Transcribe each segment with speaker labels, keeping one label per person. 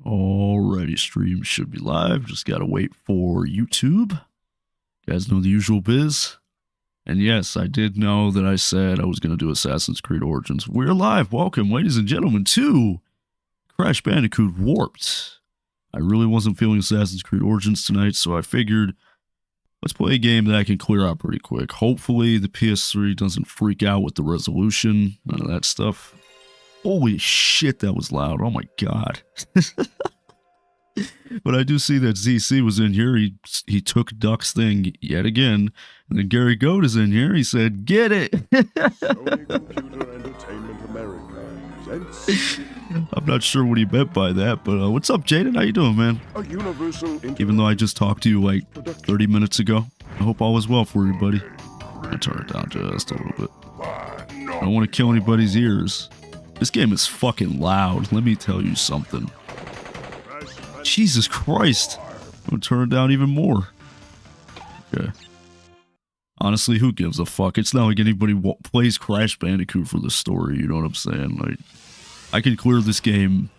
Speaker 1: Alrighty, stream should be live. Just gotta wait for YouTube. You guys know the usual biz. And yes, I did know that I said I was gonna do Assassin's Creed Origins. We're live. Welcome, ladies and gentlemen, to Crash Bandicoot Warped. I really wasn't feeling Assassin's Creed Origins tonight, so I figured let's play a game that I can clear out pretty quick. Hopefully the PS3 doesn't freak out with the resolution, none of that stuff. Holy shit, that was loud. Oh my god. But I do see that ZC was in here. He took Duck's thing yet again. And then Gary Goat is in here. He said, get it.
Speaker 2: Sony Computer Entertainment America presents
Speaker 1: I'm not sure what he meant by that, but what's up, Jaden? How you doing, man?
Speaker 2: a universal
Speaker 1: Even though I just talked to you like 30 minutes ago. I hope all is well for you, buddy. I'll turn it down just a little bit. I don't want to kill anybody's ears. This game is fucking loud. Let me tell you something. Jesus Christ. I'm gonna turn it down even more. Okay. Honestly, who gives a fuck? It's not like anybody plays Crash Bandicoot for the story, you know what I'm saying? Like, I can clear this game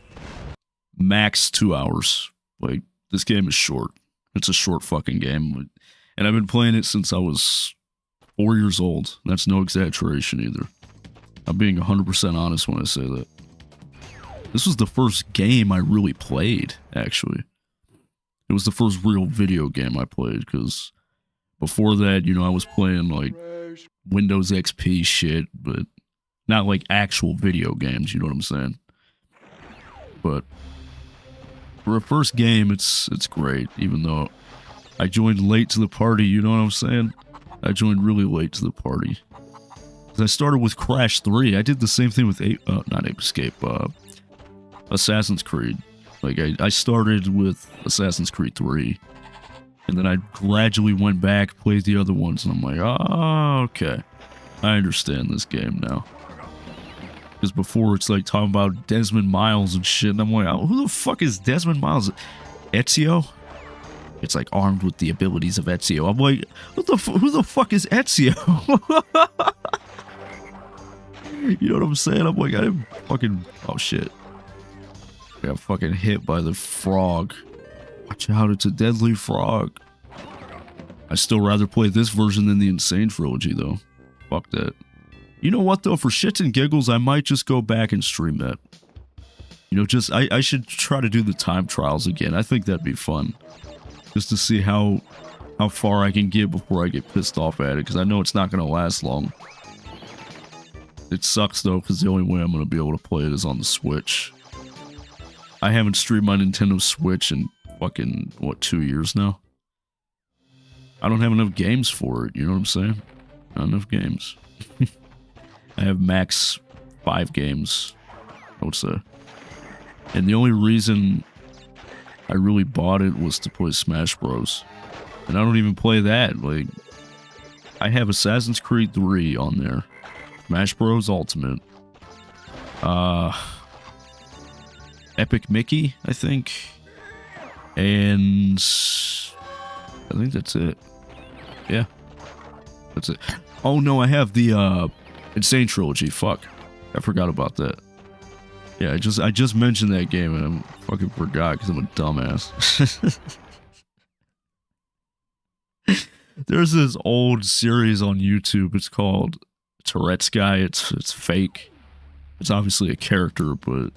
Speaker 1: max 2 hours. Like, this game is short. It's a short fucking game. And I've been playing it since I was 4 years old. That's no exaggeration either. I'm being 100% honest when I say that. This was the first game I really played, actually. It was the first real video game I played, because before that, you know, I was playing, like, Windows XP shit, but not, like, actual video games, you know what I'm saying? But for a first game, it's great, even though I joined late to the party, you know what I'm saying? I joined really late to the party. I started with Crash 3. I did the same thing with not Ape Escape, Assassin's Creed. Like, I started with Assassin's Creed 3, and then I gradually went back, played the other ones, and I'm like, oh, okay. I understand this game now. Because before, it's like talking about Desmond Miles and shit, and I'm like, oh, who the fuck is Desmond Miles? Ezio? It's like armed with the abilities of Ezio. I'm like, who the fuck is Ezio? You know what I'm saying? I'm like, I didn't fucking... Oh, shit. I got fucking hit by the frog. Watch out, it's a deadly frog. I still rather play this version than the Insane Trilogy, though. Fuck that. You know what, though? For shits and giggles, I might just go back and stream that. You know, just... I should try to do the time trials again. I think that'd be fun. Just to see how far I can get before I get pissed off at it, because I know it's not going to last long. It sucks, though, because the only way I'm going to be able to play it is on the Switch. I haven't streamed my Nintendo Switch in fucking, what, 2 years now? I don't have enough games for it, you know what I'm saying? Not enough games. I have max 5 games, I would say. And the only reason I really bought it was to play Smash Bros. And I don't even play that. Like, I have Assassin's Creed 3 on there. Smash Bros. Ultimate. Epic Mickey, I think. And I think that's it. Yeah. That's it. Oh no, I have the Insane Trilogy. Fuck. I forgot about that. Yeah, I just mentioned that game and I fucking forgot because I'm a dumbass. There's this old series on YouTube. It's called Tourette's Guy. It's fake. It's obviously a character, but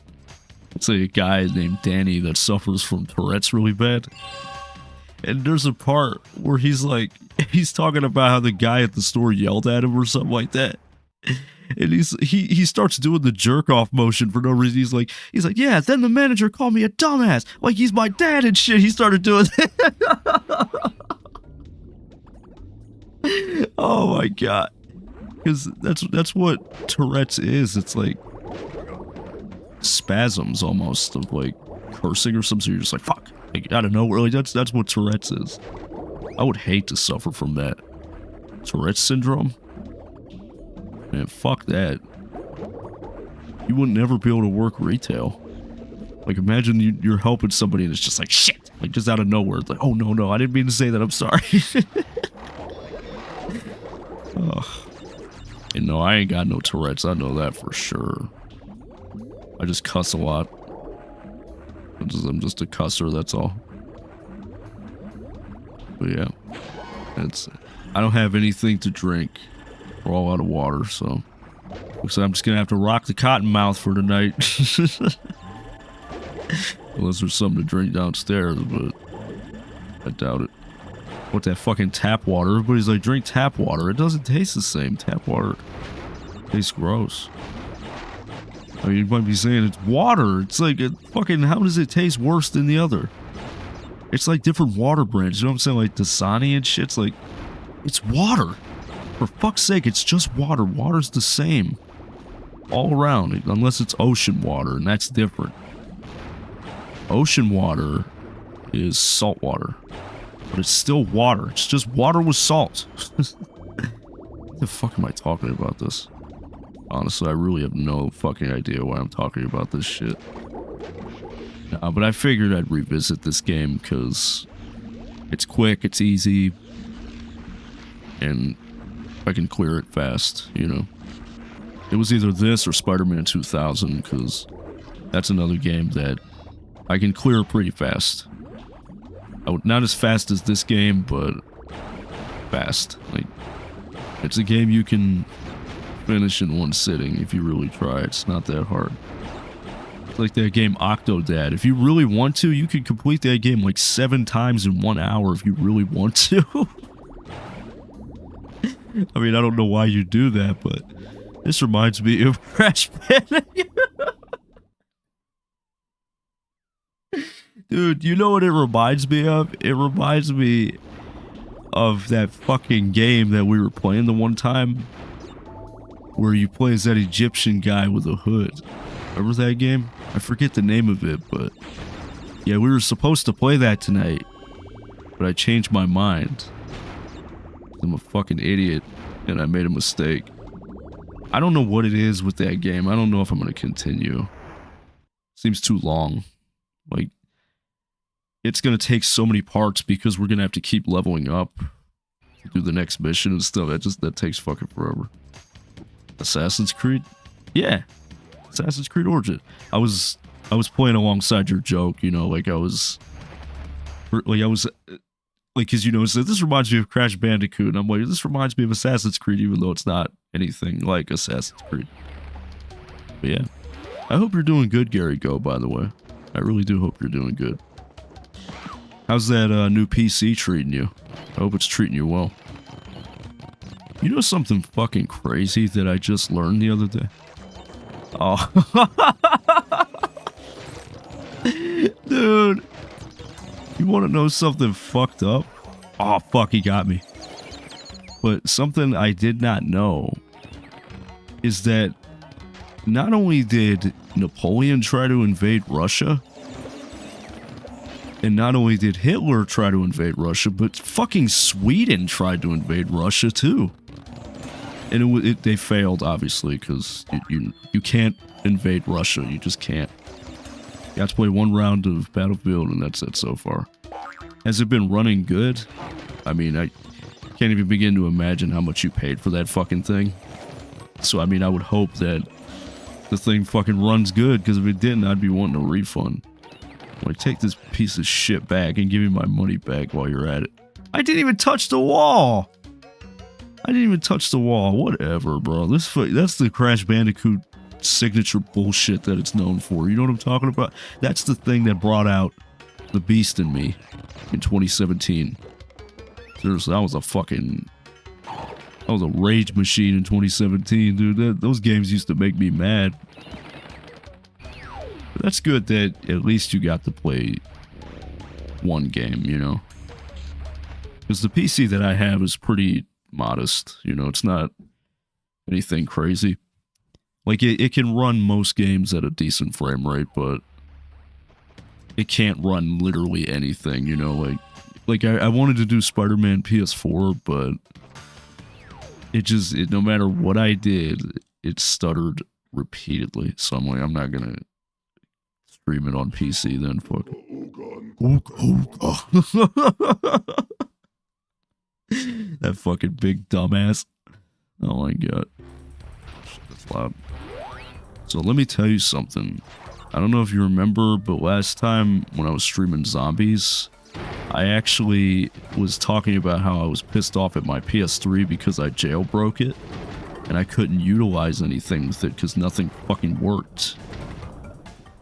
Speaker 1: it's a guy named Danny that suffers from Tourette's really bad. And there's a part where he's talking about how the guy at the store yelled at him or something like that. And he starts doing the jerk off motion for no reason. He's like, yeah, then the manager called me a dumbass, like he's my dad and shit. He started doing that. Oh my god. Because that's what Tourette's is. It's like spasms almost of like cursing or something. So you're just like, fuck. Like, I don't know. Really, that's what Tourette's is. I would hate to suffer from that. Tourette's syndrome? Man, fuck that. You would never be able to work retail. Like, imagine you're helping somebody and it's just like, shit. Like, just out of nowhere. It's like, oh, no, I didn't mean to say that. I'm sorry. Oh. And no, I ain't got no Tourette's. I know that for sure. I just cuss a lot. I'm just a cusser, that's all. But yeah, I don't have anything to drink. We're all out of water, so looks like I'm just gonna have to rock the Cottonmouth for tonight. Unless there's something to drink downstairs, but I doubt it. What, that fucking tap water? Everybody's like, drink tap water. It doesn't taste the same. Tap water tastes gross. I mean, you might be saying it's water. It's like, how does it taste worse than the other? It's like different water brands. You know what I'm saying? Like Dasani and shit. It's like, it's water. For fuck's sake, it's just water. Water's the same all around, unless it's ocean water, and that's different. Ocean water is salt water, but it's still water. It's just water with salt. What the fuck am I talking about this? Honestly, I really have no fucking idea why I'm talking about this shit. But I figured I'd revisit this game because it's quick, it's easy, and I can clear it fast, you know. It was either this or Spider-Man 2000, because that's another game that I can clear pretty fast. Not as fast as this game, but fast. Like, it's a game you can finish in one sitting if you really try. It's not that hard. It's like that game Octodad. If you really want to, you can complete that game like 7 times in 1 hour if you really want to. I mean, I don't know why you do that, but this reminds me of Crash Bandicoot. Dude, you know what it reminds me of? It reminds me of that fucking game that we were playing the one time where you play as that Egyptian guy with a hood. Remember that game? I forget the name of it, but yeah, we were supposed to play that tonight, but I changed my mind. I'm a fucking idiot, and I made a mistake. I don't know what it is with that game. I don't know if I'm going to continue. Seems too long. Like, it's going to take so many parts because we're going to have to keep leveling up to do the next mission and stuff. That takes fucking forever. Assassin's Creed? Yeah. Assassin's Creed Origin. I was playing alongside your joke, you know, because you know, so this reminds me of Crash Bandicoot, and I'm like, this reminds me of Assassin's Creed, even though it's not anything like Assassin's Creed. But yeah, I hope you're doing good, Gary Go, by the way. I really do hope you're doing good. How's that new PC treating you? I hope it's treating you well. You know something fucking crazy that I just learned the other day? Oh. Dude. You want to know something fucked up? Oh, fuck, he got me. But something I did not know is that not only did Napoleon try to invade Russia, and not only did Hitler try to invade Russia, but fucking Sweden tried to invade Russia too. And they failed, obviously, because you can't invade Russia. You just can't. You have to play one round of Battlefield, and that's it so far. Has it been running good? I mean, I can't even begin to imagine how much you paid for that fucking thing. So, I mean, I would hope that the thing fucking runs good, because if it didn't, I'd be wanting a refund. Like, take this piece of shit back and give me my money back while you're at it. I didn't even touch the wall! I didn't even touch the wall. Whatever, bro. That's the Crash Bandicoot signature bullshit that it's known for. You know what I'm talking about? That's the thing that brought out the beast in me in 2017. Seriously, I was a rage machine in 2017, dude. Those games used to make me mad. But that's good that at least you got to play one game, you know? Because the PC that I have is pretty modest, you know? It's not anything crazy. Like, it can run most games at a decent frame rate, but it can't run literally anything, you know? Like I wanted to do Spider-Man PS4, but no matter what I did, it stuttered repeatedly. So I'm like, I'm not gonna stream it on PC then, fuck. That fucking big dumbass. Oh my god. Shit, that's loud. So let me tell you something. I don't know if you remember, but last time when I was streaming zombies, I actually was talking about how I was pissed off at my PS3 because I jailbroke it, and I couldn't utilize anything with it because nothing fucking worked.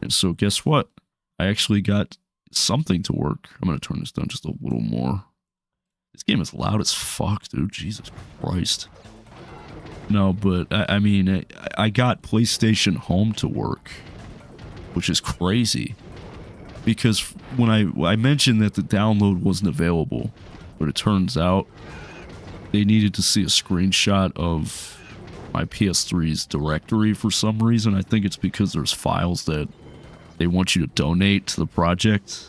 Speaker 1: And so guess what? I actually got something to work. I'm gonna turn this down just a little more. This game is loud as fuck, dude. Jesus Christ. No, but I mean, I got PlayStation Home to work, which is crazy. Because when I mentioned that the download wasn't available, but it turns out they needed to see a screenshot of my PS3's directory for some reason. I think it's because there's files that they want you to donate to the project.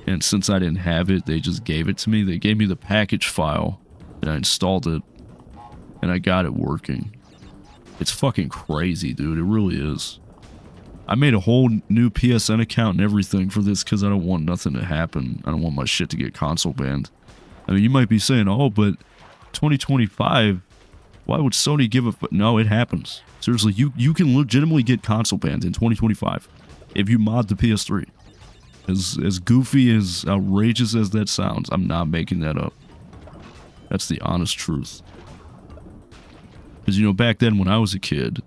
Speaker 1: And since I didn't have it, they just gave it to me. They gave me the package file, and I installed it, and I got it working. It's fucking crazy, dude. It really is. I made a whole new PSN account and everything for this because I don't want nothing to happen. I don't want my shit to get console banned. I mean, you might be saying, oh, but 2025, why would Sony give a... No, it happens. Seriously, you can legitimately get console banned in 2025 if you mod the PS3. As goofy, as outrageous as that sounds, I'm not making that up. That's the honest truth. Because, you know, back then when I was a kid,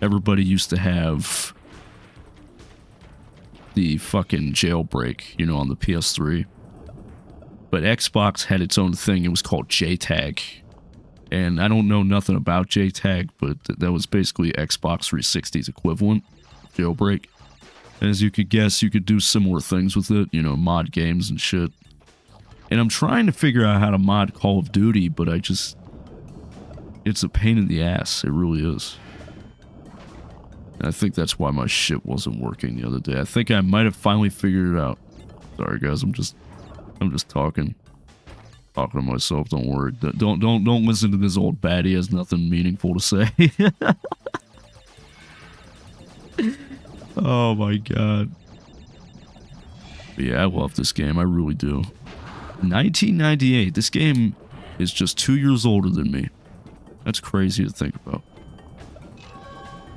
Speaker 1: everybody used to have the fucking jailbreak, you know, on the PS3. But Xbox had its own thing. It was called JTAG. And I don't know nothing about JTAG, but that was basically Xbox 360's equivalent jailbreak. And as you could guess, you could do similar things with it, you know, mod games and shit. And I'm trying to figure out how to mod Call of Duty, but I just... It's a pain in the ass. It really is. And I think that's why my shit wasn't working the other day. I think I might have finally figured it out. Sorry guys, I'm just talking to myself. Don't worry. Don't listen to this old baddie. He has nothing meaningful to say. Oh my god. But yeah, I love this game. I really do. 1998. This game is just 2 years older than me. That's crazy to think about.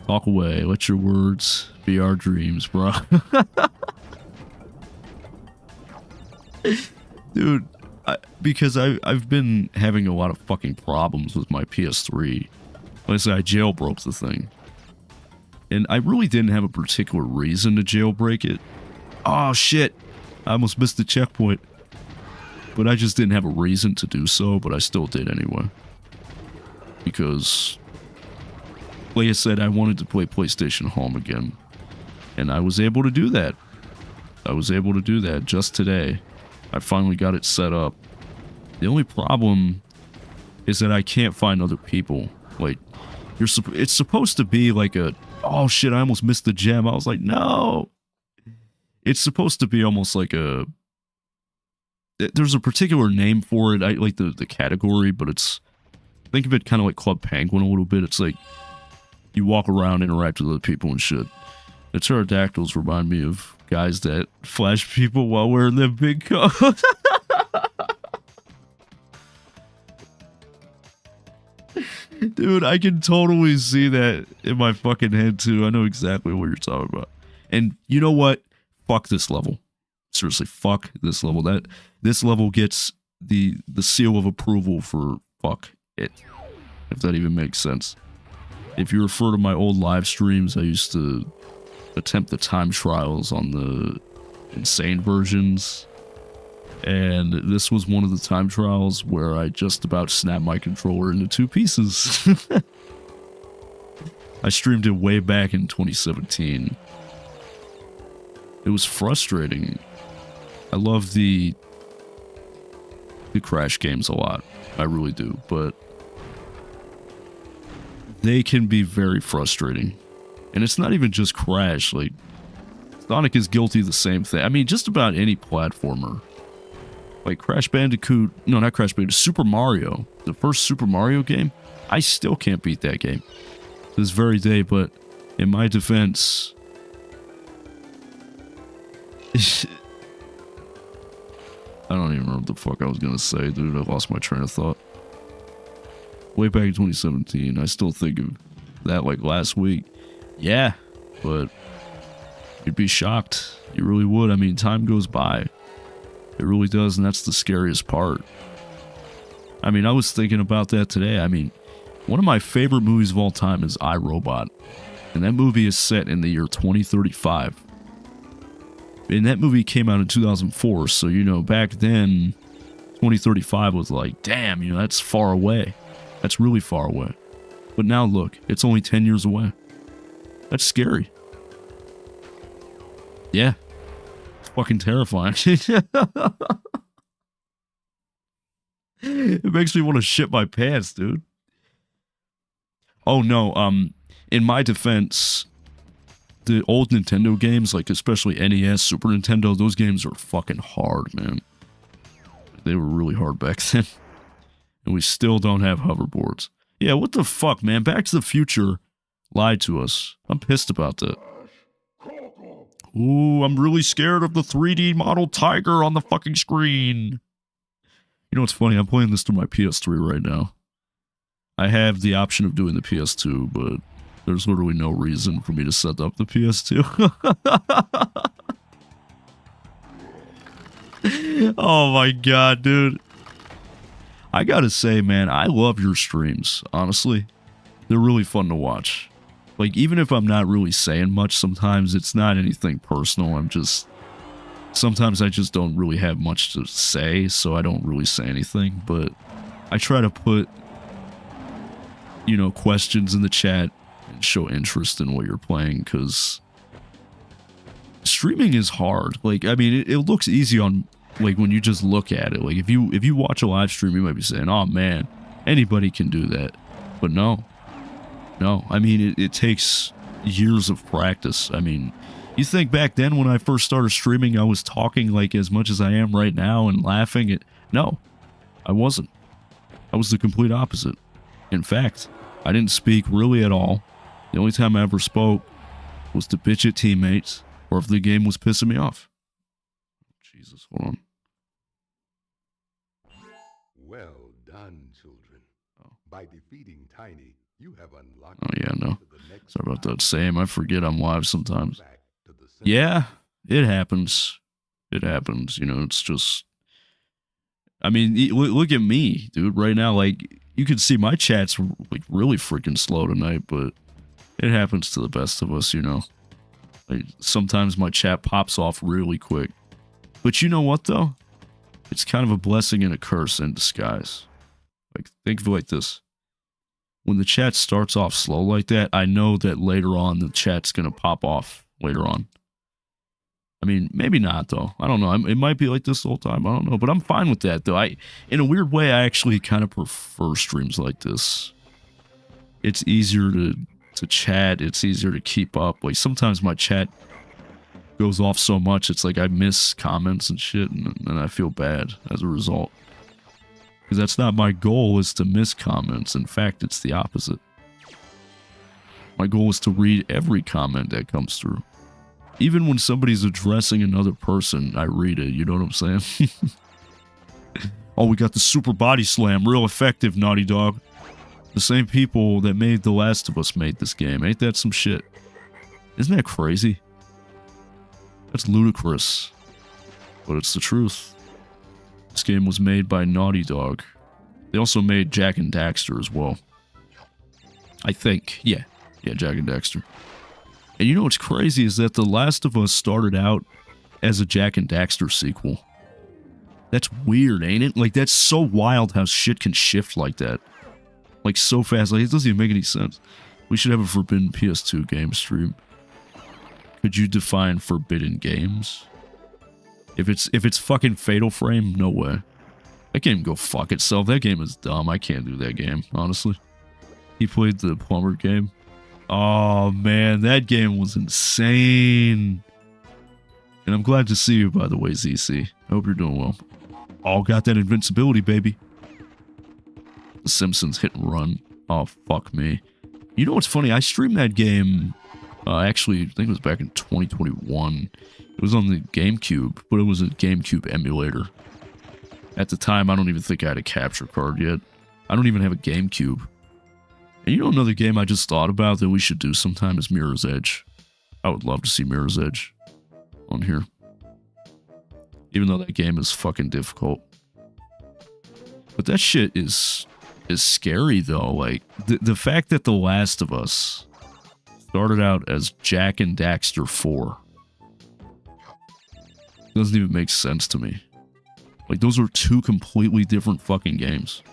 Speaker 1: Talk away. Let your words be our dreams, bro. Dude, because I've been having a lot of fucking problems with my PS3. Like I said, I jailbroke the thing. And I really didn't have a particular reason to jailbreak it. Oh shit! I almost missed the checkpoint. But I just didn't have a reason to do so, but I still did anyway. Because, like I said, I wanted to play PlayStation Home again. And I was able to do that. I was able to do that just today. I finally got it set up. The only problem is that I can't find other people. Like, it's supposed to be like a... Oh shit, I almost missed the gem. I was like, no! It's supposed to be almost like a... There's a particular name for it. I like the category, but it's... Think of it kind of like Club Penguin a little bit. It's like you walk around, interact with other people and shit. The pterodactyls remind me of guys that flash people while wearing their big coat. Dude, I can totally see that in my fucking head too. I know exactly what you're talking about. And you know what? Fuck this level. Seriously, fuck this level. This level gets the seal of approval for fuck it. If that even makes sense. If you refer to my old live streams, I used to attempt the time trials on the insane versions. And this was one of the time trials where I just about snapped my controller into 2 pieces. I streamed it way back in 2017. It was frustrating. I love the Crash games a lot. I really do, but they can be very frustrating. And it's not even just Crash, like Sonic is guilty of the same thing. I mean, just about any platformer. Like Crash Bandicoot, no, not Crash Bandicoot, Super Mario, the first Super Mario game, I still can't beat that game to this very day, but in my defense, I don't even remember what the fuck I was gonna say, dude. I lost my train of thought. Way back in 2017, I still think of that like last week. Yeah, but You'd be shocked. You really would. I mean, time goes by. It really does, and that's the scariest part. I mean, I was thinking about that today. I mean, one of my favorite movies of all time is I, Robot. And that movie is set in the year 2035. And that movie came out in 2004, so, you know, back then, 2035 was like, damn, you know, that's far away. That's really far away. But now look, it's only 10 years away. That's scary. Yeah. It's fucking terrifying. It makes me want to shit my pants, dude. Oh no, in my defense, the old Nintendo games, like especially NES, Super Nintendo, those games are fucking hard, man. They were really hard back then. And we still don't have hoverboards. Yeah, what the fuck, man? Back to the Future lied to us. I'm pissed about that. Ooh, I'm really scared of the 3D model tiger on the fucking screen. You know what's funny? I'm playing this through my PS3 right now. I have the option of doing the PS2, but there's literally no reason for me to set up the PS2. Oh my god, dude. I gotta say, man, I love your streams, honestly. They're really fun to watch. Like, even if I'm not really saying much, sometimes it's not anything personal. Sometimes I just don't really have much to say, so I don't really say anything. But I try to put, you know, questions in the chat and show interest in what you're playing, because streaming is hard. Like, I mean, it looks easy on, like, when you just look at it. Like, if you watch a live stream, you might be saying, oh man, anybody can do that. But no. No, I mean, it takes years of practice. I mean, you think back then when I first started streaming, I was talking like as much as I am right now and laughing? No, I wasn't. I was the complete opposite. In fact, I didn't speak really at all. The only time I ever spoke was to bitch at teammates or if the game was pissing me off. Jesus, hold on.
Speaker 3: Well done, children.
Speaker 1: Oh.
Speaker 3: By defeating Tiny, you have unlocked.
Speaker 1: Oh yeah, no. Sorry about that. Same. I forget I'm live sometimes. Yeah, it happens. It happens. You know, it's just. I mean, look at me, dude. Right now, like you can see my chat's like really freaking slow tonight, but it happens to the best of us. You know, like sometimes my chat pops off really quick. But you know what though? It's kind of a blessing and a curse in disguise. Like think of it like this. When the chat starts off slow like that, I know that later on the chat's going to pop off later on. I mean, maybe not, though. I don't know. It might be like this the whole time. I don't know. But I'm fine with that, though. In a weird way, I actually kind of prefer streams like this. It's easier to chat. It's easier to keep up. Like, sometimes my chat goes off so much, it's like I miss comments and shit, and I feel bad as a result. Because that's not my goal, is to miss comments. In fact, it's the opposite. My goal is to read every comment that comes through. Even when somebody's addressing another person, I read it. You know what I'm saying? Oh, we got the super body slam. Real effective, Naughty Dog. The same people that made The Last of Us made this game. Ain't that some shit? Isn't that crazy? That's ludicrous. But it's the truth. This game was made by Naughty Dog. They also made Jak and Daxter as well. I think. Yeah, Jak and Daxter. And you know what's crazy is that The Last of Us started out as a Jak and Daxter sequel. That's weird, ain't it? Like, that's so wild how shit can shift like that. Like, so fast. Like, it doesn't even make any sense. We should have a Forbidden PS2 game stream. Could you define forbidden games? If it's fucking Fatal Frame, no way. That game can go fuck itself. That game is dumb. I can't do that game, honestly. He played the Plumber game. Oh, man, that game was insane. And I'm glad to see you, by the way, ZC. I hope you're doing well. Oh, got that invincibility, baby. The Simpsons hit and run. Oh, fuck me. You know what's funny? I streamed that game, actually, I think it was back in 2021. It was on the GameCube, but it was a GameCube emulator. At the time, I don't even think I had a capture card yet. I don't even have a GameCube. And you know another game I just thought about that we should do sometime is Mirror's Edge. I would love to see Mirror's Edge on here. Even though that game is fucking difficult. But that shit is scary though. Like the fact that The Last of Us started out as Jak and Daxter 4 doesn't even make sense to me. Like those are two completely different fucking games.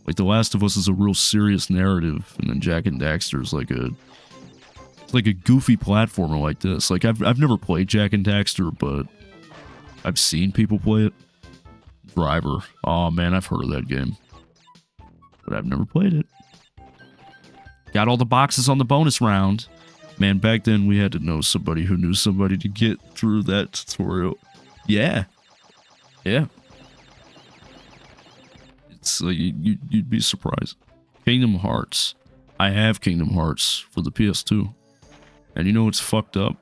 Speaker 1: Like The Last of Us is a real serious narrative, and then Jak and Daxter is like a goofy platformer like this. Like I've never played Jak and Daxter, but I've seen people play it. Driver. Oh man, I've heard of that game. But I've never played it. Got all the boxes on the bonus round. Man, back then we had to know somebody who knew somebody to get through that tutorial. Yeah. Yeah. It's like you'd be surprised. Kingdom Hearts. I have Kingdom Hearts for the PS2. And you know what's fucked up?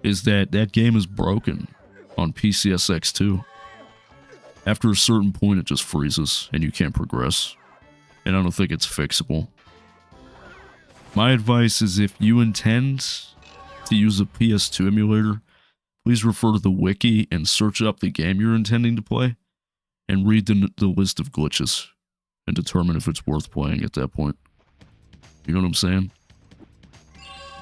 Speaker 1: Is that game is broken on PCSX 2. After a certain point, it just freezes and you can't progress. And I don't think it's fixable. My advice is if you intend to use a PS2 emulator, please refer to the wiki and search up the game you're intending to play and read the list of glitches and determine if it's worth playing at that point. You know what I'm saying?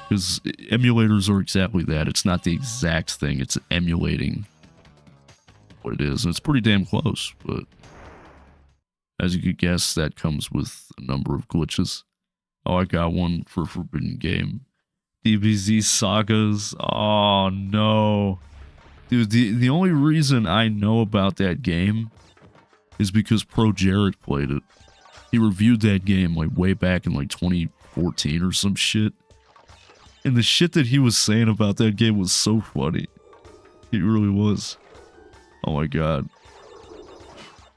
Speaker 1: Because emulators are exactly that. It's not the exact thing. It's emulating what it is. And it's pretty damn close, but as you could guess, that comes with a number of glitches. Oh, I got one for Forbidden Game. DBZ Sagas. Oh, no. Dude, the only reason I know about that game is because Pro Jared played it. He reviewed that game like way back in like 2014 or some shit. And the shit that he was saying about that game was so funny. It really was. Oh my god.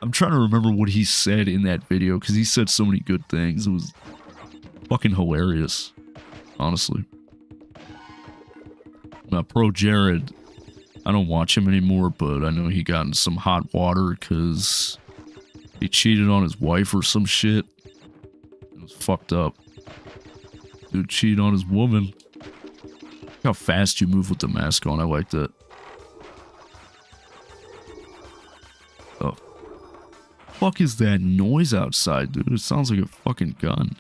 Speaker 1: I'm trying to remember what he said in that video because he said so many good things. It was fucking hilarious. Honestly. Now, Pro Jared, I don't watch him anymore, but I know he got in some hot water because he cheated on his wife or some shit. It was fucked up. Dude cheated on his woman. Look how fast you move with the mask on. I like that. Oh. Fuck is that noise outside, dude? It sounds like a fucking gun.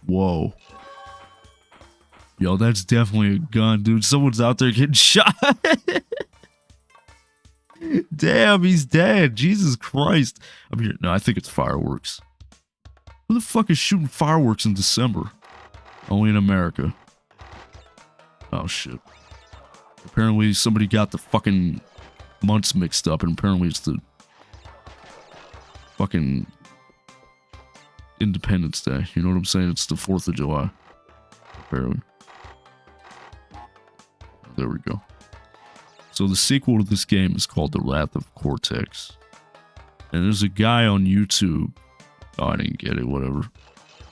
Speaker 1: Whoa. Yo, that's definitely a gun, dude. Someone's out there getting shot. Damn, he's dead. Jesus Christ. I'm here. No, I think it's fireworks. Who the fuck is shooting fireworks in December? Only in America. Oh, shit. Apparently somebody got the fucking months mixed up, and apparently it's the fucking Independence Day. You know what I'm saying? It's the 4th of July. Apparently. There we go. So the sequel to this game is called The Wrath of Cortex. And there's a guy on YouTube. Oh, I didn't get it, whatever.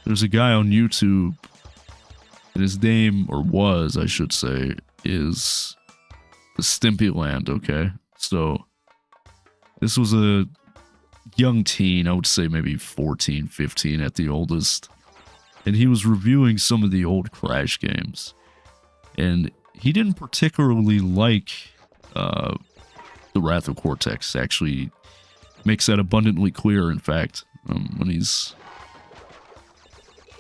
Speaker 1: There's a guy on YouTube, and his name, or was, I should say, is the Stimpy Land, okay? So, this was a young teen, I would say maybe 14, 15 at the oldest. And he was reviewing some of the old Crash games. And he didn't particularly like The Wrath of Cortex. Actually, makes that abundantly clear, in fact, when he's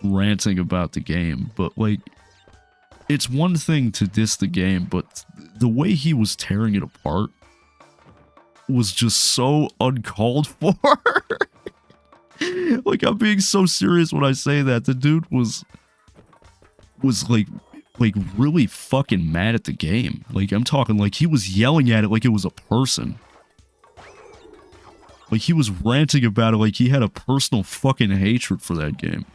Speaker 1: ranting about the game. But, like, it's one thing to diss the game, but the way he was tearing it apart was just so uncalled for. Like, I'm being so serious when I say that. The dude was like really fucking mad at the game. Like, I'm talking like he was yelling at it like it was a person. Like, he was ranting about it like he had a personal fucking hatred for that game.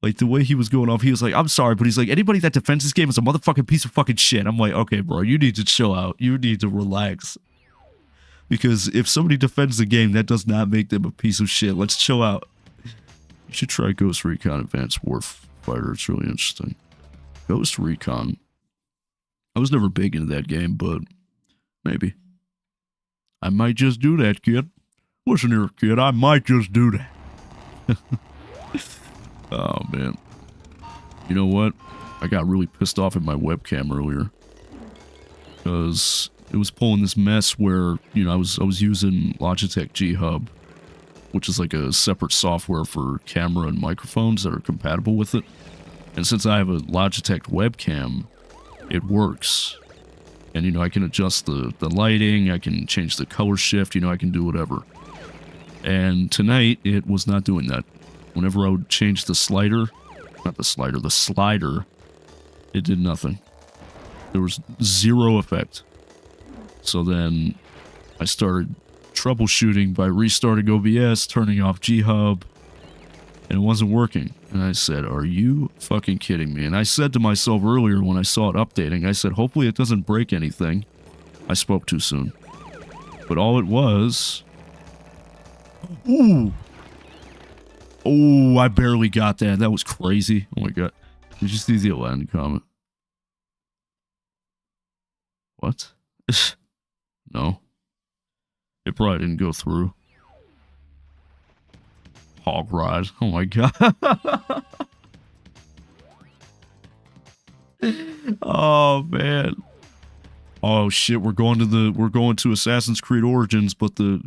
Speaker 1: Like, the way he was going off, he was like, I'm sorry, but he's like, anybody that defends this game is a motherfucking piece of fucking shit. I'm like, okay, bro, you need to chill out. You need to relax. Because if somebody defends the game, that does not make them a piece of shit. Let's chill out. You should try Ghost Recon Advanced Warfighter. It's really interesting. Ghost Recon. I was never big into that game, but maybe. I might just do that, kid. Listen here, kid. I might just do that. Oh, man. You know what? I got really pissed off at my webcam earlier. Because it was pulling this mess where, you know, I was using Logitech G Hub, which is like a separate software for camera and microphones that are compatible with it. And since I have a Logitech webcam, it works. And, you know, I can adjust the lighting, I can change the color shift, you know, I can do whatever. And tonight, it was not doing that. Whenever I would change the slider, not the slider, the slider, it did nothing. There was zero effect. So then I started troubleshooting by restarting OBS, turning off G-Hub, and it wasn't working. And I said, are you fucking kidding me? And I said to myself earlier when I saw it updating, I said, hopefully it doesn't break anything. I spoke too soon. But all it was... Ooh! Oh, I barely got that. That was crazy. Oh my god. Did you see the Aladdin comment? What? No. It probably didn't go through. Hog ride. Oh my god. Oh man. Oh shit, we're going to Assassin's Creed Origins, but the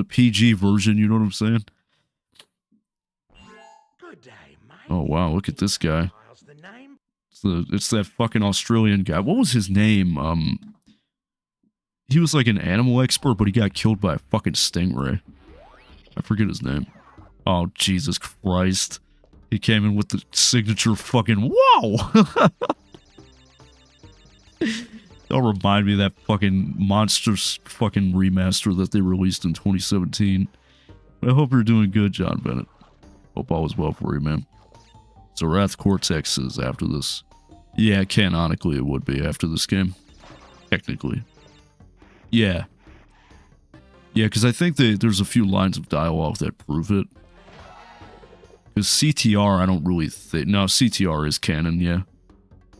Speaker 1: PG version, you know what I'm saying?
Speaker 4: Good day, mate.
Speaker 1: Oh wow, look at this guy.
Speaker 4: How's the name?
Speaker 1: It's that fucking Australian guy. What was his name? He was like an animal expert, but he got killed by a fucking stingray. I forget his name. Oh, Jesus Christ. He came in with the signature fucking wow! That'll remind me of that fucking monstrous fucking remaster that they released in 2017. But I hope you're doing good, John Bennett. Hope all is well for you, man. So Wrath Cortex is after this. Yeah, canonically it would be after this game. Technically. Yeah. Yeah, because I think there's a few lines of dialogue that prove it. Because CTR, I don't really think... No, CTR is canon, yeah.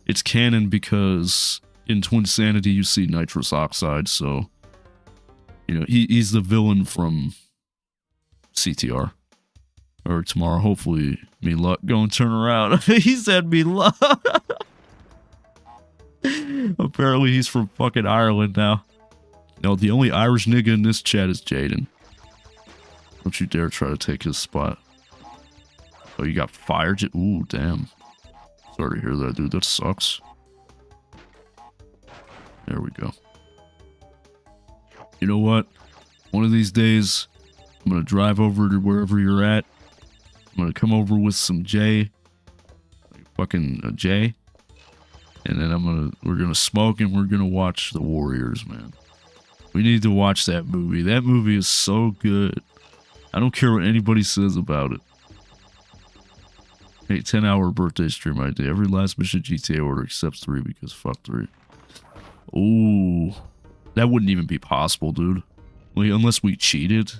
Speaker 1: It's canon because in Twinsanity you see nitrous oxide, so... You know, he's the villain from CTR. Or tomorrow, hopefully, me luck go and turn around. He said me luck. Apparently he's from fucking Ireland now. No, the only Irish nigga in this chat is Jaden. Don't you dare try to take his spot. Oh, you got fired? Ooh, damn. Sorry to hear that, dude. That sucks. There we go. You know what? One of these days, I'm gonna drive over to wherever you're at. I'm gonna come over with some J. Like fucking a J. And then we're gonna smoke and we're gonna watch The Warriors, man. We need to watch that movie. That movie is so good. I don't care what anybody says about it. Hey, 10-hour birthday stream idea. Every last mission GTA order except 3 because fuck 3. Ooh. That wouldn't even be possible, dude. Like, unless we cheated.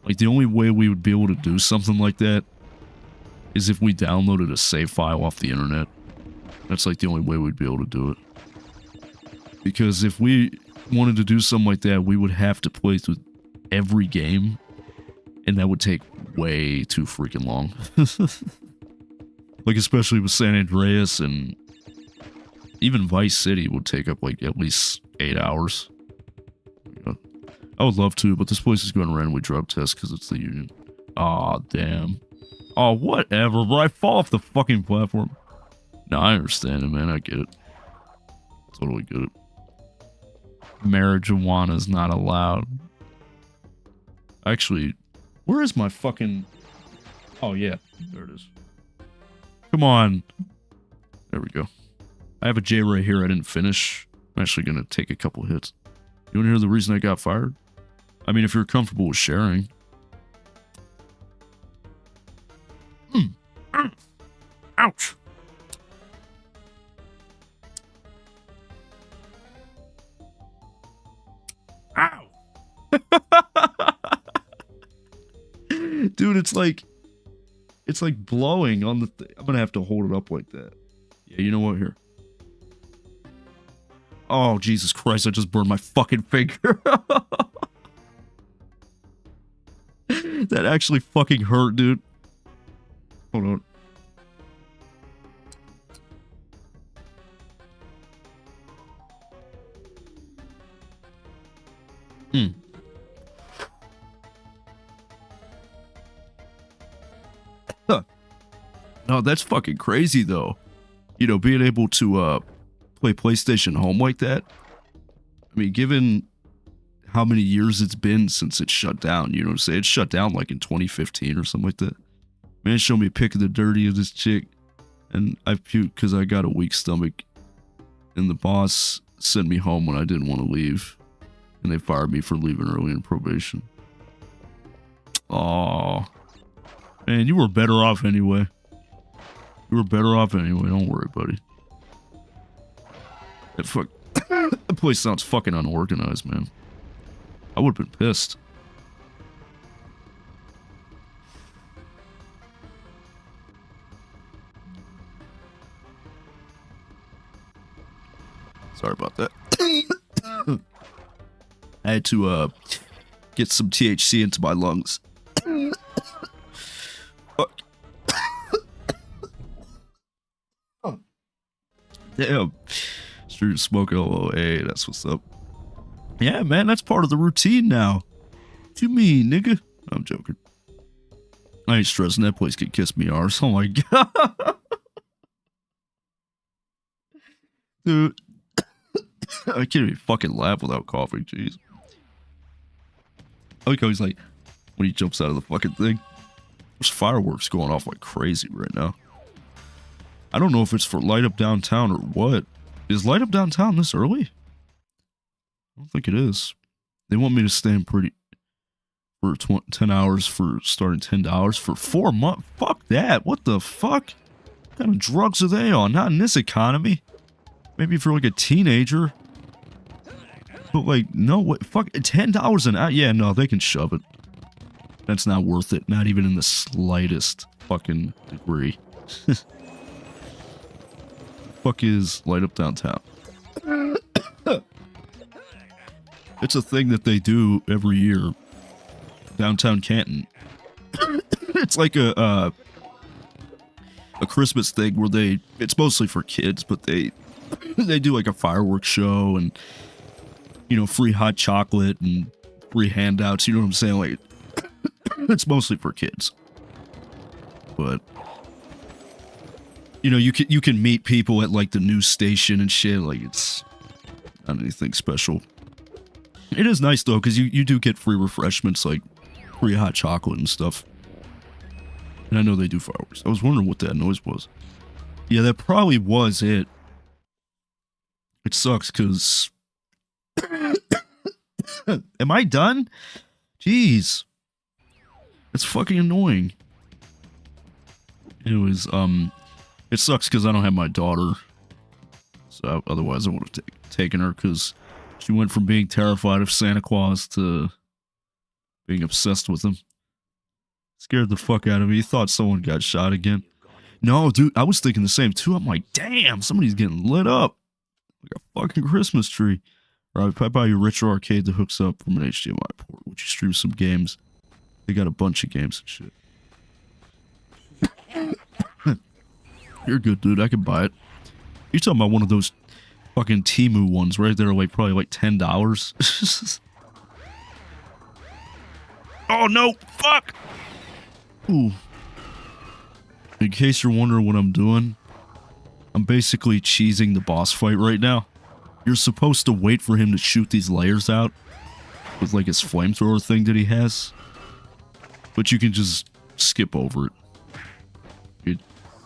Speaker 1: Like, the only way we would be able to do something like that is if we downloaded a save file off the internet. That's like the only way we'd be able to do it. Because if we wanted to do something like that, we would have to play through every game, and that would take way too freaking long. Like, especially with San Andreas, and even Vice City would take up like at least 8 hours. I would love to, but this place is going to randomly drug test because it's the Union. Aw, damn. Oh, whatever, bro. I fall off the fucking platform. No, I understand it, man. I get it. Totally get it. Marijuana is not allowed. Actually, where is my fucking... Oh, yeah. There it is. Come on. There we go. I have a J right here I didn't finish. I'm actually going to take a couple hits. You want to hear the reason I got fired? I mean, if you're comfortable with sharing. Ouch. Ow. Dude, it's like blowing on the I'm gonna have to hold it up like that. Yeah, you know what? Here. Oh, Jesus Christ, I just burned my fucking finger. That actually fucking hurt, dude. Hold on. No, that's fucking crazy though. You know, being able to play PlayStation Home like that. I mean, given how many years it's been since it shut down, you know what I'm saying? It shut down like in 2015 or something like that. Man showed me a pic of the dirty of this chick, and I puked because I got a weak stomach. And the boss sent me home when I didn't want to leave, and they fired me for leaving early in probation. Aw. Man, you were better off anyway. You were better off anyway, don't worry, buddy. That place sounds fucking unorganized, man. I would've been pissed. Sorry about that. I had to get some THC into my lungs. Fuck. Damn. Street smoke LOA, that's what's up. Yeah, man, that's part of the routine now. What you mean, nigga? I'm joking. I ain't stressing, that place could kiss me arse. Oh my god. Dude. I can't even fucking laugh without coughing, jeez. I like how he's like, when he jumps out of the fucking thing. There's fireworks going off like crazy right now. I don't know if it's for Light Up Downtown or what. Is Light Up Downtown this early? I don't think it is. They want me to stay in pretty for 10 hours for starting $10 for 4 months. Fuck that. What the fuck? What kind of drugs are they on? Not in this economy. Maybe for like a teenager. But like, no, what? Fuck, $10 an hour? Yeah, no, they can shove it. That's not worth it. Not even in the slightest fucking degree. Fuck is Light Up Downtown? It's a thing that they do every year. Downtown Canton. It's like a Christmas thing where it's mostly for kids, but they do like a fireworks show and, you know, free hot chocolate and free handouts. You know what I'm saying? Like, it's mostly for kids. But, you know, you can meet people at like the news station and shit. Like, it's not anything special. It is nice though, because you do get free refreshments, like free hot chocolate and stuff. And I know they do fireworks. I was wondering what that noise was. Yeah, that probably was it. It sucks because... Am I done? Jeez. It's fucking annoying. Anyways, it sucks because I don't have my daughter. So otherwise I would have taken her, because she went from being terrified of Santa Claus to being obsessed with him. Scared the fuck out of me. Thought someone got shot again. No, dude, I was thinking the same too. I'm like, damn, somebody's getting lit up. Like a fucking Christmas tree. Alright, if I buy you a retro arcade that hooks up from an HDMI port, would you stream some games? They got a bunch of games and shit. You're good, dude. I can buy it. You're talking about one of those fucking Temu ones, right? They're like probably like $10. Oh no! Fuck! Ooh. In case you're wondering what I'm doing, I'm basically cheesing the boss fight right now. You're supposed to wait for him to shoot these layers out with like his flamethrower thing that he has, but you can just skip over it.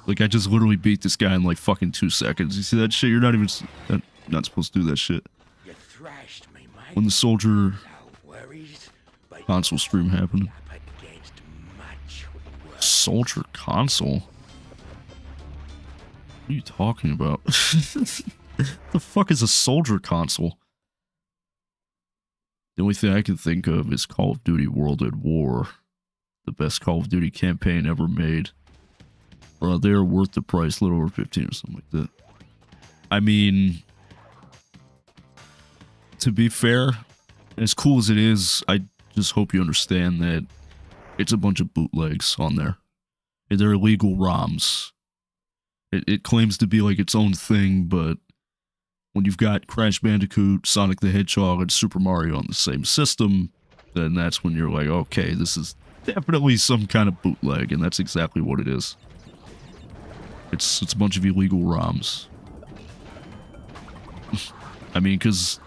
Speaker 1: Like, I just literally beat this guy in like fucking 2 seconds. You see that shit? You're not even not supposed to do that shit.
Speaker 4: You thrashed me, mate.
Speaker 1: When the soldier
Speaker 4: No worries, but
Speaker 1: console stream happened.
Speaker 4: up against much worse.
Speaker 1: Soldier console? What are you talking about? The fuck is a soldier console? The only thing I can think of is Call of Duty World at War. The best Call of Duty campaign ever made. Or they're worth the price, a little over 15 or something like that. I mean, to be fair, as cool as it is, I just hope you understand that it's a bunch of bootlegs on there. And they're illegal ROMs. It claims to be like its own thing, but when you've got Crash Bandicoot, Sonic the Hedgehog, and Super Mario on the same system, then that's when you're like, okay, this is definitely some kind of bootleg, and that's exactly what it is. It's a bunch of illegal ROMs. I mean, because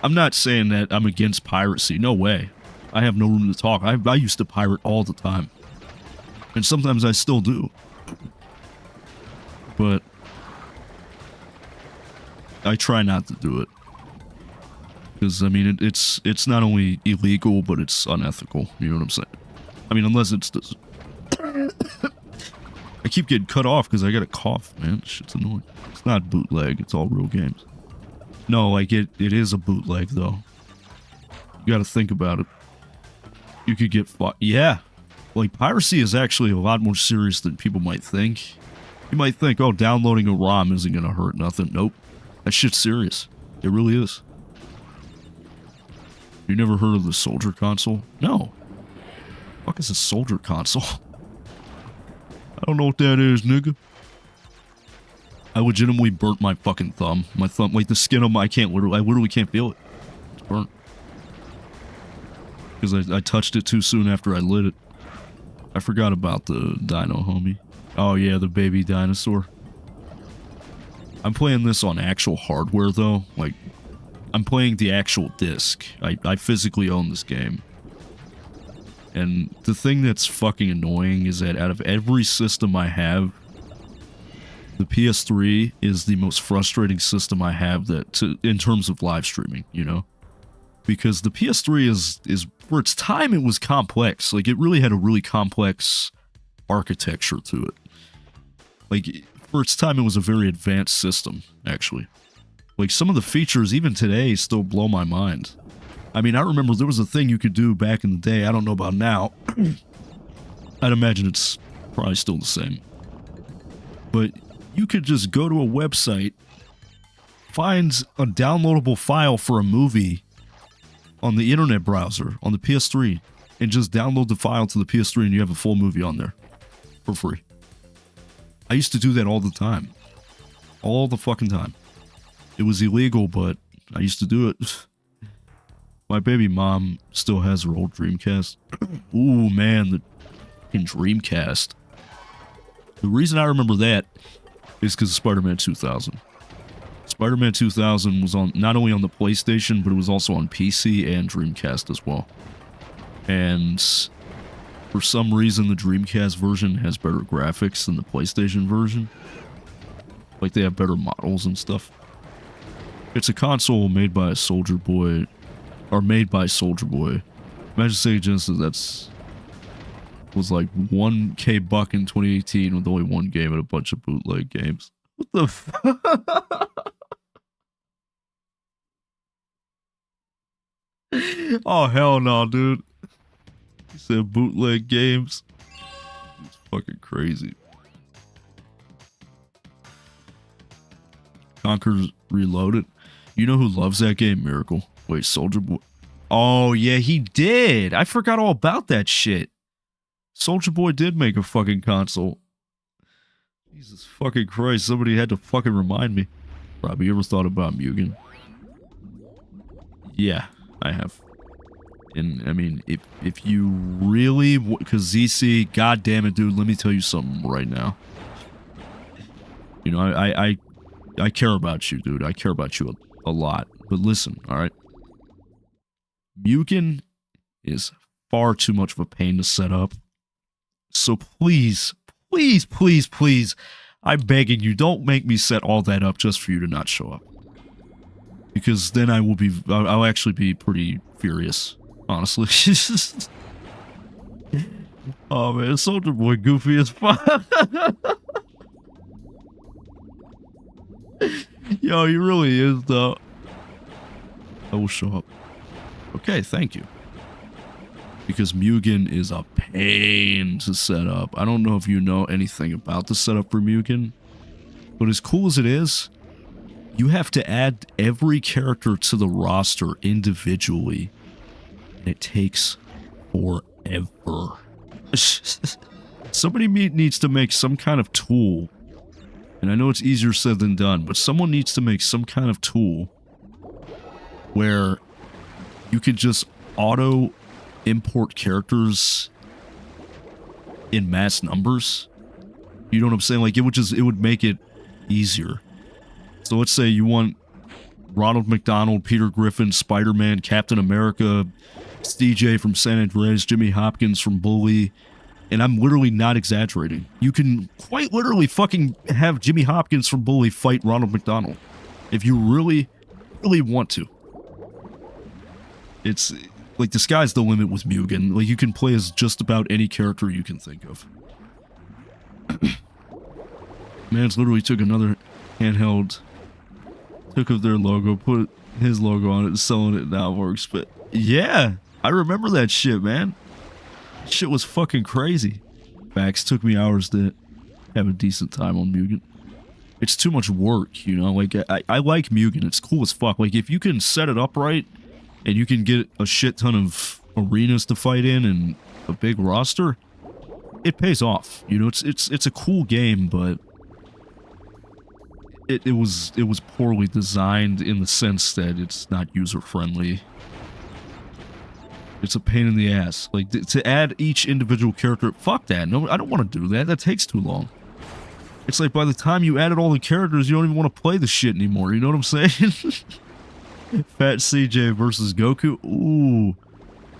Speaker 1: I'm not saying that I'm against piracy. No way. I have no room to talk. I used to pirate all the time. And sometimes I still do. But I try not to do it. Because, I mean, it's not only illegal, but it's unethical. You know what I'm saying? I mean, unless it's this. I keep getting cut off because I got a cough, man. This shit's annoying. It's not bootleg. It's all real games. No, like, it is a bootleg, though. You gotta think about it. You could get yeah. Like, piracy is actually a lot more serious than people might think. You might think, oh, downloading a ROM isn't gonna hurt nothing. Nope. That shit's serious. It really is. You never heard of the Soldier console? No. Fuck is a Soldier console? I don't know what that is, nigga. I legitimately burnt my fucking thumb. My thumb, like the skin on my, I literally can't feel it. It's burnt. Because I touched it too soon after I lit it. I forgot about the dino, homie. Oh yeah, the baby dinosaur. I'm playing this on actual hardware though. Like, I'm playing the actual disc. I physically own this game. And the thing that's fucking annoying is that out of every system I have, the PS3 is the most frustrating system I have in terms of live streaming, you know? Because the PS3 is for its time, it was complex. Like, it really had a really complex architecture to it. Like, for its time, it was a very advanced system, actually. Like, some of the features, even today, still blow my mind. I mean, I remember there was a thing you could do back in the day. I don't know about now. I'd imagine it's probably still the same. But you could just go to a website, find a downloadable file for a movie on the internet browser, on the PS3, and just download the file to the PS3 and you have a full movie on there. For free. I used to do that all the time. All the fucking time. It was illegal, but I used to do it. My baby mom still has her old Dreamcast. Ooh, man, the fucking Dreamcast. The reason I remember that is because of Spider-Man 2000. Spider-Man 2000 was on not only on the PlayStation, but it was also on PC and Dreamcast as well. And for some reason, the Dreamcast version has better graphics than the PlayStation version. Like, they have better models and stuff. It's a console made by Soldier Boy. Imagine Sega Genesis, was like $1K buck in 2018 with only one game and a bunch of bootleg games. What the fuck? Oh, hell no, dude. He said bootleg games. It's fucking crazy. Conquer's Reloaded. You know who loves that game? Miracle. Wait, Soldier Boy. Oh, yeah, he did. I forgot all about that shit. Soldier Boy did make a fucking console. Jesus fucking Christ. Somebody had to fucking remind me. Rob, you ever thought about Mugen? Yeah, I have. And, I mean, if you really... Because ZC, god damn it, dude, let me tell you something right now. You know, I care about you, dude. I care about you a lot. But listen, alright? Mugen is far too much of a pain to set up. So please, please, please, please, I'm begging you, don't make me set all that up just for you to not show up. Because then I'll actually be pretty furious, honestly. Oh man, Soldier Boy goofy as fuck. Yo, he really is though. I will show up. Okay, thank you. Because Mugen is a pain to set up. I don't know if you know anything about the setup for Mugen, but as cool as it is, you have to add every character to the roster individually, and it takes forever. Somebody needs to make some kind of tool, and I know it's easier said than done, but someone needs to make some kind of tool where you could just auto import characters in mass numbers You know what I'm saying? Like, it would make it easier. So let's say you want Ronald McDonald, Peter Griffin, Spider-Man, Captain America, CJ from San Andreas, Jimmy Hopkins from Bully, and I'm literally not exaggerating. You can quite literally fucking have Jimmy Hopkins from Bully fight Ronald McDonald if you really, really want to. It's like the sky's the limit with Mugen. Like, you can play as just about any character you can think of. Man's literally took another handheld, took of their logo, put his logo on it, and selling it now works. But yeah, I remember that shit, man. Shit was fucking crazy. Facts, took me hours to have a decent time on Mugen. It's too much work, you know? Like, I like Mugen. It's cool as fuck. Like, if you can set it up right, and you can get a shit ton of arenas to fight in and a big roster, it pays off. You know, it's a cool game, but it was poorly designed in the sense that it's not user friendly. It's a pain in the ass. Like, to add each individual character, fuck that. No, I don't want to do that. That takes too long. It's like by the time you added all the characters, you don't even want to play the shit anymore. You know what I'm saying? Fat CJ versus Goku. Ooh.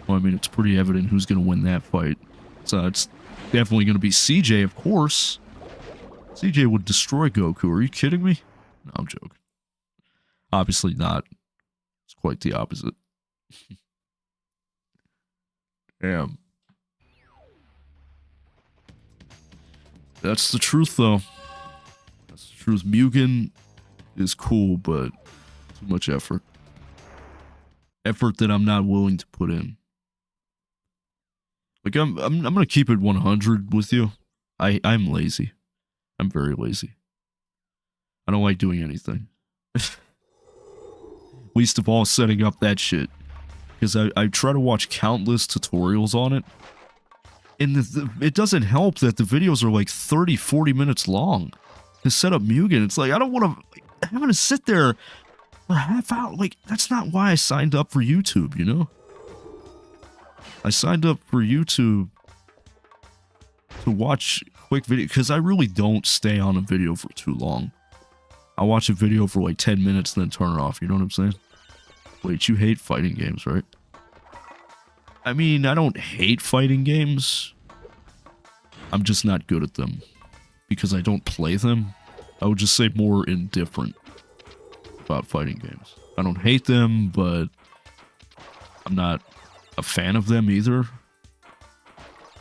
Speaker 1: Well, I mean, it's pretty evident who's going to win that fight. So it's definitely going to be CJ, of course. CJ would destroy Goku. Are you kidding me? No, I'm joking. Obviously not. It's quite the opposite. Damn. That's the truth, though. That's the truth. Mugen is cool, but too much effort. Effort that I'm not willing to put in. Like, I'm gonna keep it 100 with you. I'm lazy. I'm very lazy. I don't like doing anything. Least of all setting up that shit. Because I try to watch countless tutorials on it. And it doesn't help that the videos are like 30, 40 minutes long. To set up Mugen, it's like, I don't want to... I'm gonna sit there for a half hour. Like, that's not why I signed up for YouTube, you know? I signed up for YouTube to watch quick video, because I really don't stay on a video for too long. I watch a video for like 10 minutes and then turn it off, you know what I'm saying? Wait, you hate fighting games, right? I mean, I don't hate fighting games. I'm just not good at them. Because I don't play them. I would just say more indifferent about fighting games. I don't hate them, but I'm not a fan of them either.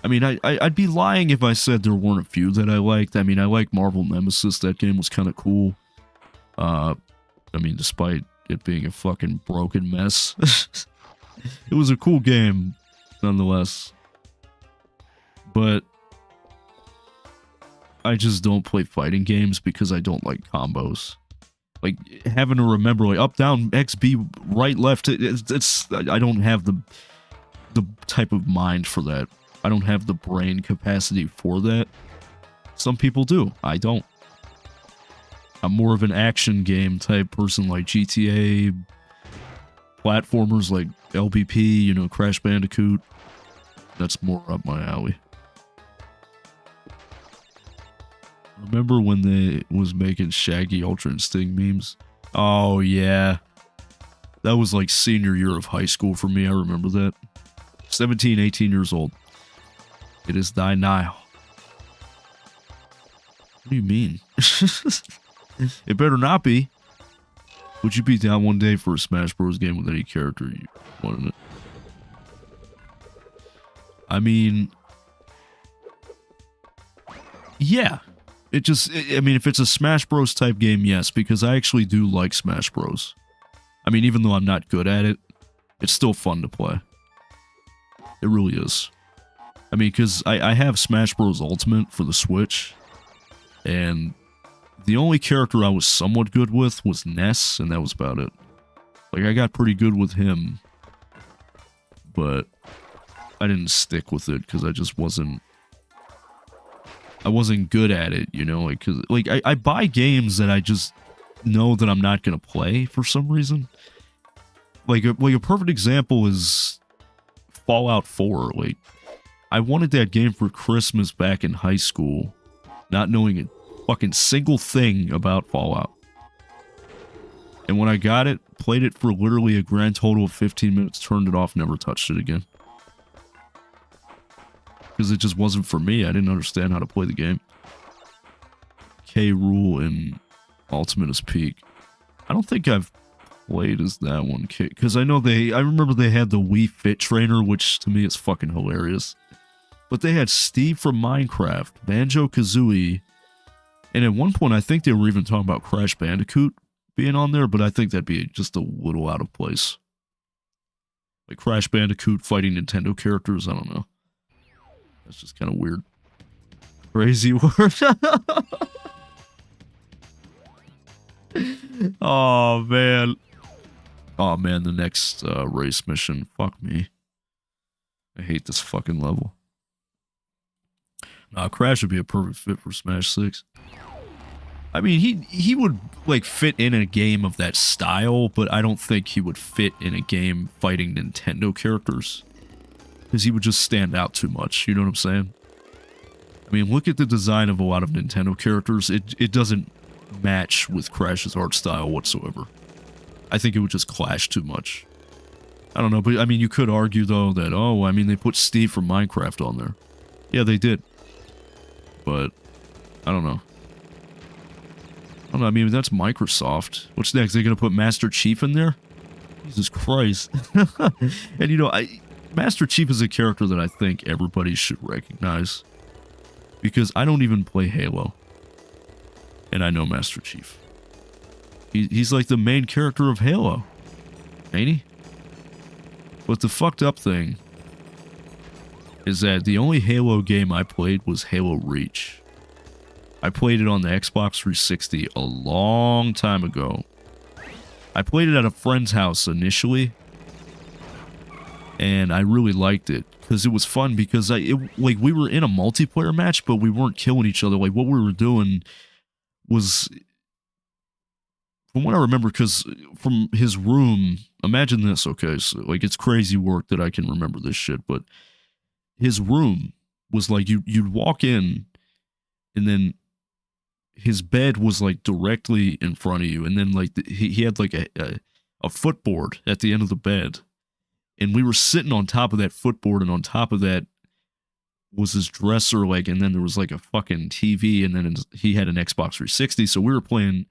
Speaker 1: I mean, I'd be lying if I said there weren't a few that I liked. I mean, I like Marvel Nemesis. That game was kind of cool. I mean, despite it being a fucking broken mess. It was a cool game, nonetheless. But I just don't play fighting games because I don't like combos. Like, having to remember, like, up, down, X, B, right, left, it's I don't have the type of mind for that. I don't have the brain capacity for that. Some people do. I don't. I'm more of an action game type person, like GTA, platformers like LBP, you know, Crash Bandicoot. That's more up my alley. Remember when they was making Shaggy Ultra Instinct memes? Oh, yeah. That was like senior year of high school for me. I remember that. 17, 18 years old. It is thy Nile. What do you mean? It better not be. Would you be down one day for a Smash Bros. Game with any character you wanted it? I mean... yeah. I mean, if it's a Smash Bros. Type game, yes, because I actually do like Smash Bros. I mean, even though I'm not good at it, it's still fun to play. It really is. I mean, because I have Smash Bros. Ultimate for the Switch, and the only character I was somewhat good with was Ness, and that was about it. Like, I got pretty good with him, but I didn't stick with it because I just wasn't... I wasn't good at it, you know? Like, cause, like I buy games that I just know that I'm not going to play for some reason. Like a perfect example is Fallout 4. Like, I wanted that game for Christmas back in high school, not knowing a fucking single thing about Fallout. And when I got it, played it for literally a grand total of 15 minutes, turned it off, never touched it again. Because it just wasn't for me. I didn't understand how to play the game. K. Rool in Ultimate is Peak. I don't think I've played as that one, because I remember they had the Wii Fit Trainer, which to me is fucking hilarious. But they had Steve from Minecraft, Banjo-Kazooie, and at one point I think they were even talking about Crash Bandicoot being on there, but I think that'd be just a little out of place. Like Crash Bandicoot fighting Nintendo characters, I don't know. That's just kind of weird. Crazy word. Oh, man. Oh, man, the next race mission. Fuck me. I hate this fucking level. Crash would be a perfect fit for Smash 6. I mean, he would, like, fit in a game of that style, but I don't think he would fit in a game fighting Nintendo characters. Because he would just stand out too much, you know what I'm saying? I mean, look at the design of a lot of Nintendo characters. It doesn't match with Crash's art style whatsoever. I think it would just clash too much. I don't know, but I mean, you could argue, though, that, oh, I mean, they put Steve from Minecraft on there. Yeah, they did. But, I don't know. I mean, that's Microsoft. What's next? They're going to put Master Chief in there? Jesus Christ. And, you know, Master Chief is a character that I think everybody should recognize. Because I don't even play Halo. And I know Master Chief. He's like the main character of Halo. Ain't he? But the fucked up thing is that the only Halo game I played was Halo Reach. I played it on the Xbox 360 a long time ago. I played it at a friend's house initially. And I really liked it. Because it was fun because like we were in a multiplayer match, but we weren't killing each other. Like what we were doing was, from what I remember, because from his room, imagine this, okay, so like it's crazy work that I can remember this shit, but his room was like you'd walk in, and then his bed was like directly in front of you, and then like he had like a footboard at the end of the bed, and we were sitting on top of that footboard, and on top of that was his dresser, like, and then there was like a fucking TV, and then he had an Xbox 360, so we were playing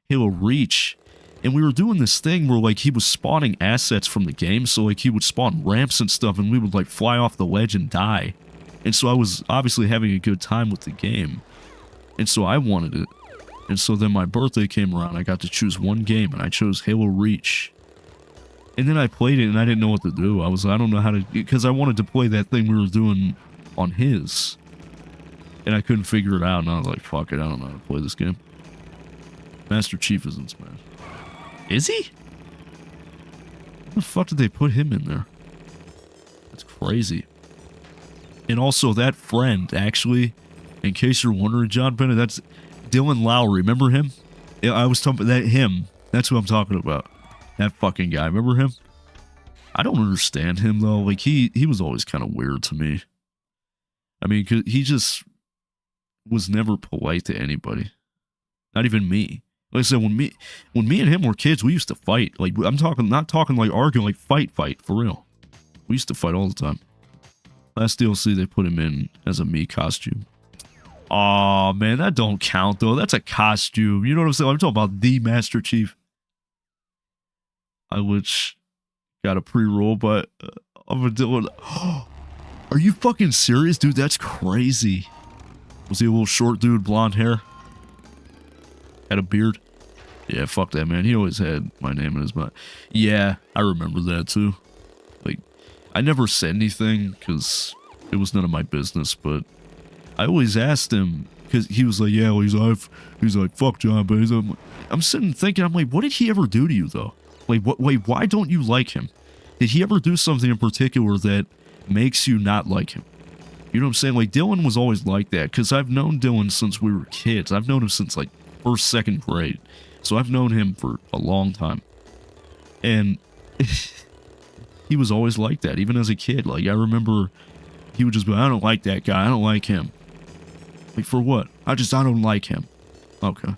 Speaker 1: Halo Reach, and we were doing this thing where like he was spawning assets from the game, so like he would spawn ramps and stuff, and we would like fly off the ledge and die. And so I was obviously having a good time with the game, and so I wanted it. And so then my birthday came around, I got to choose one game, and I chose Halo Reach. And then I played it, and I didn't know what to do. I don't know how to, because I wanted to play that thing we were doing on his, and I couldn't figure it out, and I was like, fuck it, I don't know how to play this game. Master Chief is in Smash. Is he? What the fuck did they put him in there? That's crazy. And also, that friend, actually, in case you're wondering, John Bennett, that's Dylan Lowry. Remember him? Yeah, I was talking about him. That's who I'm talking about. That fucking guy. Remember him? I don't understand him, though. Like, he was always kind of weird to me. I mean, 'cause he just was never polite to anybody. Not even me. Like I said, when me and him were kids, we used to fight. Like, I'm talking, not talking like arguing, like fight, for real. We used to fight all the time. Last DLC, they put him in as a me costume. Aw, man, that don't count, though. That's a costume. You know what I'm saying? I'm talking about the Master Chief. I which got a pre-roll, but I'm a Dylan. Are you fucking serious, dude? That's crazy. Was he a little short dude, blonde hair? Had a beard? Yeah, fuck that, man. He always had my name in his mouth. Yeah, I remember that, too. Like, I never said anything, because it was none of my business, but I always asked him, because he was like, yeah, well, he's like, fuck John, but I'm sitting thinking, I'm like, what did he ever do to you, though? Like, wait, why don't you like him? Did he ever do something in particular that makes you not like him? You know what I'm saying? Like, Dylan was always like that, because I've known Dylan since we were kids. I've known him since, like, first, second grade. So I've known him for a long time. And he was always like that, even as a kid. Like, I remember he would just be, I don't like that guy. I don't like him. Like, for what? I don't like him. Okay.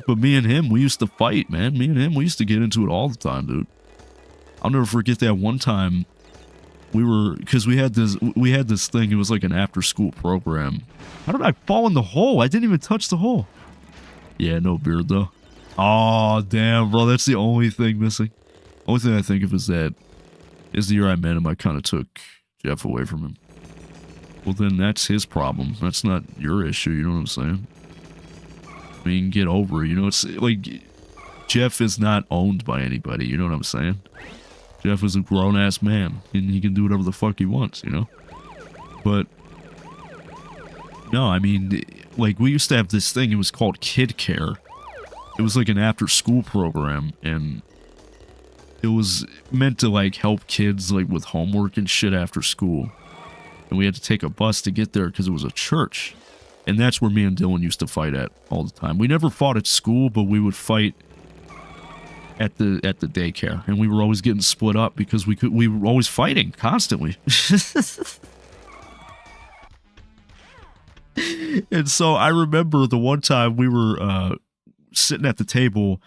Speaker 1: But me and him, we used to fight, man. Me and him, we used to get into it all the time, dude. I'll never forget that one time because we had this thing. It was like an after-school program. How did I fall in the hole? I didn't even touch the hole. Yeah, no beard, though. Oh, damn, bro. That's the only thing missing. Only thing I think of is the year I met him, I kind of took Jeff away from him. Well, then that's his problem. That's not your issue, you know what I'm saying? I mean, get over it, you know? It's like, Jeff is not owned by anybody, you know what I'm saying? Jeff is a grown-ass man, and he can do whatever the fuck he wants, you know? But, no, I mean, like, we used to have this thing, it was called Kid Care. It was like an after-school program, and it was meant to, like, help kids, like, with homework and shit after school. And we had to take a bus to get there because it was a church. And that's where me and Dylan used to fight at all the time. We never fought at school, but we would fight at the daycare. And we were always getting split up because we were always fighting constantly. And so I remember the one time we were sitting at the table,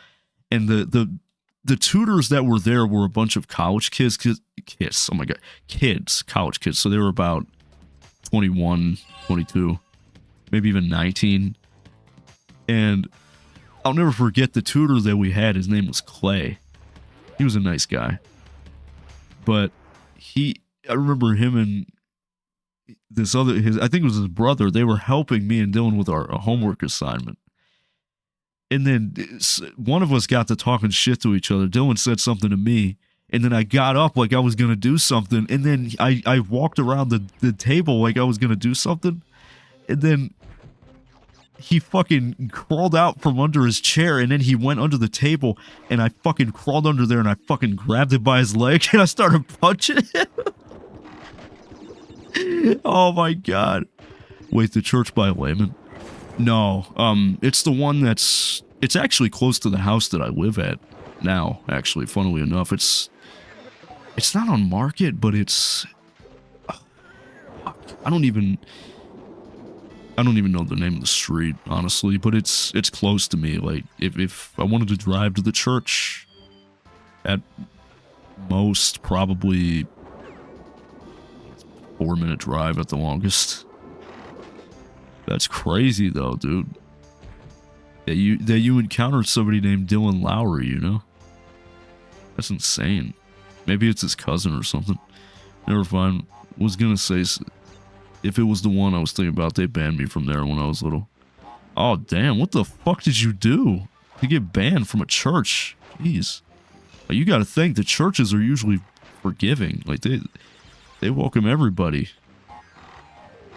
Speaker 1: and the tutors that were there were a bunch of college kids. Oh my god, college kids. So they were about 21, 22, maybe even 19. And I'll never forget the tutor that we had. His name was Clay. He was a nice guy. But I remember him and this other, I think it was his brother, they were helping me and Dylan with our homework assignment. And then one of us got to talking shit to each other. Dylan said something to me, and then I got up like I was going to do something, and then I walked around the table like I was going to do something, and then he fucking crawled out from under his chair, and then he went under the table, and I fucking crawled under there, and I fucking grabbed him by his leg, and I started punching him. Oh my god. Wait, the Church by Layman? No, it's the one it's actually close to the house that I live at now, actually, funnily enough. It's not on Market, but it's, I don't even know the name of the street, honestly, but it's close to me. Like, if I wanted to drive to the church, at most, probably 4-minute drive at the longest. That's crazy, though, dude. That you encountered somebody named Dylan Lowry, you know? That's insane. Maybe it's his cousin or something. Never mind. Was gonna say, if it was the one I was thinking about, they banned me from there when I was little. Oh, damn. What the fuck did you do to get banned from a church? Jeez. Like, you gotta think, the churches are usually forgiving. Like, they welcome everybody.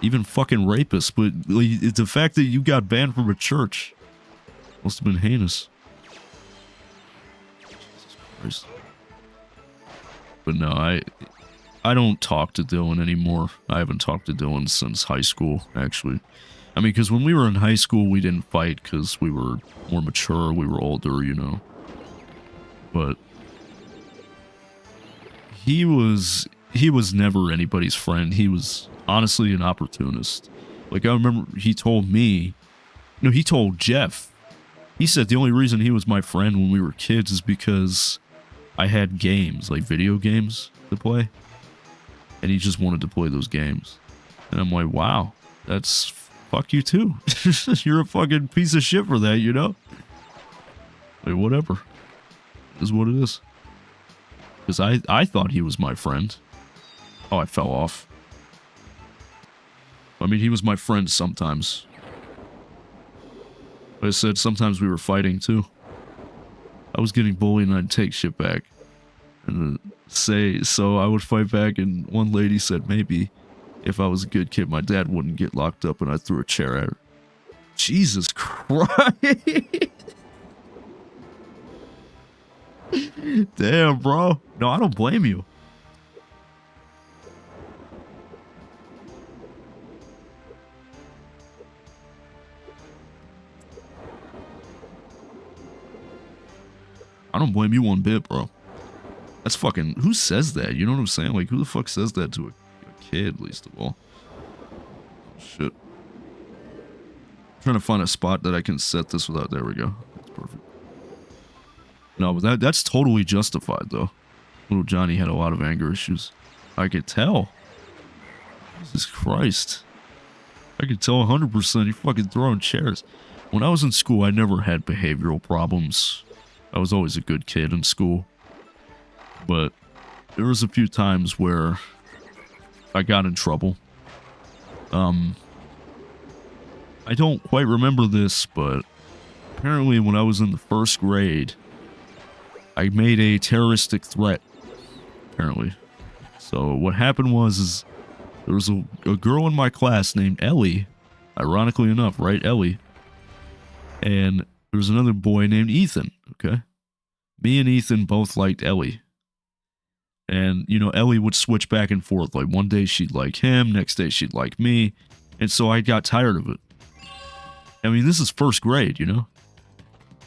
Speaker 1: Even fucking rapists, but like, the fact that you got banned from a church must have been heinous. Jesus Christ. But no, I don't talk to Dylan anymore. I haven't talked to Dylan since high school, actually. I mean, because when we were in high school, we didn't fight because we were more mature, we were older, you know. But he was never anybody's friend. He was honestly an opportunist. Like, I remember he told Jeff. He said the only reason he was my friend when we were kids is because I had games, like video games to play. And he just wanted to play those games. And I'm like, wow, that's fuck you too. You're a fucking piece of shit for that, you know? Like, whatever. It is what it is. Because I thought he was my friend. Oh, I fell off. I mean, he was my friend sometimes. But I said sometimes we were fighting too. I was getting bullied and I'd take shit back. And so I would fight back, and one lady said maybe if I was a good kid, my dad wouldn't get locked up, and I threw a chair at her. Jesus Christ! Damn, bro. No, I don't blame you. I don't blame you one bit, bro. That's fucking... Who says that? You know what I'm saying? Like, who the fuck says that to a kid, least of all? Shit. trying to find a spot that I can set this without. There we go. That's perfect. No, but that's totally justified, though. Little Johnny had a lot of anger issues. I could tell. Jesus Christ. I could tell 100%. You're fucking throwing chairs. When I was in school, I never had behavioral problems. I was always a good kid in school. But there was a few times where I got in trouble. I don't quite remember this, but apparently when I was in the 1st grade, I made a terroristic threat, apparently. So what happened was there was a girl in my class named Ellie, ironically enough, right, Ellie, and there was another boy named Ethan, okay? Me and Ethan both liked Ellie. And, you know, Ellie would switch back and forth. Like, one day she'd like him, next day she'd like me. And so I got tired of it. I mean, this is 1st grade, you know?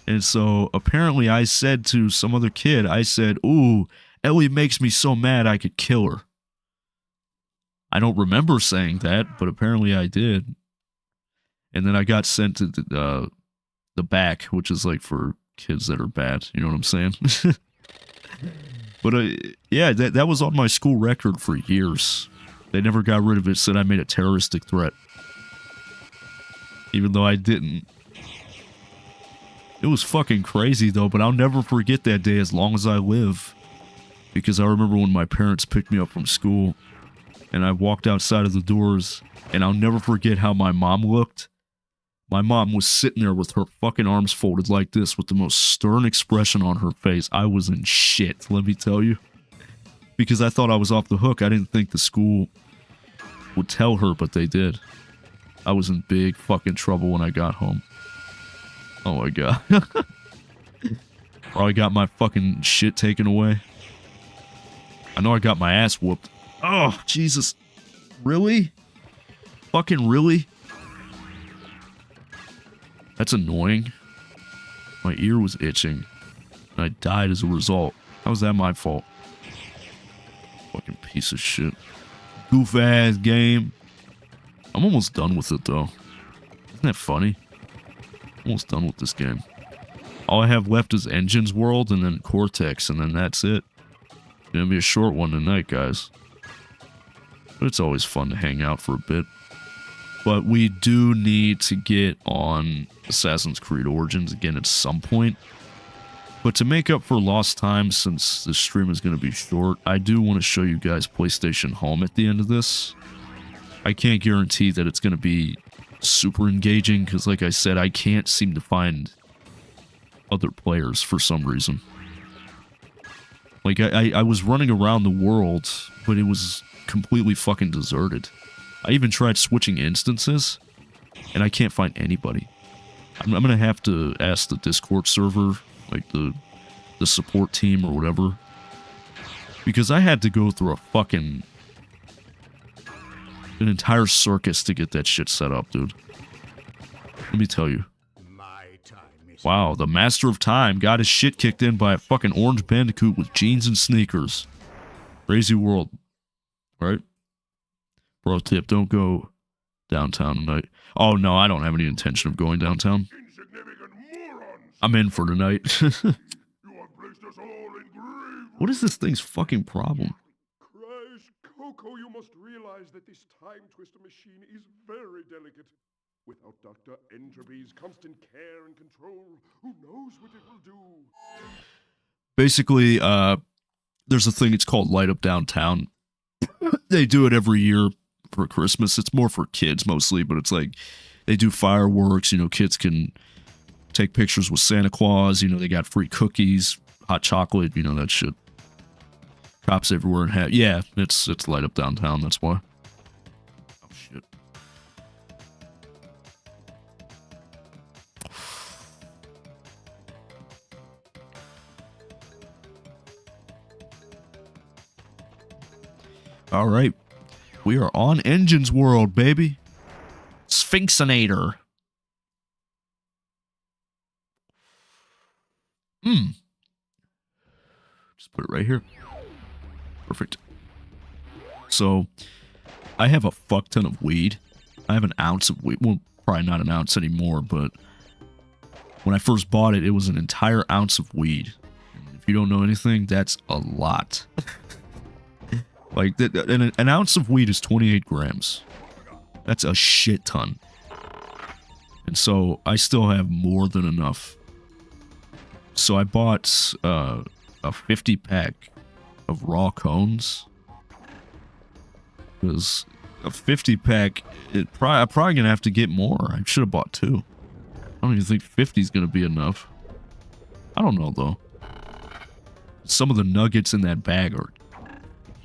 Speaker 1: And so, apparently I said to some other kid, I said, ooh, Ellie makes me so mad I could kill her. I don't remember saying that, but apparently I did. And then I got sent to the back, which is like for kids that are bad, you know what I'm saying? But yeah, that was on my school record for years. They never got rid of it, said I made a terroristic threat. Even though I didn't. It was fucking crazy though, but I'll never forget that day as long as I live. Because I remember when my parents picked me up from school, and I walked outside of the doors, and I'll never forget how my mom looked. My mom was sitting there with her fucking arms folded like this with the most stern expression on her face. I was in shit, let me tell you. Because I thought I was off the hook. I didn't think the school would tell her, but they did. I was in big fucking trouble when I got home. Oh my god. Probably got my fucking shit taken away. I know I got my ass whooped. Oh, Jesus. Really? Fucking really? That's annoying. My ear was itching. And I died as a result. How was that my fault? Fucking piece of shit. Goof ass game. I'm almost done with it though. Isn't that funny? Almost done with this game. All I have left is Engines World and then Cortex, and then that's it. It's gonna be a short one tonight, guys. But it's always fun to hang out for a bit. But we do need to get on Assassin's Creed Origins again at some point. But to make up for lost time, since this stream is going to be short, I do want to show you guys PlayStation Home at the end of this. I can't guarantee that it's going to be super engaging, because like I said, I can't seem to find other players for some reason. Like, I was running around the world, but it was completely fucking deserted. I even tried switching instances, and I can't find anybody. I'm gonna have to ask the Discord server, like the support team or whatever, because I had to go through an entire circus to get that shit set up, dude. Let me tell you. Wow, the Master of Time got his shit kicked in by a fucking orange Bandicoot with jeans and sneakers. Crazy world, right? Pro tip, don't go downtown tonight. Oh, no, I don't have any intention of going downtown. I'm in for tonight. What is this thing's fucking problem?
Speaker 2: Christ, Coco, you must realize that this time twister machine is very delicate. Without Dr. Entropy's constant care and control, who knows what it will do?
Speaker 1: Basically, there's a thing, it's called Light Up Downtown. They do it every year for Christmas. It's more for kids mostly, but it's like they do fireworks, you know, kids can take pictures with Santa Claus, you know, they got free cookies, hot chocolate, you know, that shit. Cops everywhere and hat. Yeah, it's Light Up Downtown, that's why. Oh shit. All right. We are on Engines World, baby. Sphinxinator. Just put it right here. Perfect. So, I have a fuck ton of weed. I have an ounce of weed. Well, probably not an ounce anymore, but when I first bought it, it was an entire ounce of weed. And if you don't know anything, that's a lot. Like, an ounce of weed is 28 grams. That's a shit ton. And so, I still have more than enough. So, I bought a 50-pack of raw cones. Because a 50-pack, I'm probably going to have to get more. I should have bought 2. I don't even think 50 is going to be enough. I don't know, though. Some of the nuggets in that bag are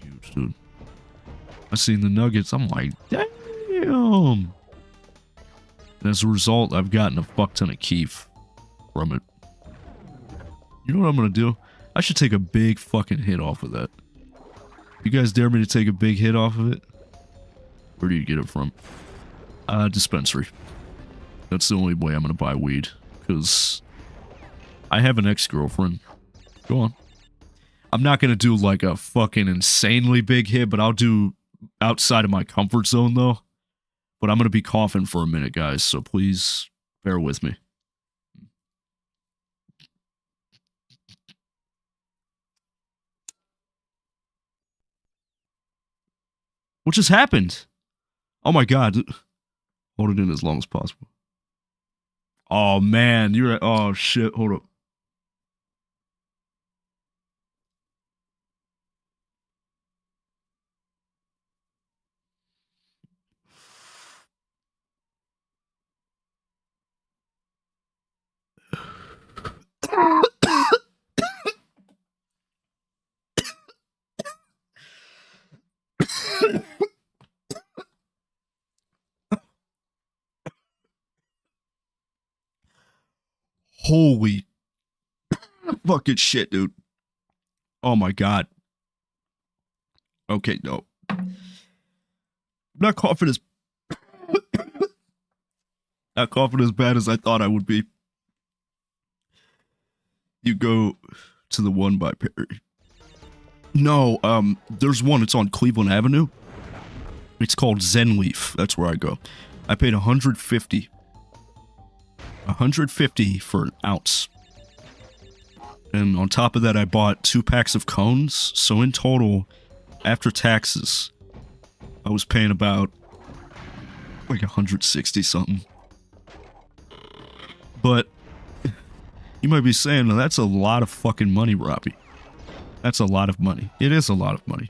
Speaker 1: huge, dude. I seen the nuggets, I'm like, damn. And as a result, I've gotten a fuck ton of keef from it. You know what I'm going to do? I should take a big fucking hit off of that. You guys dare me to take a big hit off of it? Where do you get it from? Dispensary. That's the only way I'm gonna buy weed. Because I have an ex-girlfriend. Go on. I'm not gonna do like a fucking insanely big hit, but I'll do outside of my comfort zone though. But I'm gonna be coughing for a minute, guys, so please bear with me. What just happened? Oh my god. Hold it in as long as possible. Oh man, you're at, oh shit, hold up. Holy fucking shit, dude. Oh my god. Okay, no. I'm not coughing as not coughing as bad as I thought I would be. You go to the one by Perry. No, there's one. It's on Cleveland Avenue. It's called Zen Leaf. That's where I go. I paid $150 for an ounce. And on top of that, I bought 2 packs of cones. So in total, after taxes, I was paying about like 160 something. But you might be saying, well, that's a lot of fucking money, Robbie. That's a lot of money. It is a lot of money.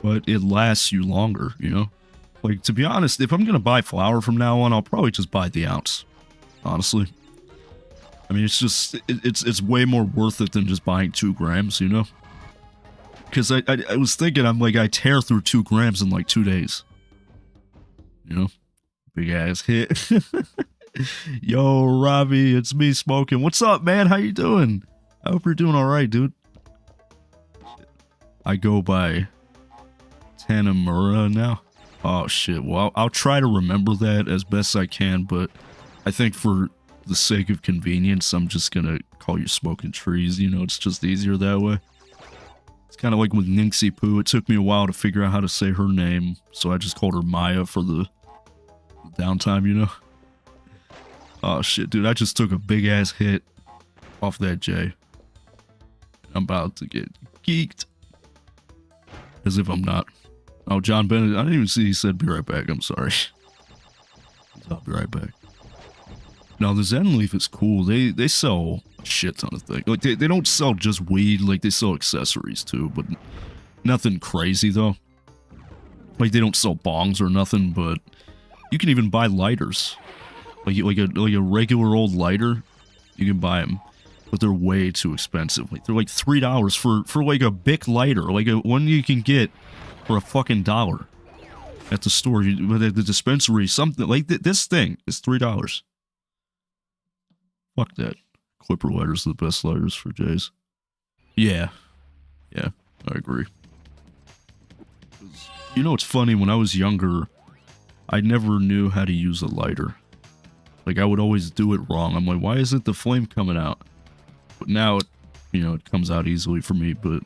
Speaker 1: But it lasts you longer, you know? Like, to be honest, if I'm gonna buy flour from now on, I'll probably just buy the ounce. Honestly. I mean, it's just, it's way more worth it than just buying 2 grams, you know? Because I was thinking, I'm like, I tear through 2 grams in like 2 days. You know? Big ass hit. Yo, Robbie, it's me smoking. What's up, man? How you doing? I hope you're doing alright, dude. I go by Tanamura now. Oh, shit. Well, I'll try to remember that as best I can, but I think for the sake of convenience, I'm just gonna call you Smoking Trees. You know, it's just easier that way. It's kind of like with Nixie Poo. It took me a while to figure out how to say her name, so I just called her Maya for the downtime, you know? Oh, shit, dude. I just took a big-ass hit off that J. I'm about to get geeked. As if I'm not. Oh, John Bennett. I didn't even see he said be right back. I'm sorry. I'll be right back. Now, the Zen Leaf is cool. They sell a shit ton of things. Like, they don't sell just weed. Like, they sell accessories, too. But nothing crazy, though. Like, they don't sell bongs or nothing, but you can even buy lighters. Like a regular old lighter, you can buy them. But they're way too expensive. Like, they're like $3 for like a Bic lighter. Like, one you can get for a fucking $1 at the store. At the dispensary, something like this thing is $3. Fuck that. Clipper lighters are the best lighters for J's. Yeah. Yeah, I agree. You know, it's funny, when I was younger, I never knew how to use a lighter. Like, I would always do it wrong. I'm like, why isn't the flame coming out? But now, it comes out easily for me, but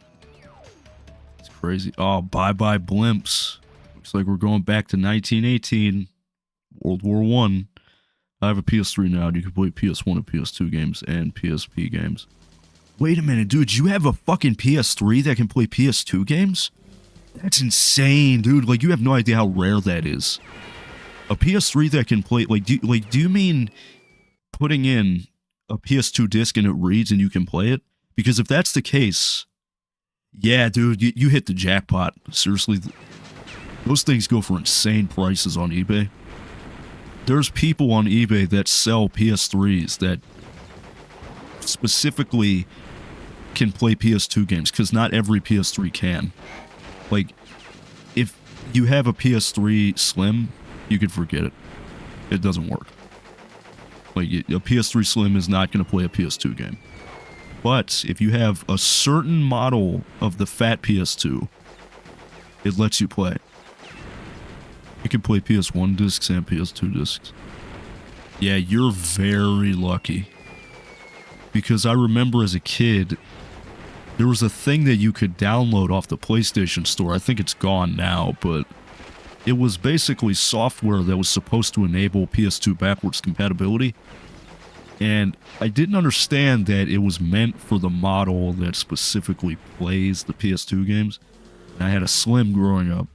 Speaker 1: it's crazy. Oh, bye-bye blimps. Looks like we're going back to 1918, World War I. I have a PS3 now, and you can play PS1 and PS2 games and PSP games. Wait a minute, dude, you have a fucking PS3 that can play PS2 games? That's insane, dude. Like, you have no idea how rare that is. A PS3 that can play, like, do you mean putting in a PS2 disc and it reads and you can play it? Because if that's the case, yeah, dude, you hit the jackpot. Seriously, those things go for insane prices on eBay. There's people on eBay that sell PS3s that specifically can play PS2 games, because not every PS3 can. Like, if you have a PS3 Slim, you can forget it. It doesn't work. Like, a PS3 Slim is not going to play a PS2 game. But if you have a certain model of the fat PS2, it lets you play. You can play PS1 discs and PS2 discs. Yeah, you're very lucky. Because I remember as a kid, there was a thing that you could download off the PlayStation Store. I think it's gone now, but it was basically software that was supposed to enable PS2 backwards compatibility. And I didn't understand that it was meant for the model that specifically plays the PS2 games. And I had a Slim growing up.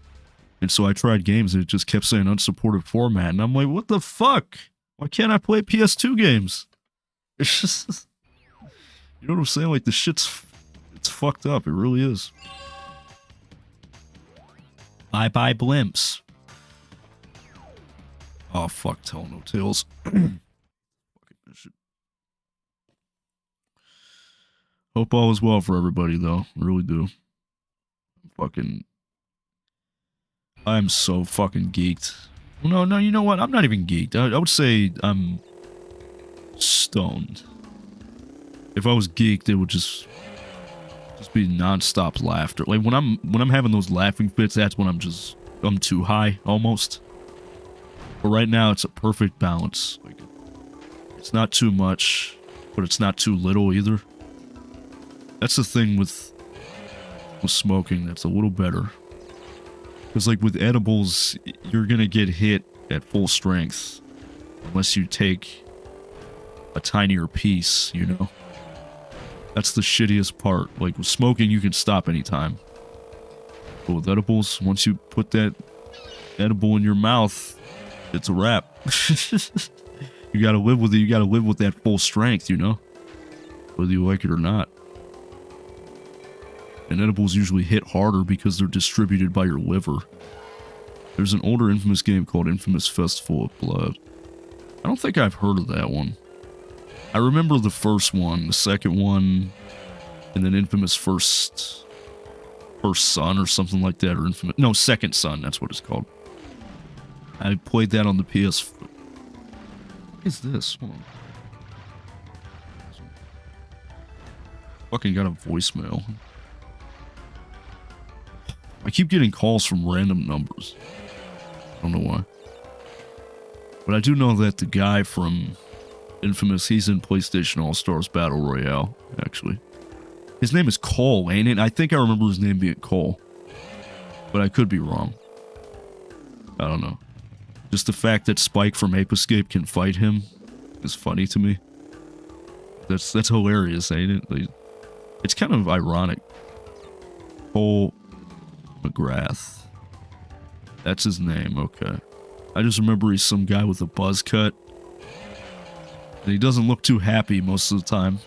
Speaker 1: And so I tried games and it just kept saying unsupported format. And I'm like, what the fuck? Why can't I play PS2 games? It's just... You know what I'm saying? Like, the shit's... It's fucked up. It really is. Bye-bye blimps. Oh, fuck. Tell no tales. Fucking shit. Hope all is well for everybody, though. I really do. Fucking... I'm so fucking geeked. No, you know what? I'm not even geeked. I would say I'm stoned. If I was geeked, it would just be non-stop laughter. Like when I'm having those laughing fits, that's when I'm too high almost. But right now it's a perfect balance. Like, it's not too much, but it's not too little either. That's the thing with smoking that's a little better. Because, like, with edibles, you're going to get hit at full strength unless you take a tinier piece, you know? That's the shittiest part. Like, with smoking, you can stop anytime. But with edibles, once you put that edible in your mouth, it's a wrap. You gotta live with it. You gotta live with that full strength, you know? Whether you like it or not. And edibles usually hit harder because they're distributed by your liver. There's an older Infamous game called Infamous Festival of Blood. I don't think I've heard of that one. I remember the first one, the second one, and then Infamous First Son or something like that, or Infamous... No, Second Son, that's what it's called. I played that on the PS... What is this? Hold on. Fucking got a voicemail. I keep getting calls from random numbers. I don't know why. But I do know that the guy from Infamous, he's in PlayStation All-Stars Battle Royale, actually. His name is Cole, ain't it? I think I remember his name being Cole. But I could be wrong. I don't know. Just the fact that Spike from Ape Escape can fight him is funny to me. That's hilarious, ain't it? Like, it's kind of ironic. Cole McGrath. That's his name, okay. I just remember he's some guy with a buzz cut. And he doesn't look too happy most of the time.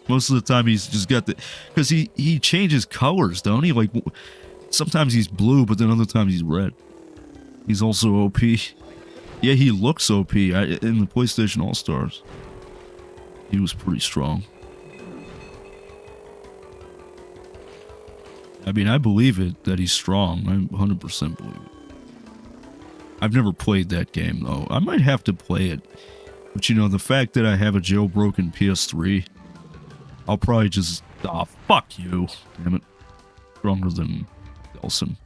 Speaker 1: Most of the time he's just got the... Because he changes colors, don't he? Like, sometimes he's blue, but then other times he's red. He's also OP. Yeah, he looks OP. In the PlayStation All-Stars, he was pretty strong. I mean, I believe it, that he's strong. I 100% believe it. I've never played that game, though. I might have to play it. But, you know, the fact that I have a jailbroken PS3, I'll probably just... Ah, fuck you. Damn it. Stronger than Delson.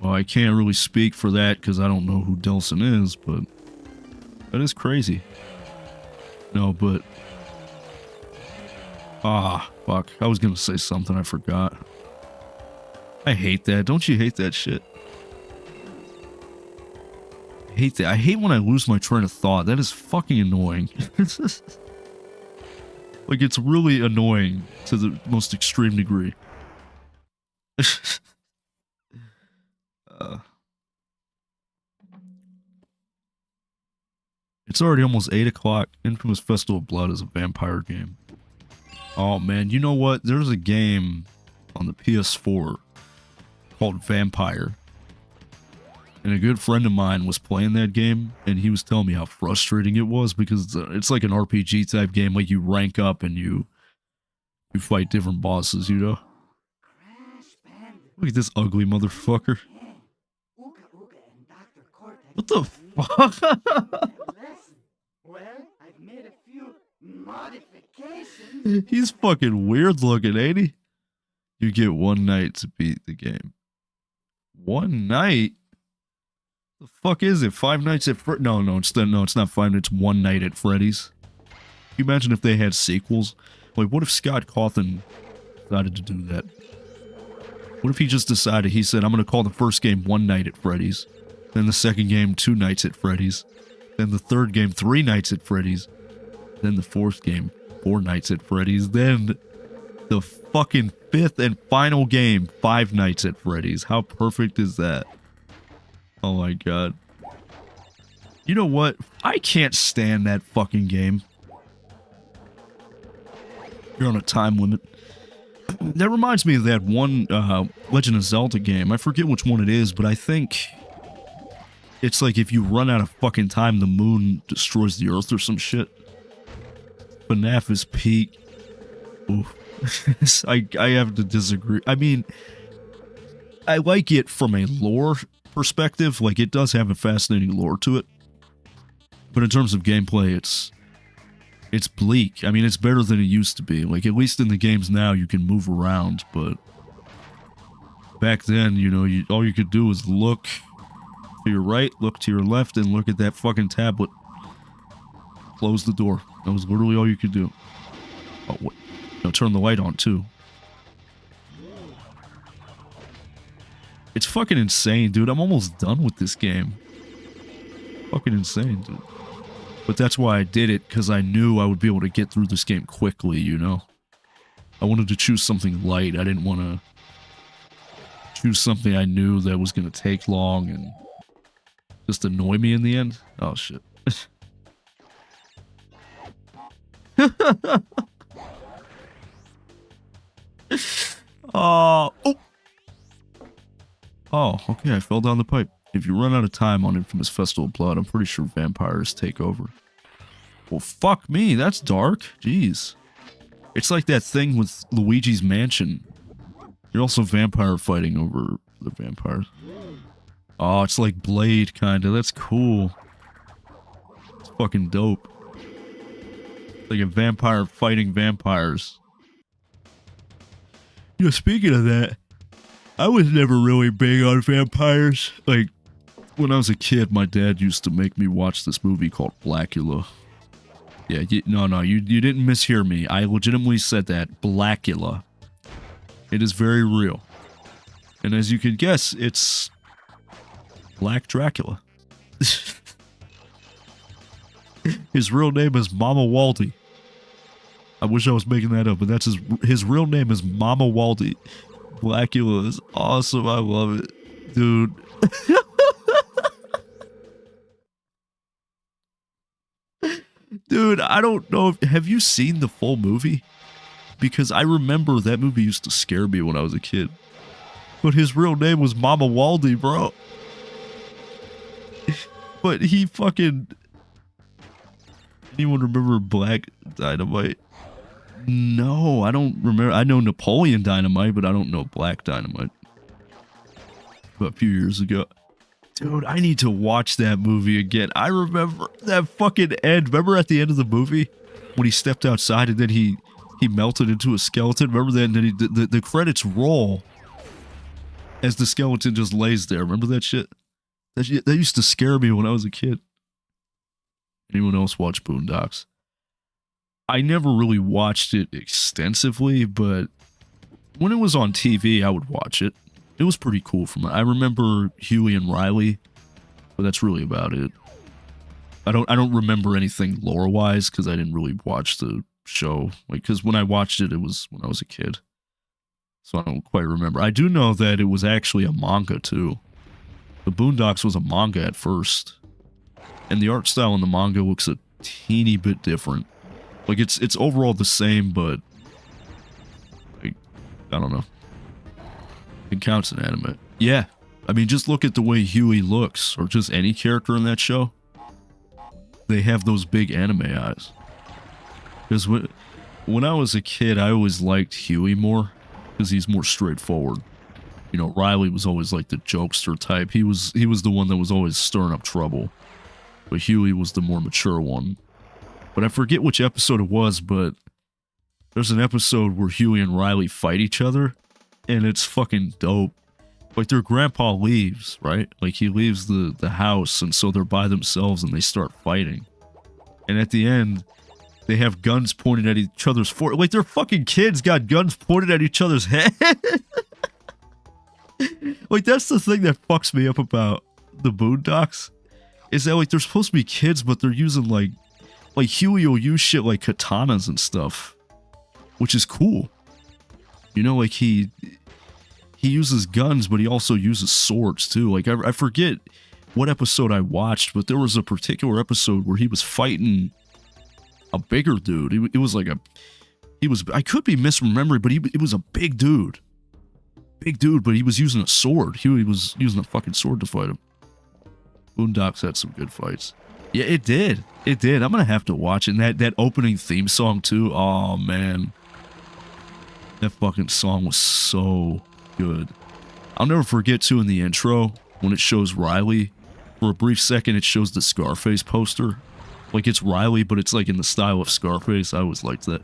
Speaker 1: Well, I can't really speak for that because I don't know who Delson is, but... That is crazy. No, but... Ah, fuck. I was gonna say something, I forgot. I hate that. Don't you hate that shit? I hate that. I hate when I lose my train of thought. That is fucking annoying. Like, it's really annoying to the most extreme degree. It's already almost 8 o'clock. Infamous Festival of Blood is a vampire game. Oh man, you know what? There's a game on the PS4 called Vampire. And a good friend of mine was playing that game, and he was telling me how frustrating it was because it's like an RPG type game, like you rank up and you fight different bosses, you know? Look at this ugly motherfucker. What the fuck?
Speaker 5: Well, I've made a few modifications.
Speaker 1: He's fucking weird looking, ain't he? You get 1 night to beat the game. 1 night? The fuck is it? 5 Nights at Freddy's? No, it's not 5 Nights. 1 Night at Freddy's. Can you imagine if they had sequels? Like, what if Scott Cawthon decided to do that? What if he just decided, he said, I'm gonna call the first game 1 Night at Freddy's, then the second game 2 Nights at Freddy's, then the third game 3 Nights at Freddy's, then the fourth game 4 Nights at Freddy's, then the fucking fifth and final game 5 Nights at Freddy's. How perfect is that? Oh my god. You know what? I can't stand that fucking game. You're on a time limit. That reminds me of that one Legend of Zelda game. I forget which one it is, but I think it's like if you run out of fucking time, the moon destroys the earth or some shit. FNAF is peak. Oof. I have to disagree. I mean, I like it from a lore perspective. Like, it does have a fascinating lore to it. But in terms of gameplay, it's bleak. I mean, it's better than it used to be. Like, at least in the games now, you can move around, but back then, you know, all you could do was look to your right, look to your left, and look at that fucking tablet. Close the door. That was literally all you could do. Oh, wait. No, turn the light on, too. It's fucking insane, dude. I'm almost done with this game. Fucking insane, dude. But that's why I did it, because I knew I would be able to get through this game quickly, you know? I wanted to choose something light. I didn't want to choose something I knew that was going to take long and just annoy me in the end. Oh, shit. Oh, okay, I fell down the pipe. If you run out of time on Infamous Festival of Blood, I'm pretty sure vampires take over. Well, fuck me, that's dark. Jeez. It's like that thing with Luigi's Mansion. You're also vampire fighting over the vampires. Oh, it's like Blade, kinda. That's cool. It's fucking dope. Like a vampire fighting vampires. You know, speaking of that, I was never really big on vampires. Like, when I was a kid, my dad used to make me watch this movie called Blackula. Yeah, you didn't mishear me. I legitimately said that. Blackula. It is very real. And as you can guess, it's Black Dracula. His real name is Mama Waldy. I wish I was making that up, but that's his real name is Mama Waldy. Blackula is awesome. I love it. Dude. Dude, I don't know have you seen the full movie? Because I remember that movie used to scare me when I was a kid. But his real name was Mama Waldy, bro. But he fucking... Anyone remember Black Dynamite? No, I don't remember. I know Napoleon Dynamite, but I don't know Black Dynamite. But a few years ago. Dude, I need to watch that movie again. I remember that fucking end. Remember at the end of the movie? When he stepped outside and then he melted into a skeleton? Remember that? And then the credits roll as the skeleton just lays there. Remember that shit? That used to scare me when I was a kid. Anyone else watch Boondocks? I never really watched it extensively, but when it was on TV, I would watch it. It was pretty cool from it. I remember Huey and Riley. But that's really about it. I don't remember anything lore-wise because I didn't really watch the show. Like, because when I watched it, it was when I was a kid. So I don't quite remember. I do know that it was actually a manga, too. The Boondocks was a manga at first. And the art style in the manga looks a teeny bit different. Like, it's overall the same, but... like, I don't know. It counts in anime. Yeah. I mean, just look at the way Huey looks, or just any character in that show. They have those big anime eyes. Because when I was a kid, I always liked Huey more, because he's more straightforward. You know, Riley was always like the jokester type. He was the one that was always stirring up trouble. But Huey was the more mature one. But I forget which episode it was, but there's an episode where Huey and Riley fight each other, and it's fucking dope. Like, their grandpa leaves, right? Like, he leaves the house, and so they're by themselves, and they start fighting. And at the end, they have guns pointed at each other's forehead. Like, their fucking kids got guns pointed at each other's head. Like, that's the thing that fucks me up about the Boondocks. Is that, like, they're supposed to be kids, but they're using, like Huey will use shit like katanas and stuff. Which is cool. You know, like, he uses guns, but he also uses swords, too. Like, I forget what episode I watched, but there was a particular episode where he was fighting a bigger dude. It was like I could be misremembering, but it was a big dude. Big dude, but he was using a sword. He was using a fucking sword to fight him. Boondocks had some good fights. Yeah, it did. It did. I'm gonna have to watch it. And that opening theme song, too. Oh, man. That fucking song was so... good. I'll never forget, too, in the intro, when it shows Riley, for a brief second it shows the Scarface poster. Like, it's Riley, but it's like in the style of Scarface. I always liked that.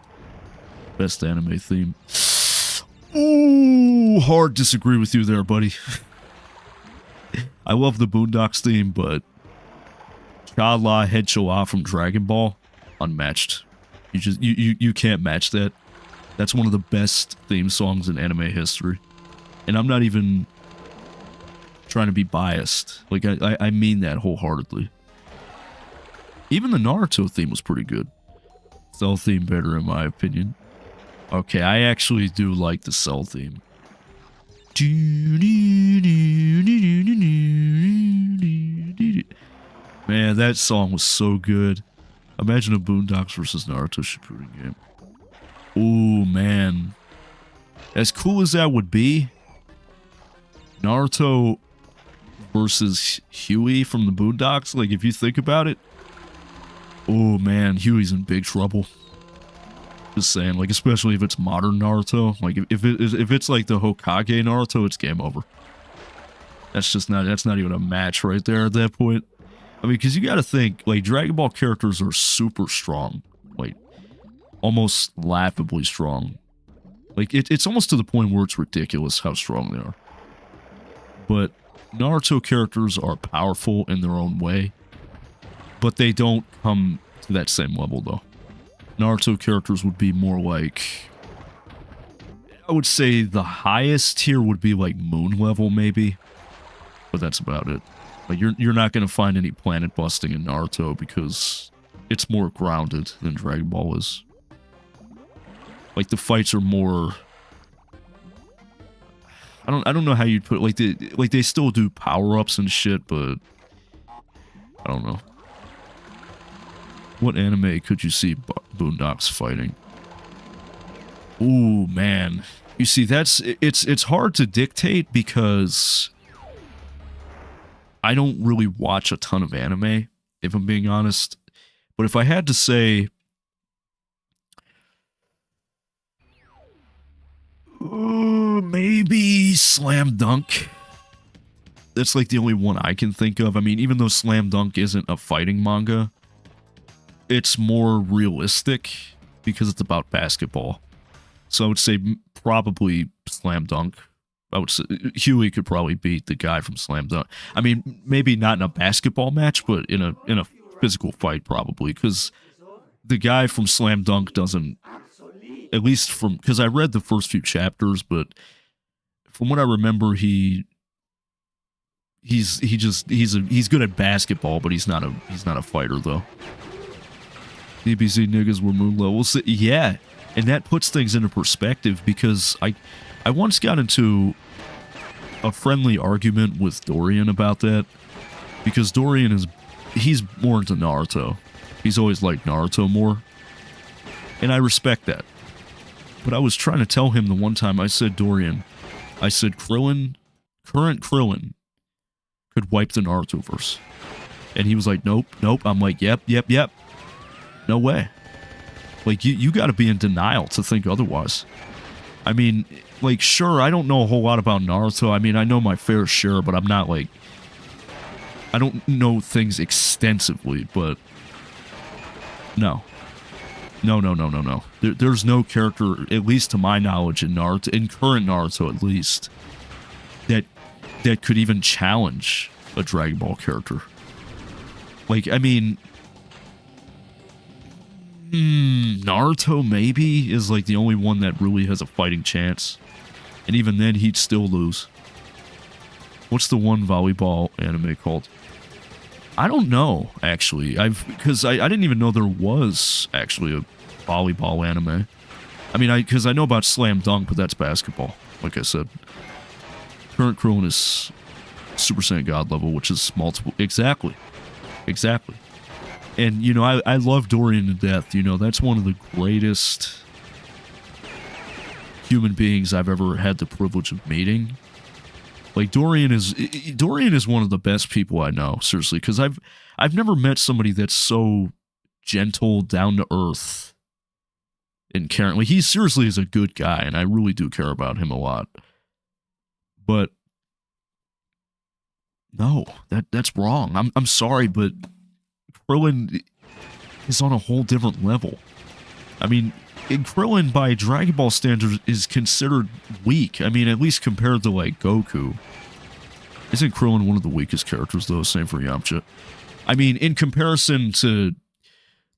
Speaker 1: Best anime theme. Ooh, hard disagree with you there, buddy. I love the Boondocks theme, but Cha-La Head Choa from Dragon Ball, unmatched. You can't match that. That's one of the best theme songs in anime history. And I'm not even trying to be biased. Like, I mean that wholeheartedly. Even the Naruto theme was pretty good. Cell theme better, in my opinion. Okay, I actually do like the Cell theme. Man, that song was so good. Imagine a Boondocks versus Naruto Shippuden game. Ooh, man. As cool as that would be, Naruto versus Huey from the Boondocks, like, if you think about it, oh man, Huey's in big trouble. Just saying, like, especially if it's modern Naruto. Like, if it's like the Hokage Naruto, it's game over. That's not even a match right there at that point. I mean, because you gotta think, like, Dragon Ball characters are super strong. Like, almost laughably strong. Like, it's almost to the point where it's ridiculous how strong they are. But Naruto characters are powerful in their own way. But they don't come to that same level, though. Naruto characters would be more like... I would say the highest tier would be like moon level, maybe. But that's about it. Like, you're not going to find any planet busting in Naruto because it's more grounded than Dragon Ball is. Like, the fights are more... I don't know how you'd put it. Like they still do power-ups and shit, but I don't know. What anime could you see Boondocks fighting? Ooh, man. You see, it's hard to dictate because I don't really watch a ton of anime, if I'm being honest. But if I had to say, maybe Slam Dunk. That's like the only one I can think of. I mean, even though Slam Dunk isn't a fighting manga, it's more realistic because it's about basketball. So I would say probably Slam Dunk. I would say Huey could probably beat the guy from Slam Dunk. I mean, maybe not in a basketball match, but in a physical fight probably, because the guy from Slam Dunk doesn't, at least from, because I read the first few chapters, but from what I remember, he he's good at basketball, but he's not a fighter though. DBZ niggas were moon levels. Yeah, and that puts things into perspective because I once got into a friendly argument with Dorian about that because Dorian he's more into Naruto. He's always liked Naruto more, and I respect that. But I was trying to tell him the one time I said, Dorian, I said current Krillin could wipe the Narutoverse. And he was like, nope. I'm like, yep. No way. Like, you gotta be in denial to think otherwise. I mean, like, sure, I don't know a whole lot about Naruto. I mean, I know my fair share, but I'm not, like... I don't know things extensively, but... No. No. There's no character, at least to my knowledge in Naruto, in current Naruto at least, that could even challenge a Dragon Ball character. Like, I mean... Naruto maybe is like the only one that really has a fighting chance. And even then, he'd still lose. What's the one volleyball anime called? I don't know, actually. Because I didn't even know there was actually a volleyball anime. I mean, because I know about Slam Dunk, but that's basketball, like I said. Current Krillin is Super Saiyan God level, which is multiple... Exactly. And, you know, I love Dorian to death. You know, that's one of the greatest human beings I've ever had the privilege of meeting. Like, Dorian is one of the best people I know, seriously, because I've never met somebody that's so gentle, down to earth, and caring. Like, he seriously is a good guy, and I really do care about him a lot. But no, that's wrong. I'm sorry, but Krillin is on a whole different level. I mean, Krillin by Dragon Ball standards is considered weak. I mean, at least compared to, like, Goku. Isn't Krillin one of the weakest characters, though? Same for Yamcha. I mean, in comparison to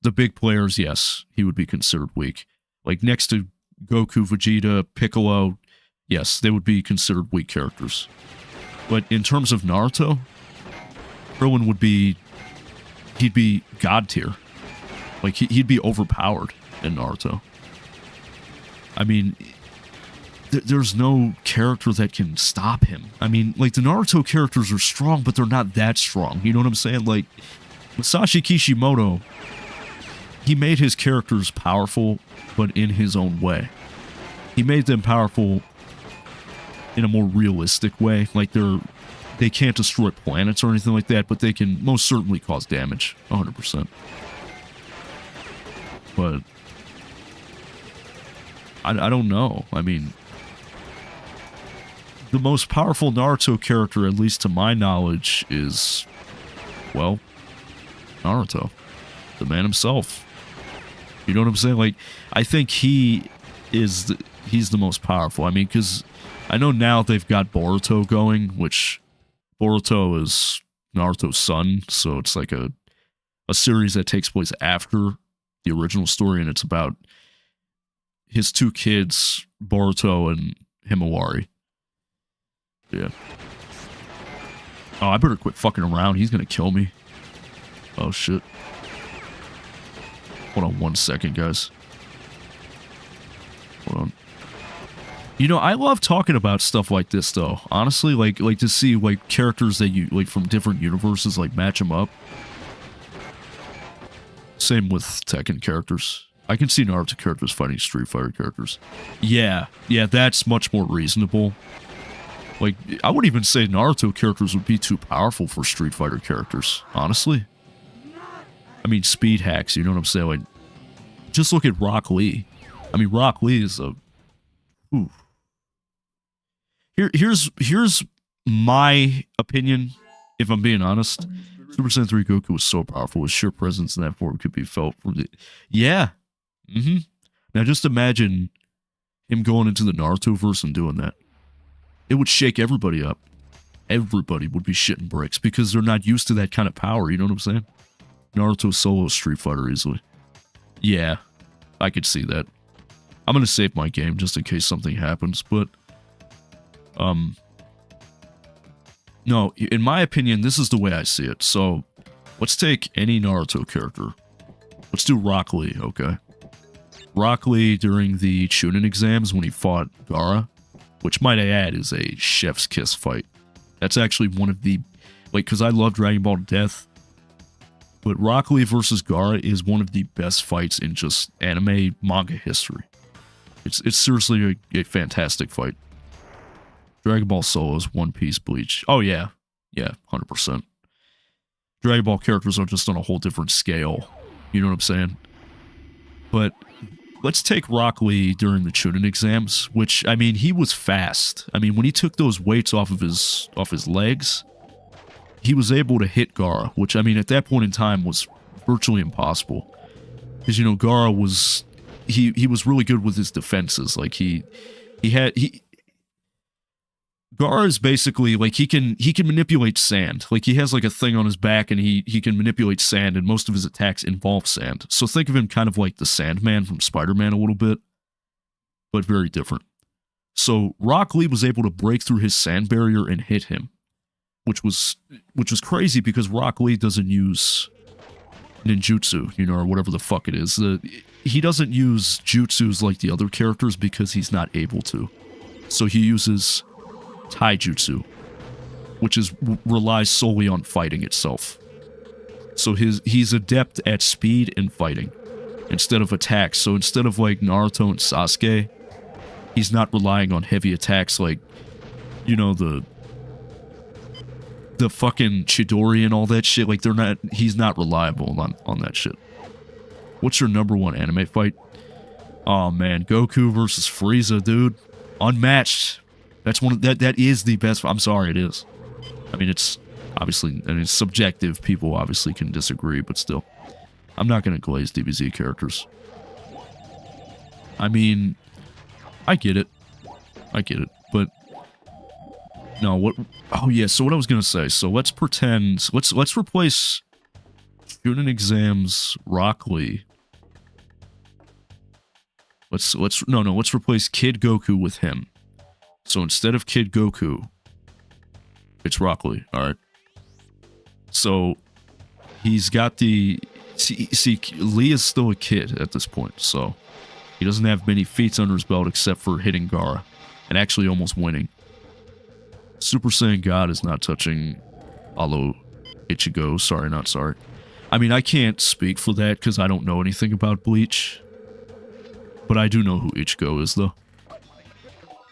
Speaker 1: the big players, yes, he would be considered weak. Like, next to Goku, Vegeta, Piccolo, yes, they would be considered weak characters. But in terms of Naruto, Krillin would be... He'd be God tier. Like, he'd be overpowered in Naruto. I mean, there's no character that can stop him. I mean, like, the Naruto characters are strong, but they're not that strong. You know what I'm saying? Like, Masashi Kishimoto, he made his characters powerful, but in his own way. He made them powerful in a more realistic way. Like, they can't destroy planets or anything like that, but they can most certainly cause damage, 100%. But I don't know. I mean, the most powerful Naruto character, at least to my knowledge, is, well, Naruto. The man himself. You know what I'm saying? Like, I think he's the most powerful. I mean, because I know now they've got Boruto going, which Boruto is Naruto's son, so it's like a series that takes place after the original story, and it's about his two kids, Boruto and Himawari. Yeah. Oh, I better quit fucking around. He's gonna kill me. Oh, shit. Hold on 1 second, guys. Hold on. You know, I love talking about stuff like this, though. Honestly, like to see, like, characters that you, like, from different universes, like, match them up. Same with Tekken characters. I can see Naruto characters fighting Street Fighter characters. Yeah, that's much more reasonable. Like, I would even say Naruto characters would be too powerful for Street Fighter characters, honestly. I mean, speed hacks, you know what I'm saying? Like, just look at Rock Lee. I mean, Rock Lee is a... Ooh. Here's my opinion, if I'm being honest. Super Saiyan 3 Goku was so powerful, his sheer presence in that form could be felt from the... Yeah. Now just imagine him going into the Naruto-verse and doing that. It would shake everybody up. Everybody would be shitting bricks because they're not used to that kind of power, you know what I'm saying? Naruto solo Street Fighter easily. Yeah, I could see that. I'm gonna save my game just in case something happens, but... No, in my opinion, this is the way I see it. So, let's take any Naruto character. Let's do Rock Lee, okay? Rock Lee during the Chunin exams when he fought Gaara, which might I add is a chef's kiss fight. That's actually one of the, like, because I love Dragon Ball to death, but Rock Lee versus Gaara is one of the best fights in just anime manga history. It's seriously a fantastic fight. Dragon Ball Solos, One Piece, Bleach. Oh yeah, yeah, 100%. Dragon Ball characters are just on a whole different scale. You know what I'm saying? But let's take Rock Lee during the Chunin exams, which, I mean, he was fast. I mean, when he took those weights off his legs, he was able to hit Gaara, which, I mean, at that point in time was virtually impossible. Because, you know, Gaara was, he was really good with his defenses. Like, Gaara is basically, like, he can manipulate sand. Like, he has, like, a thing on his back, and he can manipulate sand, and most of his attacks involve sand. So think of him kind of like the Sandman from Spider-Man a little bit, but very different. So Rock Lee was able to break through his sand barrier and hit him, which was crazy because Rock Lee doesn't use ninjutsu, you know, or whatever the fuck it is. He doesn't use jutsus like the other characters because he's not able to. So he uses taijutsu, which relies solely on fighting itself. So he's adept at speed and fighting instead of attacks. So instead of like Naruto and Sasuke, he's not relying on heavy attacks like, you know, the fucking Chidori and all that shit. Like, he's not reliable on that shit. What's your number one anime fight? Oh man, Goku versus Frieza, dude. Unmatched. That's that is the best. I'm sorry, it is. I mean, it's obviously, and it's subjective. People obviously can disagree, but still, I'm not gonna glaze DBZ characters. I mean, I get it, but no. What? Oh yeah. So what I was gonna say. So let's pretend. Let's replace Chunin exams Rock Lee. Let's replace Kid Goku with him. So instead of Kid Goku, it's Rock Lee, alright? So, he's got the... See, Lee is still a kid at this point, so... He doesn't have many feats under his belt except for hitting Gaara, and actually almost winning. Super Saiyan God is not touching Alo Ichigo, sorry, not sorry. I mean, I can't speak for that because I don't know anything about Bleach. But I do know who Ichigo is, though.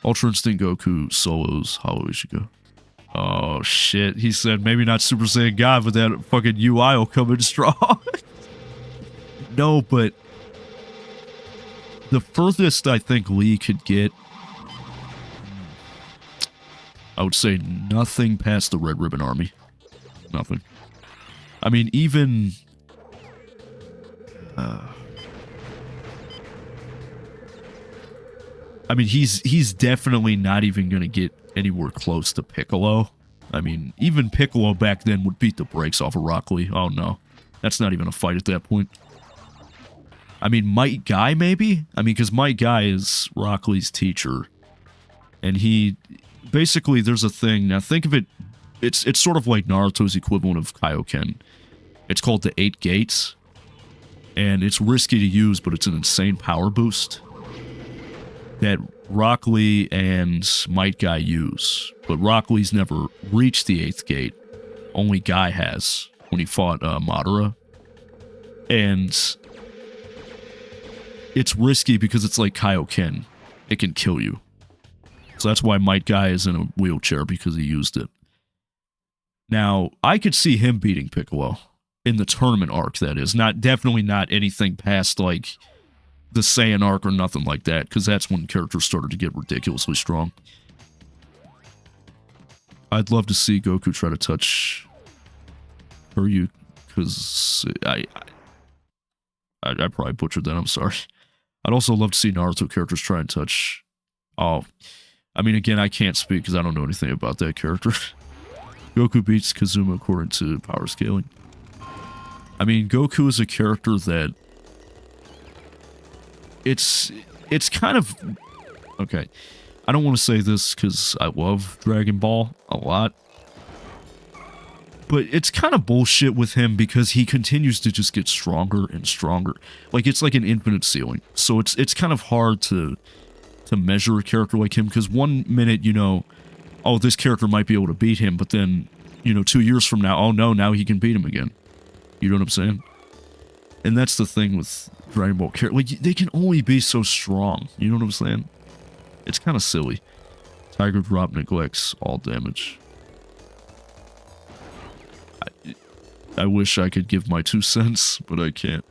Speaker 1: Ultra Instinct Goku solos Hollow Ichigo. Oh shit, he said maybe not Super Saiyan God, but that fucking UI will come in strong. No, but the furthest I think Lee could get, I would say nothing past the Red Ribbon Army. Nothing. I mean, even... I mean, he's definitely not even going to get anywhere close to Piccolo. I mean, even Piccolo back then would beat the brakes off of Rock Lee. Oh, no. That's not even a fight at that point. I mean, Might Guy, maybe? I mean, because Might Guy is Rock Lee's teacher. And he... Basically, there's a thing... Now, think of it... It's sort of like Naruto's equivalent of Kaioken. It's called the 8 Gates. And it's risky to use, but it's an insane power boost that Rock Lee and Might Guy use. But Rock Lee's never reached the 8th gate. Only Guy has when he fought Madara. And it's risky because it's like Kaioken. It can kill you. So that's why Might Guy is in a wheelchair, because he used it. Now, I could see him beating Piccolo. In the tournament arc, that is. Definitely not anything past, like, the Saiyan arc or nothing like that, because that's when characters started to get ridiculously strong. I'd love to see Goku try to touch Kiryu, because I probably butchered that, I'm sorry. I'd also love to see Naruto characters try and touch... Oh, I mean, again, I can't speak because I don't know anything about that character. Goku beats Kazuma according to power scaling. I mean, Goku is a character that... It's kind of... Okay. I don't want to say this because I love Dragon Ball a lot. But it's kind of bullshit with him because he continues to just get stronger and stronger. Like, it's like an infinite ceiling. So it's kind of hard to measure a character like him, because one minute, you know, oh, this character might be able to beat him, but then, you know, 2 years from now, oh no, now he can beat him again. You know what I'm saying? And that's the thing with Dragon Ball characters. Like, they can only be so strong. You know what I'm saying? It's kind of silly. Tiger Drop neglects all damage. I wish I could give my 2 cents, but I can't.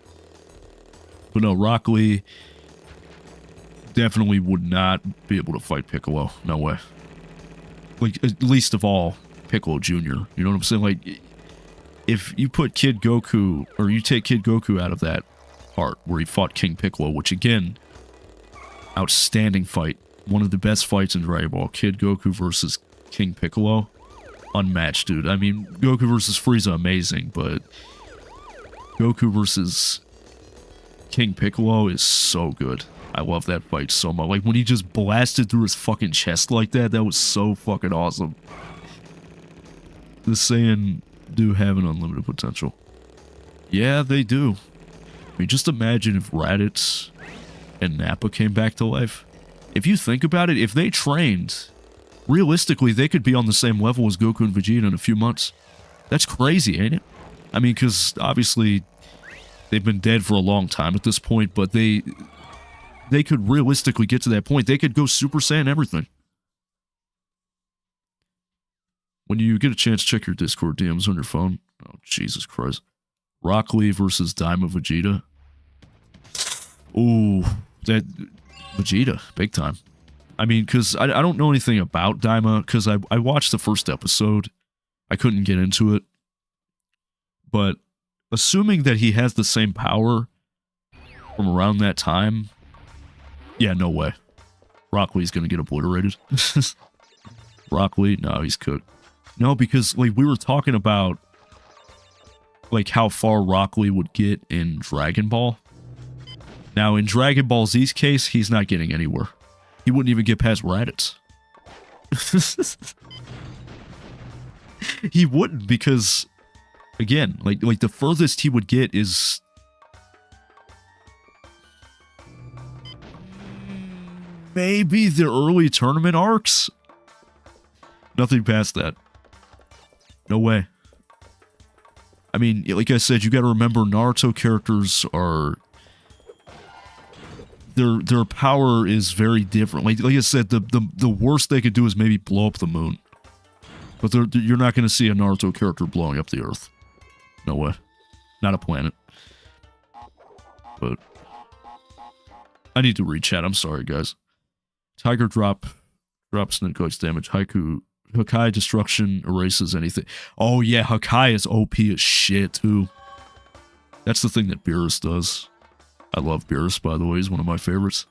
Speaker 1: But no, Rock Lee definitely would not be able to fight Piccolo. No way. Like, at least of all, Piccolo Jr. You know what I'm saying? Like, if you put Kid Goku, or you take Kid Goku out of that part where he fought King Piccolo, which again, outstanding fight. One of the best fights in Dragon Ball. Kid Goku versus King Piccolo. Unmatched, dude. I mean, Goku versus Frieza, amazing, but Goku versus King Piccolo is so good. I love that fight so much. Like, when he just blasted through his fucking chest like that, that was so fucking awesome. The Saiyan do have an unlimited potential. Yeah, they do. I mean, just imagine if Raditz and Nappa came back to life. If you think about it, if they trained, realistically, they could be on the same level as Goku and Vegeta in a few months. That's crazy, ain't it? I mean, because obviously they've been dead for a long time at this point, but they could realistically get to that point. They could go Super Saiyan everything. When you get a chance, check your Discord DMs on your phone. Oh, Jesus Christ. Rock Lee versus Daima Vegeta. Ooh, that Vegeta, big time. I mean, because I don't know anything about Daima, because I watched the first episode. I couldn't get into it. But assuming that he has the same power from around that time, yeah, no way. Rock Lee's gonna get obliterated. Rock Lee? No, he's cooked. No, because like we were talking about like how far Rock Lee would get in Dragon Ball. Now, in Dragon Ball Z's case, he's not getting anywhere. He wouldn't even get past Raditz. He wouldn't, because again, like the furthest he would get is maybe the early tournament arcs. Nothing past that. No way. I mean, like I said, you got to remember Naruto characters are their power is very different. Like I said, the worst they could do is maybe blow up the moon. But you're not going to see a Naruto character blowing up the Earth. No way. Not a planet. But I need to read chat. I'm sorry, guys. Tiger drops neglects damage. Hakai destruction erases anything. Oh yeah, Hakai is OP as shit too. That's the thing that Beerus does. I love Beerus, by the way. He's one of my favorites.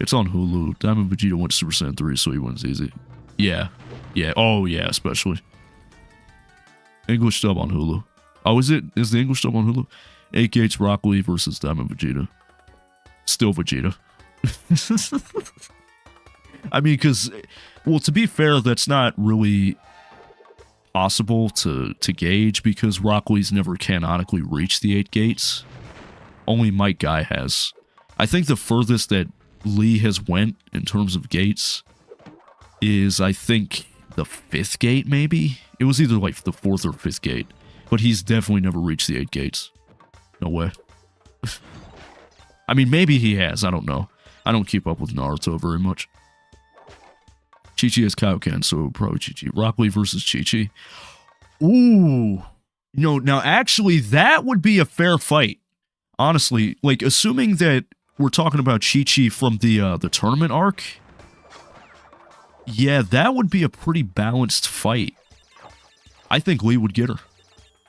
Speaker 1: It's on Hulu. Diamond Vegeta went to Super Saiyan 3, so he wins easy. Yeah. Yeah. Oh yeah, especially. English dub on Hulu. Oh, is it? Is the English dub on Hulu? 8 Gates Rock Lee versus Diamond Vegeta. Still Vegeta. I mean, because, well, to be fair, that's not really possible to gauge, because Rock Lee's never canonically reached the 8 gates. Only Mike Guy has. I think the furthest that Lee has went in terms of gates is, I think, the 5th gate, maybe? It was either like the 4th or 5th gate. But he's definitely never reached the 8 gates. No way. I mean, maybe he has. I don't know. I don't keep up with Naruto very much. Chi-Chi has Kaioken, so probably Chi-Chi. Rock Lee versus Chi-Chi. Ooh. No, now actually, that would be a fair fight. Honestly, like, assuming that we're talking about Chi-Chi from the tournament arc, yeah, that would be a pretty balanced fight. I think Lee would get her.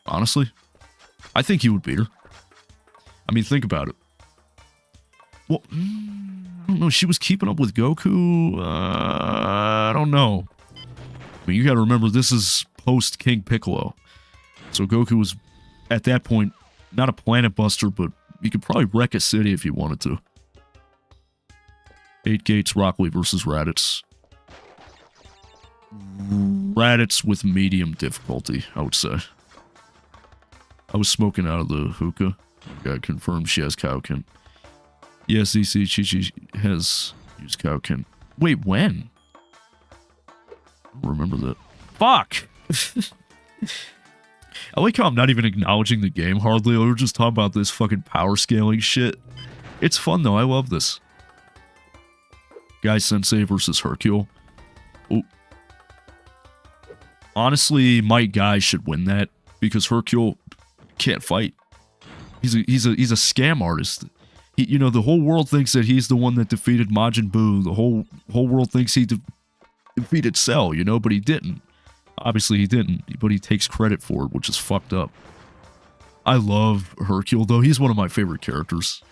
Speaker 1: Honestly. I think he would beat her. I mean, think about it. Well, I don't know. She was keeping up with Goku. I don't know. I mean, you gotta remember, this is post-King Piccolo. So Goku was, at that point, not a planet buster, but you could probably wreck a city if you wanted to. 8 Gates, Rock Lee versus Raditz. Raditz with medium difficulty, I would say. I was smoking out of the hookah. Got confirmed she has Kaioken. Yes, EC Chi-Chi has used Kaioken. Wait, when? I don't remember that. Fuck! I like how I'm not even acknowledging the game hardly. We're just talking about this fucking power scaling shit. It's fun though, I love this. Guy Sensei versus Hercule. Oh. Honestly, Might Guy should win that because Hercule can't fight. He's a scam artist. He, you know, the whole world thinks that he's the one that defeated Majin Buu. The whole world thinks he defeated Cell, you know, but he didn't. Obviously he didn't, but he takes credit for it, which is fucked up. I love Hercule though. He's one of my favorite characters.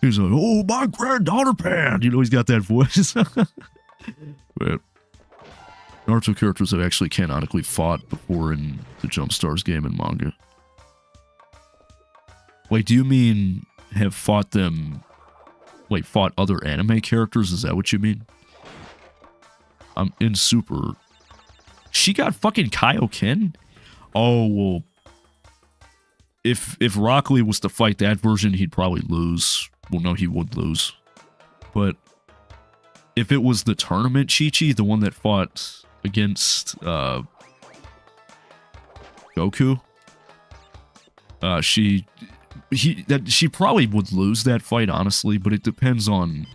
Speaker 1: He's like, oh, my granddaughter Pan. You know, he's got that voice. But Naruto characters have actually canonically fought before in the Jumpstars game and manga. Wait, do you mean have fought them, like fought other anime characters? Is that what you mean? I'm in Super. She got fucking Kaioken? Oh, well. If Rock Lee was to fight that version, he'd probably lose. Well, no, he would lose. But if it was the tournament Chi-Chi, the one that fought against Goku, she probably would lose that fight, honestly, but it depends on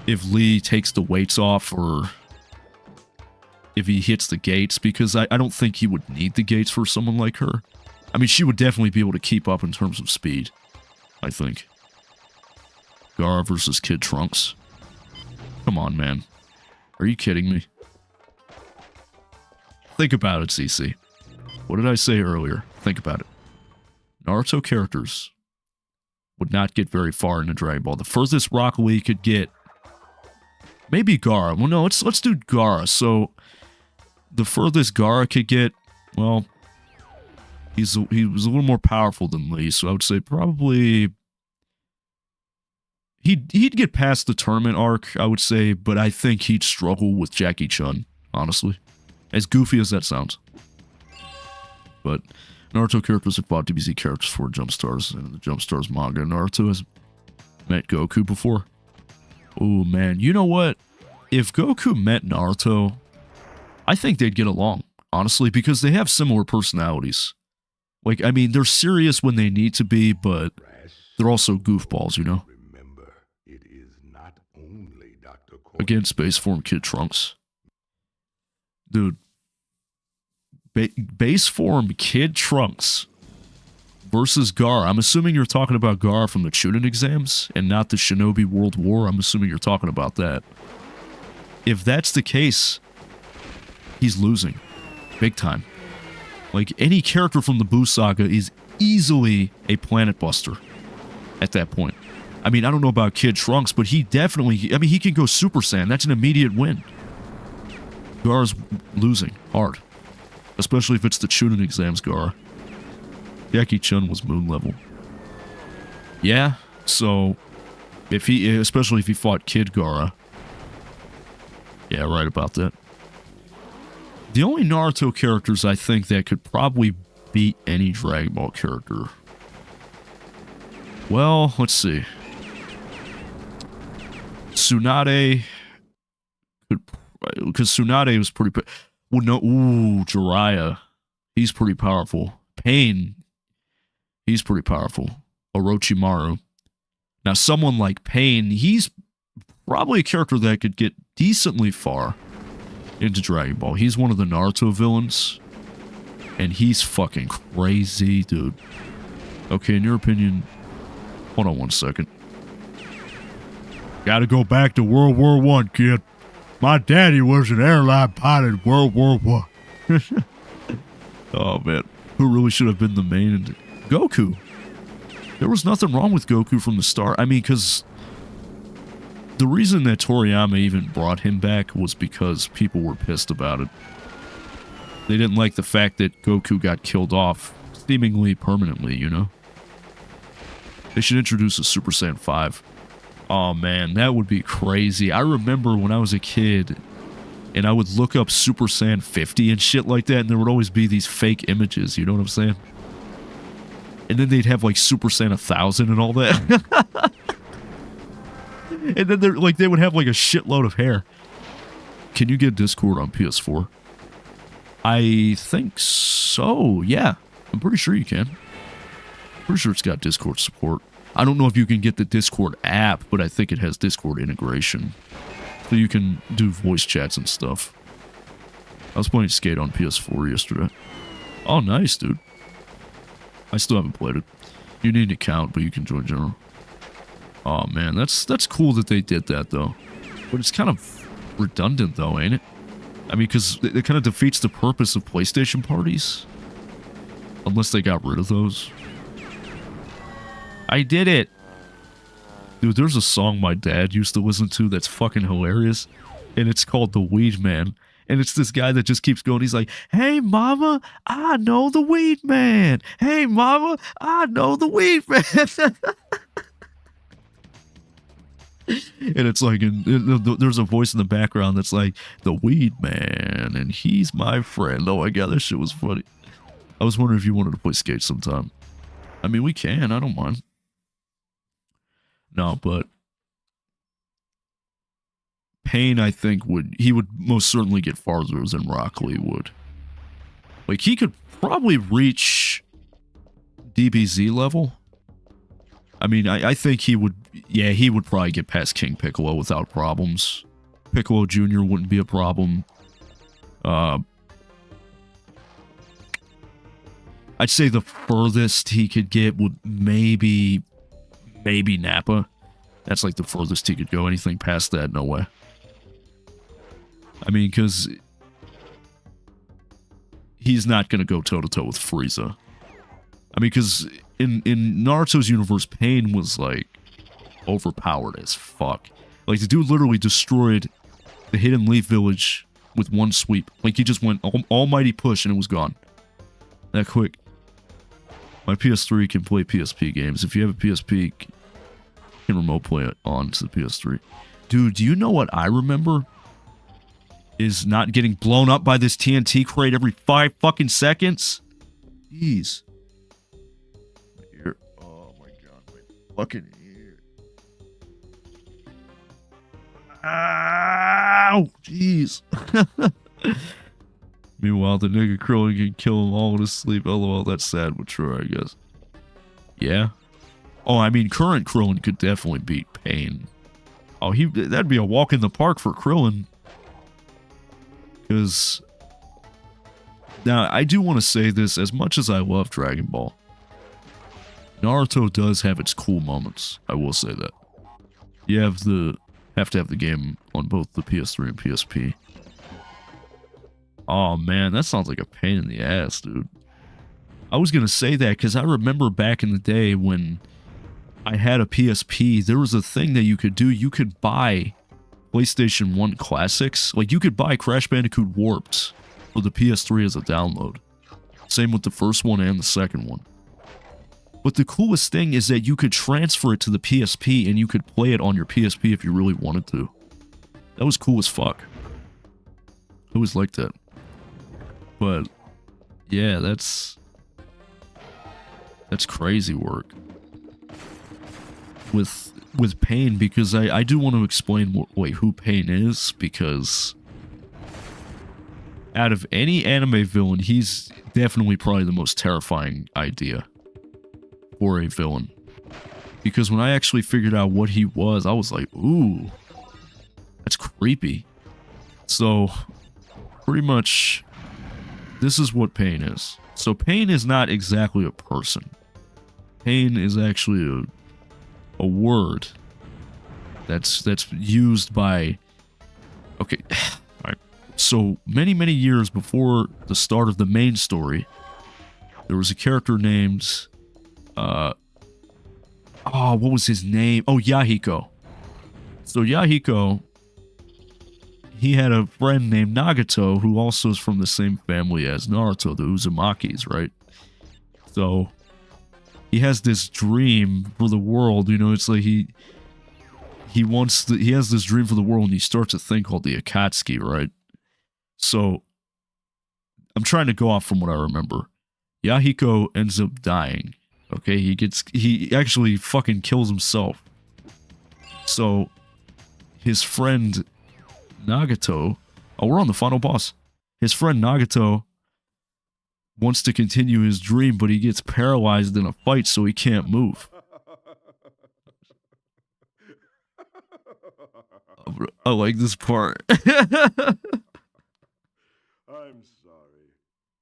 Speaker 1: if Lee takes the weights off or if he hits the gates, because I don't think he would need the gates for someone like her. I mean, she would definitely be able to keep up in terms of speed, I think. Gaara versus Kid Trunks. Come on, man. Are you kidding me? Think about it, CC. What did I say earlier? Think about it. Naruto characters would not get very far into Dragon Ball. The furthest Rock Lee could get, maybe Gaara. Well, no, let's do Gaara. So the furthest Gaara could get, well, he was a little more powerful than Lee, so I would say probably he'd get past the tournament arc, I would say, but I think he'd struggle with Jackie Chun, honestly. As goofy as that sounds. But Naruto characters have fought DBZ characters for Jumpstars and the Jumpstars manga. Naruto has met Goku before. Oh man, you know what? If Goku met Naruto, I think they'd get along, honestly, because they have similar personalities. Like, I mean, they're serious when they need to be, but they're also goofballs, you know?
Speaker 3: Remember, it is not only Dr.
Speaker 1: Again, Space Form Kid Trunks. Dude. Base Form Kid Trunks versus Gaara. I'm assuming you're talking about Gaara from the Chunin exams and not the Shinobi World War. I'm assuming you're talking about that. If that's the case, he's losing. Big time. Like, any character from the Buu Saga is easily a Planet Buster at that point. I mean, I don't know about Kid Trunks, but he definitely, I mean, he can go Super Saiyan. That's an immediate win. Gaara's losing hard. Especially if it's the Chunin exams, Gaara. Jackie Chun was moon level. Yeah, so if he, especially if he fought Kid Gaara. Yeah, right about that. The only Naruto characters I think that could probably beat any Dragon Ball character. Well, let's see. Tsunade could, because Tsunade was pretty. Well, no, ooh, Jiraiya. He's pretty powerful. Pain. He's pretty powerful. Orochimaru. Now, someone like Pain, he's probably a character that could get decently far into Dragon Ball. He's one of the Naruto villains. And he's fucking crazy, dude. Okay, in your opinion... Hold on one second. Gotta go back to World War I, kid. My daddy was an airline pilot in World War I. Oh, man. Who really should have been the main? Goku. There was nothing wrong with Goku from the start. I mean, because the reason that Toriyama even brought him back was because people were pissed about it. They didn't like the fact that Goku got killed off seemingly permanently, you know? They should introduce a Super Saiyan 5. Oh man, that would be crazy. I remember when I was a kid, and I would look up Super Saiyan 50 and shit like that, and there would always be these fake images, you know what I'm saying? And then they'd have like Super Saiyan 1000 and all that. And then they're like, they would have like a shitload of hair. Can you get Discord on PS4? I think so, yeah. I'm pretty sure you can. Pretty sure it's got Discord support. I don't know if you can get the Discord app, but I think it has Discord integration. So you can do voice chats and stuff. I was playing Skate on PS4 yesterday. Oh, nice, dude. I still haven't played it. You need an account, but you can join general. Oh, man, that's cool that they did that, though. But it's kind of redundant, though, ain't it? I mean, because it kind of defeats the purpose of PlayStation parties. Unless they got rid of those. I did it! Dude, there's a song my dad used to listen to that's fucking hilarious. And it's called The Weed Man. And it's this guy that just keeps going. He's like, hey, mama, I know the Weed Man. Hey, mama, I know the Weed Man. And it's like, there's a voice in the background that's like, the Weed Man, and he's my friend. Oh my god, that shit was funny. I was wondering if you wanted to play Skate sometime. I mean, we can. I don't mind. No, but Payne, I think, would most certainly get farther than Rock Lee would. Like, he could probably reach DBZ level. I mean, I think he would, yeah, he would probably get past King Piccolo without problems. Piccolo Jr. wouldn't be a problem. I'd say the furthest he could get would maybe Nappa. That's like the furthest he could go. Anything past that, no way. I mean, because he's not going to go toe-to-toe with Frieza. I mean, because in Naruto's universe, Pain was, like, overpowered as fuck. Like, the dude literally destroyed the Hidden Leaf Village with one sweep. Like, he just went almighty push and it was gone. That quick. My PS3 can play PSP games. If you have a PSP, you can remote play it onto the PS3. Dude, do you know what I remember? Is not getting blown up by this TNT crate every 5 fucking seconds? Jeez. My ear. Oh my god, my fucking ear. Ow! Jeez. Meanwhile, the nigga Krillin can kill them all in his sleep. LOL, that's sad but true, I guess. Yeah. Oh, I mean, current Krillin could definitely beat Pain. Oh, that'd be a walk in the park for Krillin. Because, now, I do want to say this, as much as I love Dragon Ball, Naruto does have its cool moments. I will say that. You have to have the game on both the PS3 and PSP. Oh man, that sounds like a pain in the ass, dude. I was going to say that because I remember back in the day when I had a PSP, there was a thing that you could do. You could buy PlayStation 1 classics. Like, you could buy Crash Bandicoot Warped for the PS3 as a download. Same with the first one and the second one. But the coolest thing is that you could transfer it to the PSP and you could play it on your PSP if you really wanted to. That was cool as fuck. I always liked that. But, yeah, that's crazy work. With Pain, because I do want to explain who Pain is, because out of any anime villain, he's definitely probably the most terrifying idea for a villain. Because when I actually figured out what he was, I was like, ooh, that's creepy. So, pretty much, this is what Pain is. So Pain is not exactly a person. Pain is actually a word that's used by, okay, alright. So many years before the start of the main story, there was a character named what was his name? Oh, Yahiko. So Yahiko, he had a friend named Nagato who also is from the same family as Naruto, the Uzumakis, right? So he has this dream for the world, you know, it's like he has this dream for the world and he starts a thing called the Akatsuki, right? So I'm trying to go off from what I remember. Yahiko ends up dying. Okay, he actually fucking kills himself. So his friend Nagato, oh, we're on the final boss. His friend Nagato wants to continue his dream, but he gets paralyzed in a fight, so he can't move. I like this part.
Speaker 2: I'm sorry.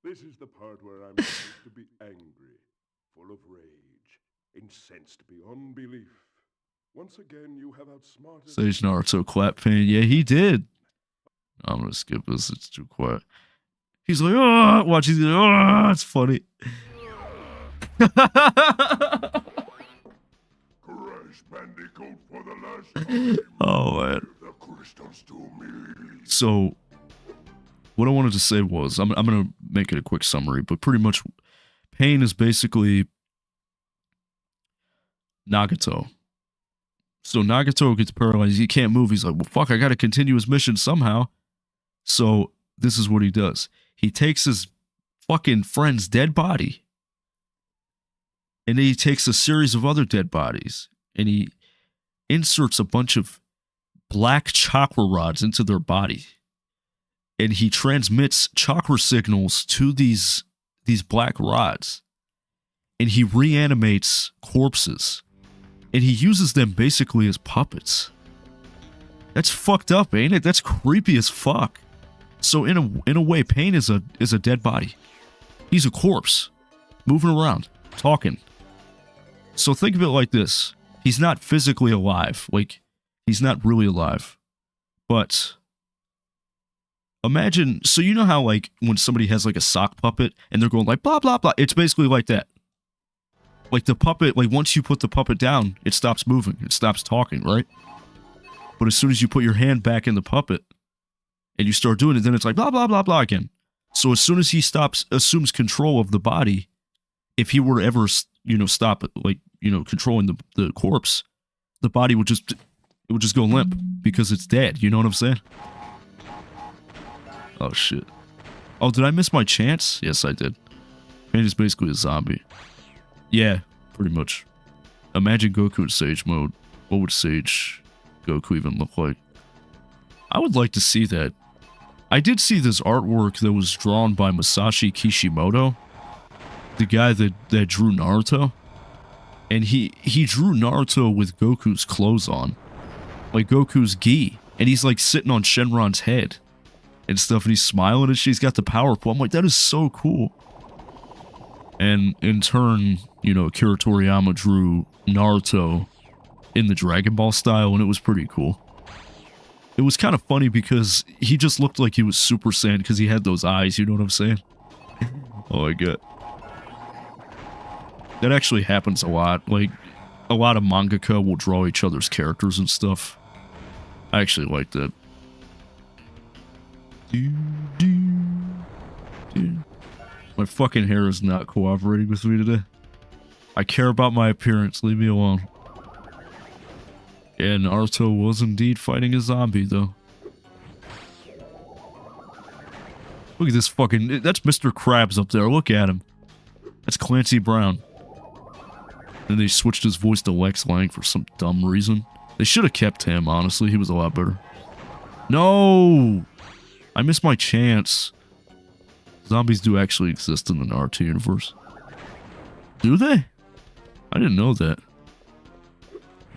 Speaker 2: This is the part where I'm supposed to be angry, full of rage, incensed beyond belief. Once again, you have outsmarted...
Speaker 1: Sage Naruto clap pain. Yeah, he did. I'm gonna skip this. It's too quiet. He's like, oh, watch. He's like, oh, it's funny.
Speaker 2: Crash Bandicoot for the last time.
Speaker 1: Oh man.
Speaker 2: The crystals to me.
Speaker 1: So, what I wanted to say was, I'm gonna make it a quick summary, but pretty much, Pain is basically Nagato. So Nagato gets paralyzed. He can't move. He's like, well, fuck, I gotta continue his mission somehow. So this is what he does. He takes his fucking friend's dead body, and then he takes a series of other dead bodies, and he inserts a bunch of black chakra rods into their body, and he transmits chakra signals to these black rods, and he reanimates corpses, and he uses them basically as puppets. That's fucked up, ain't it? That's creepy as fuck. So in a way, Pain is a dead body. He's a corpse, moving around, talking. So think of it like this. He's not physically alive. Like, he's not really alive. But imagine, so you know how like when somebody has like a sock puppet and they're going like blah blah blah, it's basically like that. Like the puppet, like once you put the puppet down, it stops moving, it stops talking, right? But as soon as you put your hand back in the puppet and you start doing it, then it's like blah blah blah blah again. So as soon as he assumes control of the body, if he were to ever, stop like, controlling the corpse, the body would just go limp because it's dead. You know what I'm saying? Oh shit. Oh, did I miss my chance? Yes, I did. Pain is basically a zombie. Yeah, pretty much. Imagine Goku in Sage mode. What would Sage Goku even look like? I would like to see that. I did see this artwork that was drawn by Masashi Kishimoto, the guy that drew Naruto. And he drew Naruto with Goku's clothes on. Like Goku's gi. And he's like sitting on Shenron's head and stuff, and he's smiling and she's got the power pole. I'm like, that is so cool. And in turn, Akira Toriyama drew Naruto in the Dragon Ball style, and it was pretty cool. It was kind of funny because he just looked like he was Super Saiyan because he had those eyes, you know what I'm saying? Oh my god. That actually happens a lot. Like, a lot of mangaka will draw each other's characters and stuff. I actually like that. My fucking hair is not cooperating with me today. I care about my appearance, leave me alone. Yeah, Naruto was indeed fighting a zombie, though. Look at this fucking... That's Mr. Krabs up there, look at him. That's Clancy Brown. And they switched his voice to Lex Lang for some dumb reason. They should have kept him, honestly, he was a lot better. No! I missed my chance. Zombies do actually exist in the Naruto universe. Do they? I didn't know that.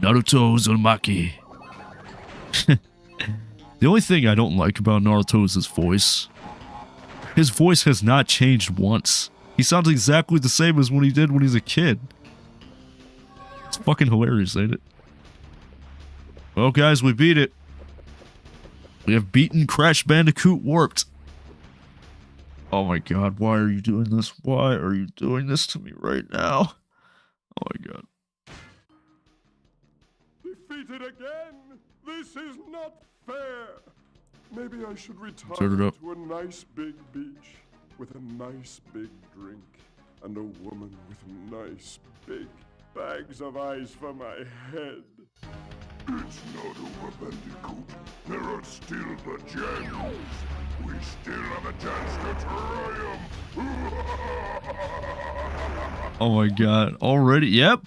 Speaker 1: Naruto Uzumaki. The only thing I don't like about Naruto is his voice. His voice has not changed once. He sounds exactly the same as when he did when he was a kid. It's fucking hilarious, ain't it? Well, guys, we beat it. We have beaten Crash Bandicoot Warped. Oh my god, why are you doing this? Why are you doing this to me right now? Oh my god.
Speaker 2: Defeated again? This is not fair. Maybe I should retire
Speaker 1: Turn it up.
Speaker 2: to a nice big beach with a nice big drink and a woman with nice big bags of ice for my head. It's not over, Bandicoot. There are still the gems. We still have a chance to triumph.
Speaker 1: Oh my god. Already? Yep.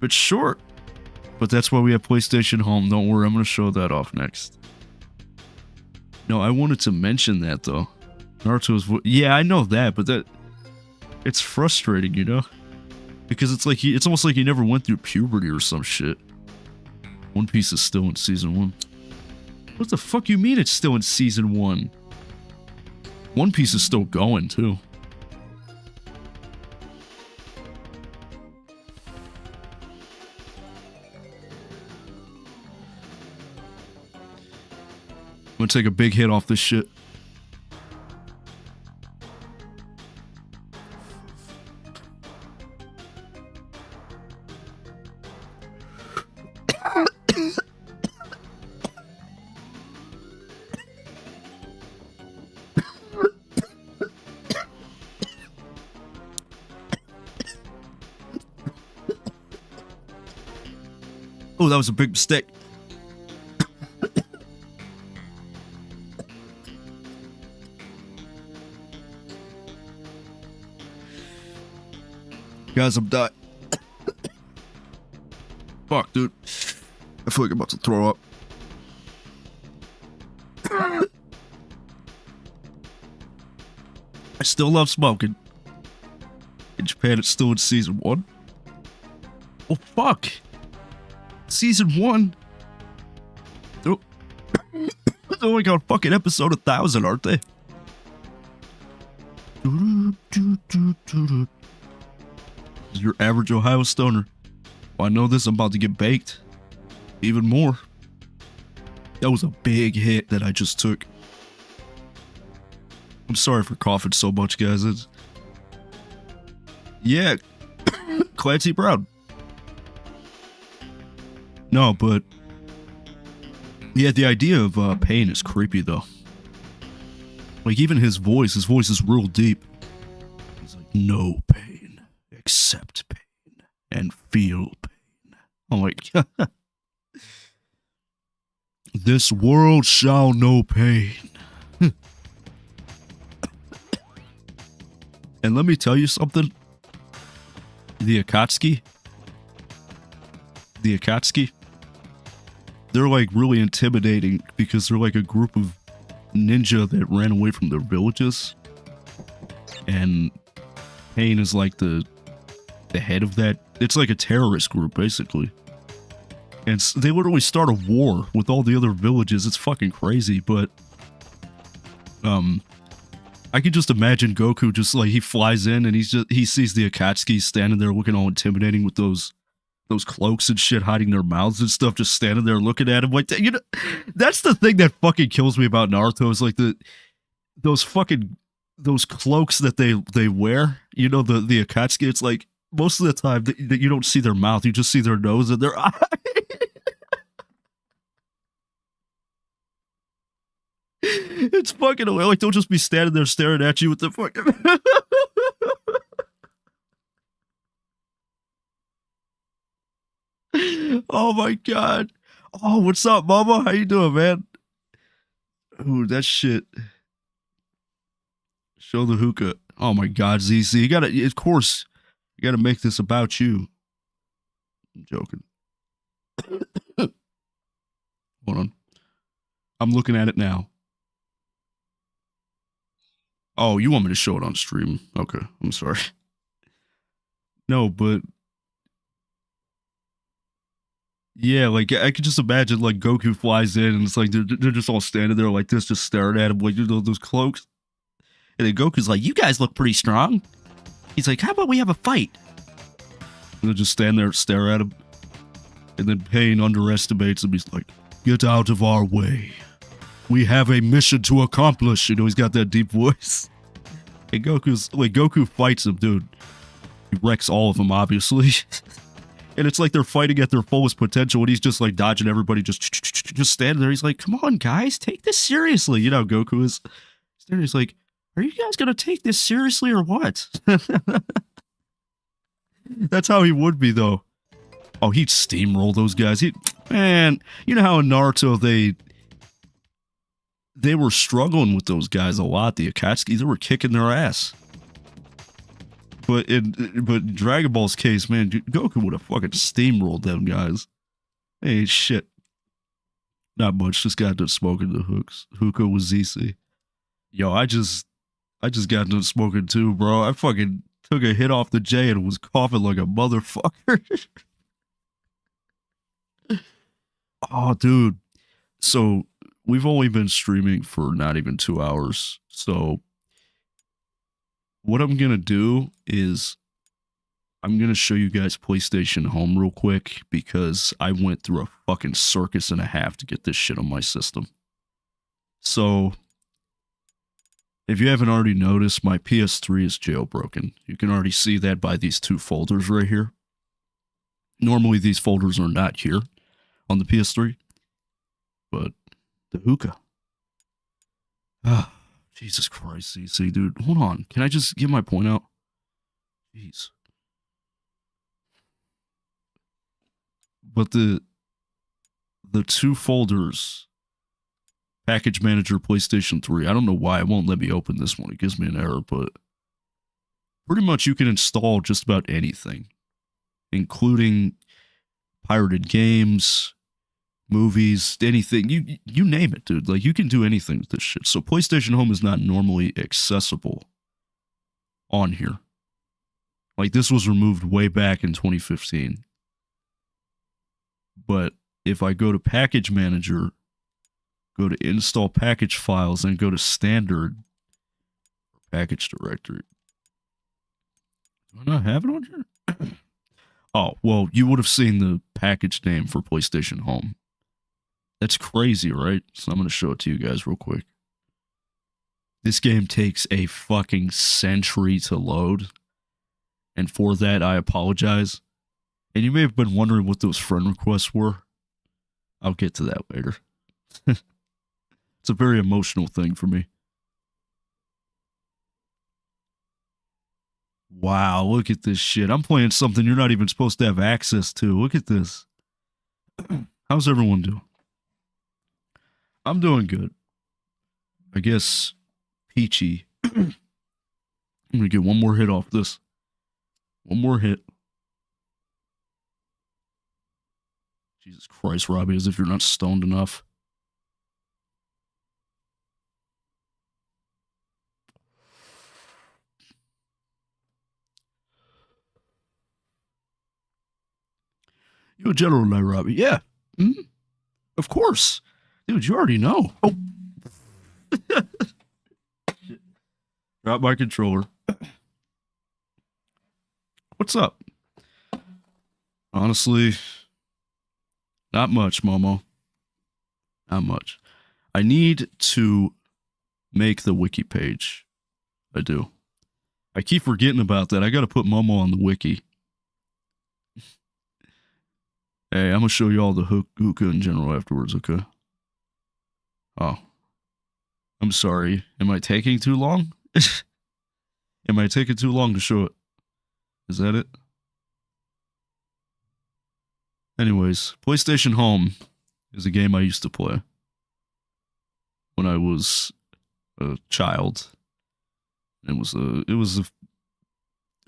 Speaker 1: It's short. But that's why we have PlayStation Home. Don't worry, I'm going to show that off next. No, I wanted to mention that, though. Naruto's... Yeah, I know that, but that... It's frustrating, you know? Because it's like it's almost like he never went through puberty or some shit. One Piece is still in Season 1. What the fuck you mean it's still in Season 1? One Piece is still going, too. I'm gonna take a big hit off this shit. Oh, that was a big mistake. Guys, I'm dying. Fuck, dude. I feel like I'm about to throw up. I still love smoking. In Japan, it's still in Season 1. Oh, fuck. Season 1? Oh, oh my god, fucking episode 1000, aren't they? Your average Ohio stoner. Well, I know this, I'm about to get baked. Even more. That was a big hit that I just took. I'm sorry for coughing so much, guys. It's... Yeah. Clancy Brown. No, but... Yeah, the idea of pain is creepy, though. Like, even his voice is real deep. He's like, no pain. Accept pain. And feel pain. I'm like, this world shall know pain. And let me tell you something. The Akatsuki, they're like really intimidating because they're like a group of ninja that ran away from their villages. And Pain is like the head of that. It's like a terrorist group, basically. And they literally start a war with all the other villages. It's fucking crazy, but I could just imagine Goku just like he flies in and he sees the Akatsuki standing there looking all intimidating with those cloaks and shit hiding their mouths and stuff, just standing there looking at him like that. You know, that's the thing that fucking kills me about Naruto is like those cloaks that they wear. You know, the Akatsuki. It's like most of the time that you don't see their mouth, you just see their nose and their eye. It's fucking away. Like, they'll just be standing there staring at you with the fucking... Oh my god. Oh, what's up, mama? How you doing, man? Ooh, that shit. Show the hookah. Oh my god, ZC. You gotta, of course, you gotta make this about you. I'm joking. Hold on. I'm looking at it now. Oh, you want me to show it on stream? Okay, I'm sorry. No, but... Yeah, like, I could just imagine, like, Goku flies in, and it's like, they're just all standing there like this, just staring at him, like, you know, those cloaks. And then Goku's like, you guys look pretty strong. He's like, how about we have a fight? And they'll just stand there and stare at him. And then Pain underestimates him. He's like, get out of our way. We have a mission to accomplish. You know, he's got that deep voice. And Goku fights him, dude. He wrecks all of them, obviously. And it's like they're fighting at their fullest potential, and he's just like dodging everybody, just standing there. He's like, come on, guys, take this seriously. You know, Goku is standing. He's like, are you guys going to take this seriously or what? That's how he would be, though. Oh, he'd steamroll those guys. Man, you know how in Naruto they were struggling with those guys a lot. The Akatsuki, they were kicking their ass. But in Dragon Ball's case, man, Goku would have fucking steamrolled them guys. Hey, shit. Not much. Just got done smoking the hookah with ZC. Yo, I just got done smoking too, bro. I fucking took a hit off the J and was coughing like a motherfucker. Oh, dude. So we've only been streaming for not even 2 hours. So what I'm going to do is I'm going to show you guys PlayStation Home real quick because I went through a fucking circus and a half to get this shit on my system. So if you haven't already noticed, my PS3 is jailbroken. You can already see that by these two folders right here. Normally these folders are not here on the PS3, but the hookah. Ah, Jesus Christ, CC, dude. Hold on. Can I just get my point out? Jeez. But the two folders, Package Manager, PlayStation 3, I don't know why it won't let me open this one. It gives me an error, but pretty much you can install just about anything, including pirated games, movies, anything. You name it, dude. Like, you can do anything with this shit. So PlayStation Home is not normally accessible on here. Like, this was removed way back in 2015. But if I go to Package Manager, go to Install Package Files, and go to Standard Package Directory. Do I not have it on here? Oh, well, you would have seen the package name for PlayStation Home. That's crazy, right? So I'm going to show it to you guys real quick. This game takes a fucking century to load. And for that, I apologize. And you may have been wondering what those friend requests were. I'll get to that later. It's a very emotional thing for me. Wow, look at this shit. I'm playing something you're not even supposed to have access to. Look at this. How's everyone doing? I'm doing good. I guess peachy. I'm going to get one more hit off this. One more hit. Jesus Christ, Robbie, as if you're not stoned enough. You a general night, Robbie? Yeah. Mm-hmm. Of course. Dude, you already know. Oh. Drop my controller. What's up? Honestly, not much, Momo. Not much. I need to make the wiki page. I do. I keep forgetting about that. I got to put Momo on the wiki. Hey, I'm going to show you all the hookah in general afterwards, okay? Oh. I'm sorry. Am I taking too long? Am I taking too long to show it? Is that it? Anyways, PlayStation Home is a game I used to play when I was a child. It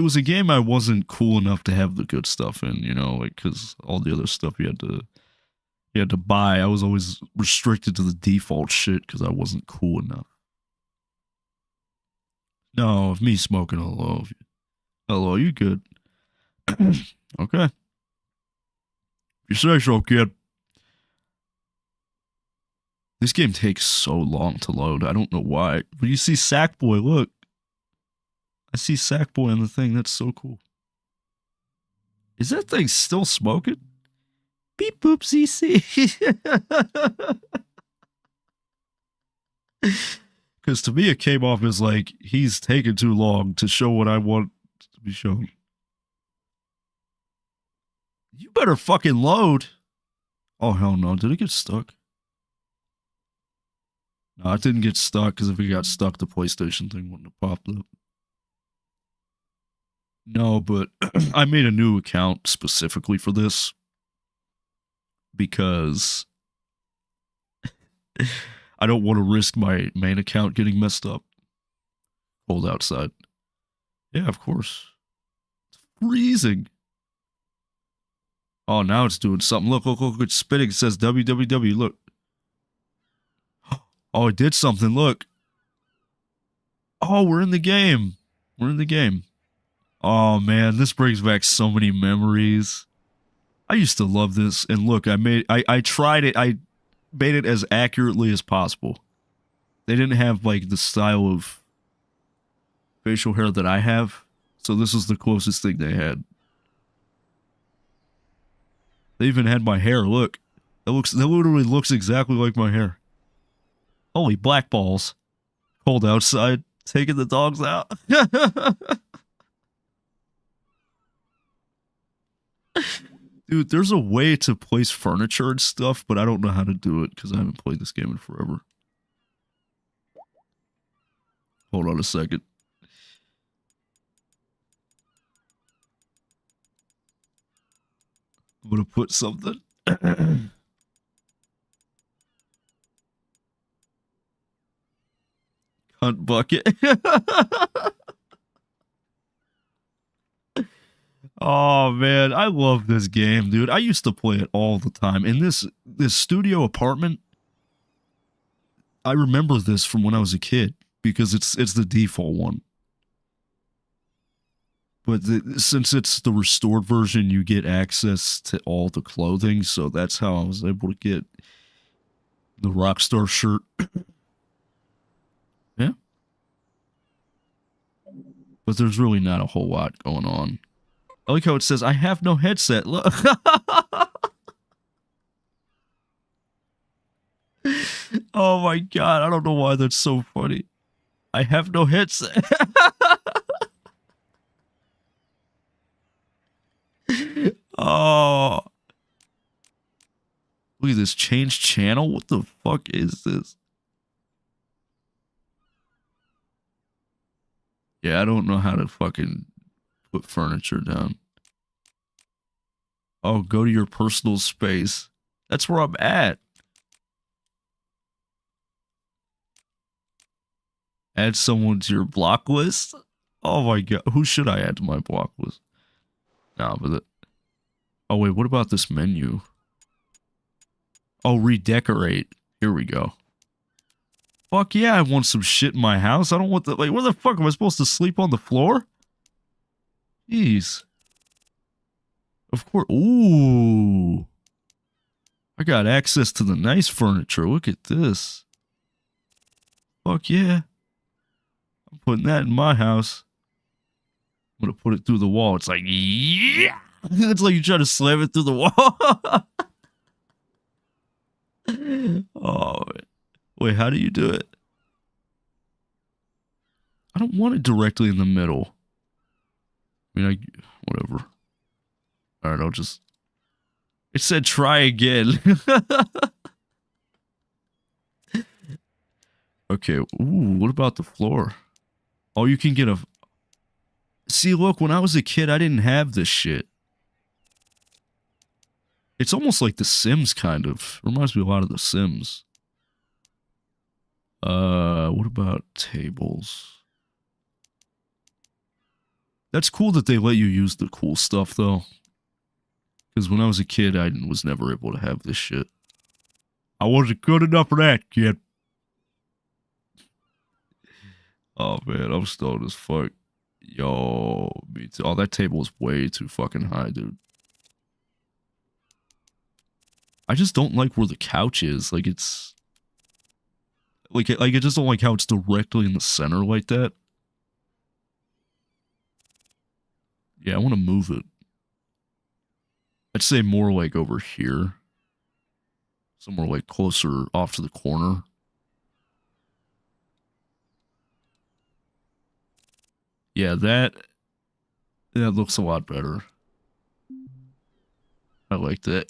Speaker 1: was a game I wasn't cool enough to have the good stuff in, you know, like, because all the other stuff you had to buy. I was always restricted to the default shit because I wasn't cool enough. No, of me smoking. Hello, you good? Okay. You say so, kid. This game takes so long to load. I don't know why. But you see Sackboy, look. I see Sackboy on the thing. That's so cool. Is that thing still smoking? Beep boop CC. Because to me, it came off as like, he's taking too long to show what I want to be shown. You better fucking load. Oh, hell no. Did it get stuck? No, it didn't get stuck, because if it got stuck, the PlayStation thing wouldn't have popped up. No, but I made a new account specifically for this. because I don't want to risk my main account getting messed up. Cold outside. Yeah, of course. It's freezing. Oh, now it's doing something. Look, look, look. It's spinning. It says www. Look. Oh, it did something. Look. Oh, we're in the game. We're in the game. Oh, man. This brings back so many memories. I used to love this. And look, I tried it. I made it as accurately as possible. They didn't have, like, the style of facial hair that I have. So this is the closest thing they had. They even had my hair. Look. That literally looks exactly like my hair. Holy black balls. Cold outside. Taking the dogs out. Dude, there's a way to place furniture and stuff, but I don't know how to do it because I haven't played this game in forever. Hold on a second. I'm gonna put something. Hunt bucket. Oh man, I love this game, dude. I used to play it all the time. In this studio apartment, I remember this from when I was a kid because it's the default one. But since it's the restored version, you get access to all the clothing, so that's how I was able to get the Rockstar shirt. Yeah. But there's really not a whole lot going on. I like how it says, I have no headset. Look. Oh my god, I don't know why that's so funny. I have no headset. Oh. Look at this, change channel? What the fuck is this? Yeah, I don't know how to fucking put furniture down. Oh, go to your personal space. That's where I'm at. Add someone to your block list? Oh my god, who should I add to my block list? Nah, but oh wait, what about this menu? Oh, redecorate. Here we go. Fuck yeah, I want some shit in my house. I don't want the, like, where the fuck am I supposed to sleep on the floor? Jeez. Of course. Ooh. I got access to the nice furniture. Look at this. Fuck yeah. I'm putting that in my house. I'm gonna put it through the wall. It's like, yeah. It's like you try to slam it through the wall. Oh, wait, how do you do it? I don't want it directly in the middle. I mean, whatever. All right, I'll just... It said try again. Okay, ooh, what about the floor? Oh, you can get a... See, look, when I was a kid, I didn't have this shit. It's almost like The Sims, kind of. Reminds me a lot of The Sims. What about tables? That's cool that they let you use the cool stuff, though. Because when I was a kid, I was never able to have this shit. I wasn't good enough for that, kid. Oh, man, I'm stoned as fuck. Yo, me too. Oh, that table is way too fucking high, dude. I just don't like where the couch is. Like, it's... Like, I just don't like how it's directly in the center like that. Yeah, I want to move it. I'd say more like over here. Somewhere like closer off to the corner. Yeah, that looks a lot better. I like that.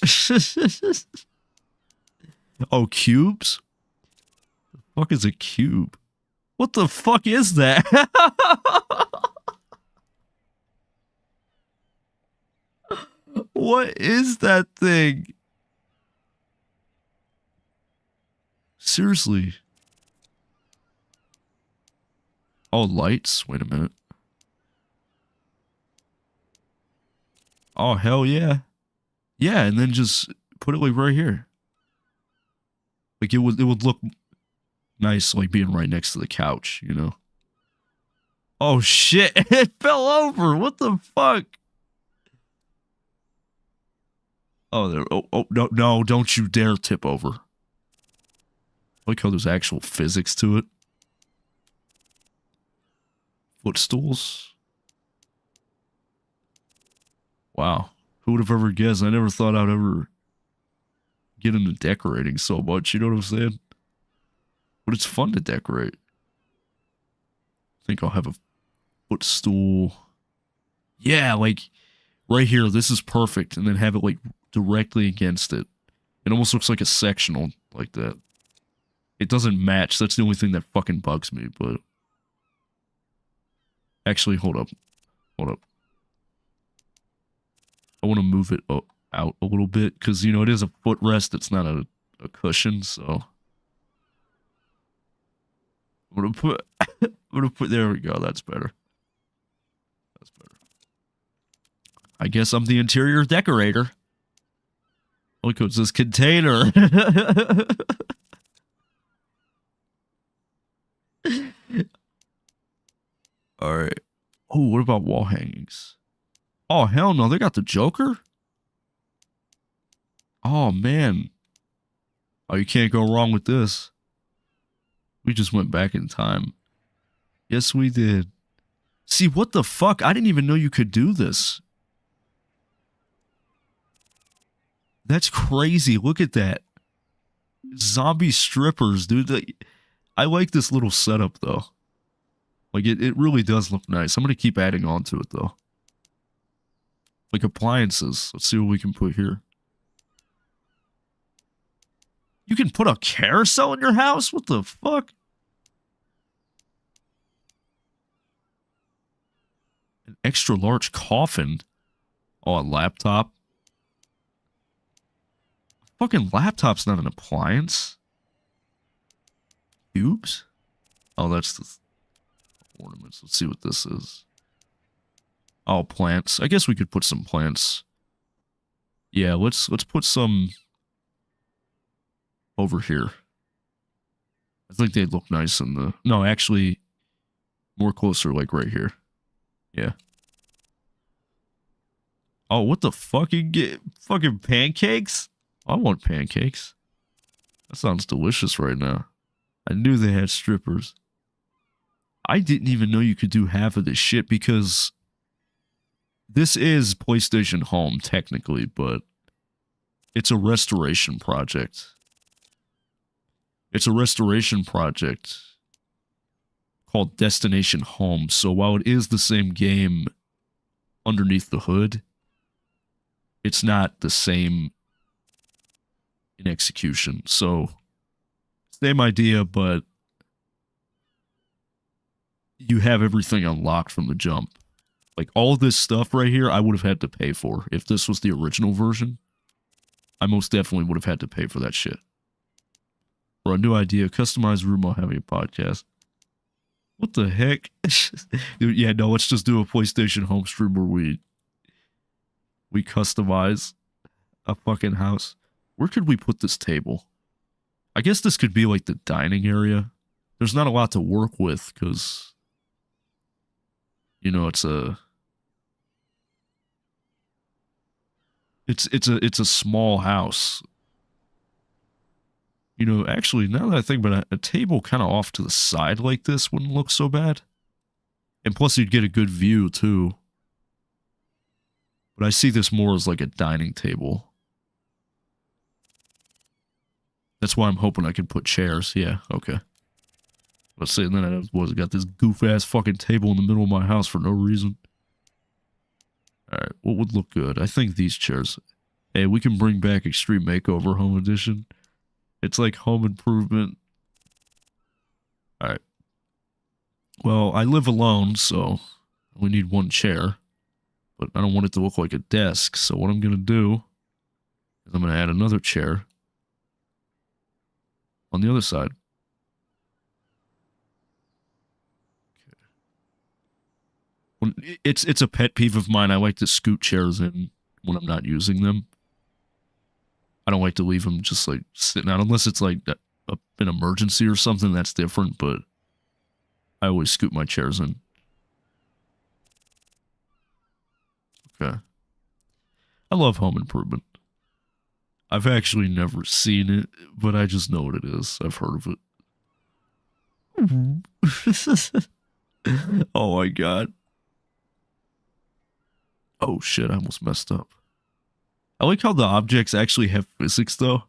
Speaker 1: Oh, cubes? The fuck is a cube? What the fuck is that? What is that thing? Seriously. Oh, lights. Wait a minute. Oh, hell yeah. Yeah, and then just put it like right here. Like it would look nice like being right next to the couch, you know. Oh shit, it fell over. What the fuck? Oh, there. Oh, no, don't you dare tip over. I like how there's actual physics to it. Footstools. Wow. Who would have ever guessed? I never thought I'd ever get into decorating so much, you know what I'm saying? But it's fun to decorate. I think I'll have a footstool. Yeah, like right here, this is perfect. And then have it like directly against it. It almost looks like a sectional like that. It doesn't match. That's the only thing that fucking bugs me, but... Actually, hold up. Hold up. I want to move it out a little bit, because, you know, it is a footrest. It's not a cushion, so... I'm gonna put, there we go, that's better. That's better. I guess I'm the interior decorator. Look, it's this container. Alright. Oh, what about wall hangings? Oh, hell no, they got the Joker? Oh, man. Oh, you can't go wrong with this. We just went back in time. Yes, we did. See, what the fuck? I didn't even know you could do this. That's crazy. Look at that. Zombie strippers, dude. I like this little setup, though. Like, it really does look nice. I'm going to keep adding on to it, though. Like, appliances. Let's see what we can put here. You can put a carousel in your house? What the fuck? An extra large coffin. Oh, a laptop. Fucking laptop's not an appliance. Cubes? Oh, that's the ornaments. Let's see what this is. Oh, plants. I guess we could put some plants. Yeah, let's put some over here. I think they'd look nice in the... No, actually, more closer, like right here. Yeah. Oh, what the fuck? You get fucking pancakes? I want pancakes. That sounds delicious right now. I knew they had strippers. I didn't even know you could do half of this shit because this is PlayStation Home, technically, but it's a restoration project. It's a restoration project called Destination Home. So while it is the same game underneath the hood, it's not the same in execution. So, same idea, but you have everything unlocked from the jump. Like, all this stuff right here, I would have had to pay for. If this was the original version, I most definitely would have had to pay for that shit. For a new idea, customized room while having a podcast. What the heck? Dude, yeah, no, let's just do a PlayStation home stream where we customize a fucking house. Where could we put this table? I guess this could be like the dining area. There's not a lot to work with because, you know, it's a small house. You know, actually, now that I think about it, a table kind of off to the side like this wouldn't look so bad. And plus, you'd get a good view, too. But I see this more as like a dining table. That's why I'm hoping I can put chairs. Yeah, okay. Let's see, and then I got this goof-ass fucking table in the middle of my house for no reason. Alright, what would look good? I think these chairs. Hey, we can bring back Extreme Makeover Home Edition. It's like home improvement. Alright. Well, I live alone, so I only need one chair. But I don't want it to look like a desk, so what I'm going to do is I'm going to add another chair. on the other side. Well, it's a pet peeve of mine. I like to scoot chairs in when I'm not using them. I don't like to leave them just like sitting out unless it's like an emergency or something. That's different, but I always scoot my chairs in. Okay. I love home improvement. I've actually never seen it, but I just know what it is. I've heard of it. Oh my god. Oh shit, I almost messed up. I like how the objects actually have physics though.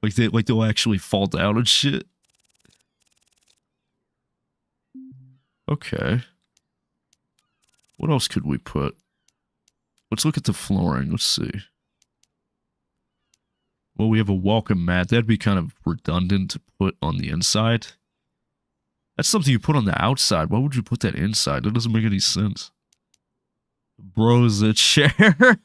Speaker 1: Like they'll actually fall down and shit. Okay. What else could we put? Let's look at the flooring. Let's see. Well, we have a welcome mat. That'd be kind of redundant to put on the inside. That's something you put on the outside. Why would you put that inside? That doesn't make any sense. Bro's a chair.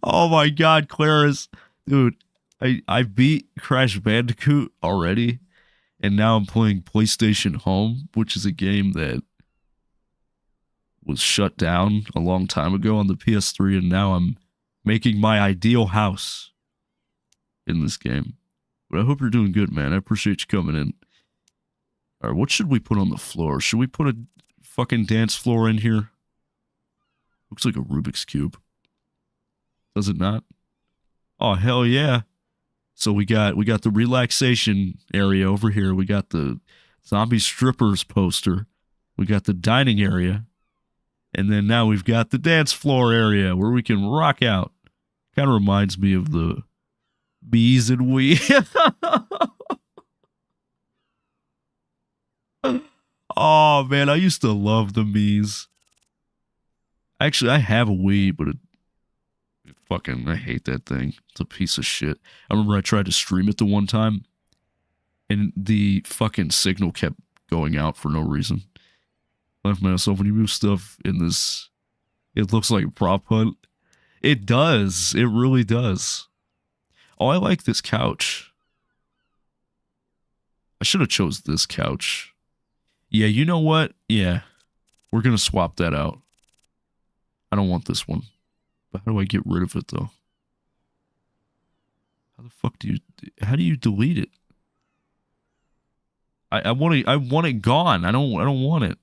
Speaker 1: Oh my god, Claris. Dude, I beat Crash Bandicoot already. And now I'm playing PlayStation Home, which is a game that was shut down a long time ago on the PS3. And now I'm making my ideal house in this game. But I hope you're doing good, man. I appreciate you coming in. All right, what should we put on the floor? Should we put a fucking dance floor in here? Looks like a Rubik's Cube. Does it not? Oh, hell yeah. So we got the relaxation area over here. We got the zombie strippers poster. We got the dining area. And then now we've got the dance floor area where we can rock out. Kind of reminds me of the bees and we. Oh, man, I used to love the Mii's. Actually, I have a Wii, but I hate that thing. It's a piece of shit. I remember I tried to stream it the one time, and the fucking signal kept going out for no reason. I left myself when you move stuff in this, it looks like a prop hunt. It does. It really does. Oh, I like this couch. I should have chose this couch. Yeah, you know what? Yeah. We're going to swap that out. I don't want this one. But how do I get rid of it, though? How the fuck how do you delete it? I want it gone. I don't want it.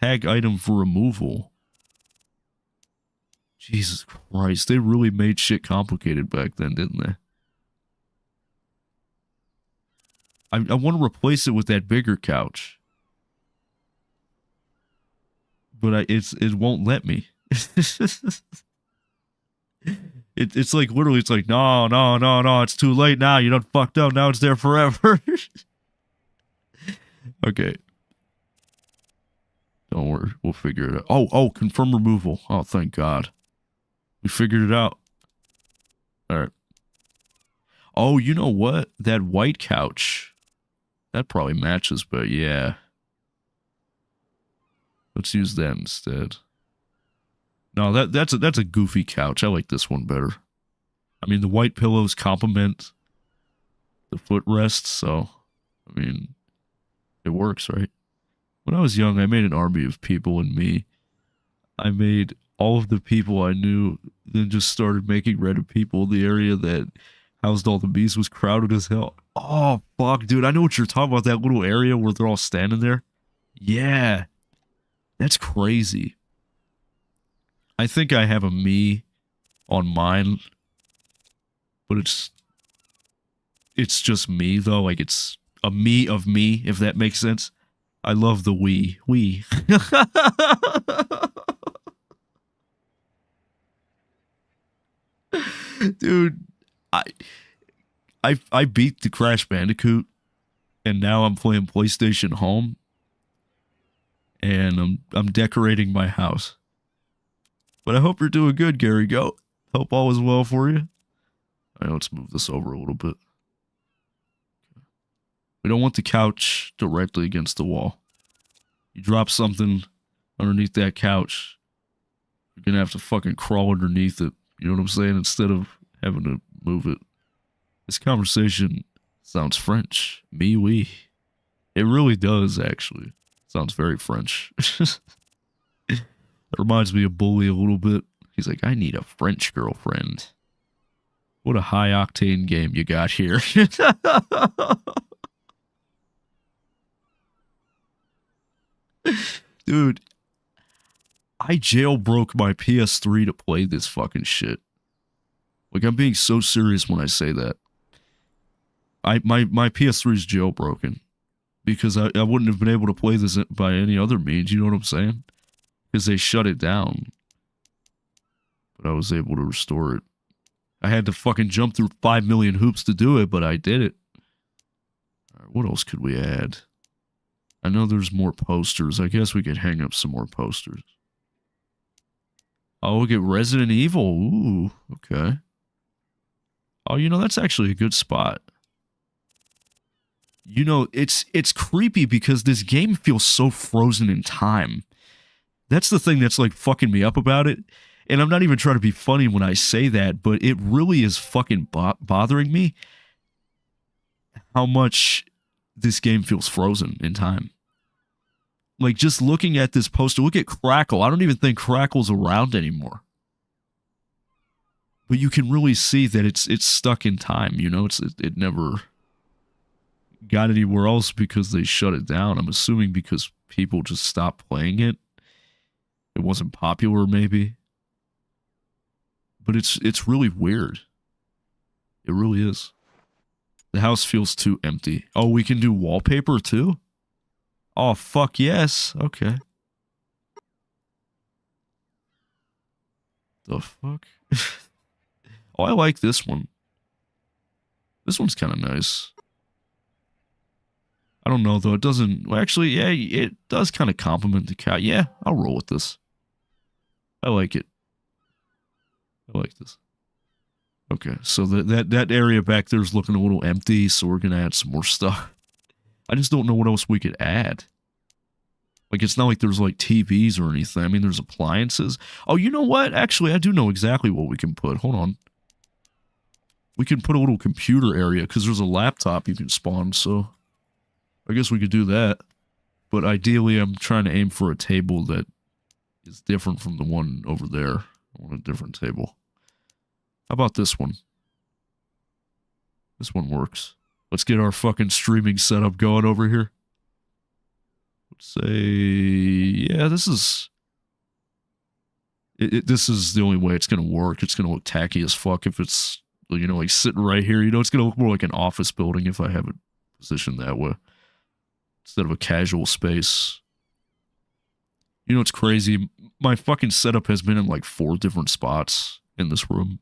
Speaker 1: Tag item for removal. Jesus Christ. They really made shit complicated back then, didn't they? I want to replace it with that bigger couch. But it won't let me. It's like literally, it's like, no, it's too late now. You done fucked up. Now it's there forever. Okay. Don't worry. We'll figure it out. Oh, confirm removal. Oh, thank God. We figured it out. All right. Oh, you know what? That white couch. That probably matches, but yeah. Let's use that instead. No, that's a goofy couch. I like this one better. I mean, the white pillows complement the footrest, so I mean, it works, right? When I was young, I made an army of people and me. I made all of the people I knew, then just started making random people in the area that housed all the bees was crowded as hell. Oh, fuck, dude. I know what you're talking about, that little area where they're all standing there. Yeah. That's crazy. I think I have a me on mine, but it's just me, though. Like, it's a me of me, if that makes sense. I love the we. Dude, I beat the Crash Bandicoot, and now I'm playing PlayStation Home, and I'm decorating my house. But I hope you're doing good, Gary Goat. Hope all is well for you. All right, let's move this over a little bit. We don't want the couch directly against the wall. You drop something underneath that couch, You're gonna have to fucking crawl underneath it. You know what I'm saying? Instead of having to move it. This conversation sounds French. Me oui. It really does, actually. Sounds very French. It reminds me of Bully a little bit. He's like, I need a French girlfriend. What a high-octane game you got here. Dude, I jailbroke my PS3 to play this fucking shit. Like, I'm being so serious when I say that. My PS3 is jailbroken. Because I wouldn't have been able to play this by any other means, you know what I'm saying? Because they shut it down. But I was able to restore it. I had to fucking jump through 5 million hoops to do it, but I did it. All right, what else could we add? I know there's more posters. I guess we could hang up some more posters. Oh, we'll get Resident Evil. Ooh, okay. Oh, you know, that's actually a good spot. You know, it's creepy because this game feels so frozen in time. That's the thing that's like fucking me up about it. And I'm not even trying to be funny when I say that, but it really is fucking bothering me how much this game feels frozen in time. Like, just looking at this poster, look at Crackle. I don't even think Crackle's around anymore. But you can really see that it's stuck in time, you know? It never got anywhere else because they shut it down. I'm assuming because people just stopped playing it. It wasn't popular, maybe. But it's really weird. It really is. The house feels too empty. Oh, we can do wallpaper too? Oh, fuck yes. Okay. The fuck? Oh, I like this one. This one's kind of nice. I don't know, though. It doesn't... Well, actually, yeah, it does kind of complement the cat. Yeah, I'll roll with this. I like it. I like this. Okay, so that area back there is looking a little empty, so we're going to add some more stuff. I just don't know what else we could add. Like, it's not like there's, like, TVs or anything. I mean, there's appliances. Oh, you know what? Actually, I do know exactly what we can put. Hold on. We can put a little computer area, because there's a laptop you can spawn, so... I guess we could do that. But ideally, I'm trying to aim for a table that is different from the one over there. I want a different table. How about this one? This one works. Let's get our fucking streaming setup going over here. Let's say... Yeah, this is... This is the only way it's going to work. It's going to look tacky as fuck if it's, you know, like sitting right here. You know, it's going to look more like an office building if I have it positioned that way. Instead of a casual space. You know, it's crazy. My fucking setup has been in like 4 different spots in this room.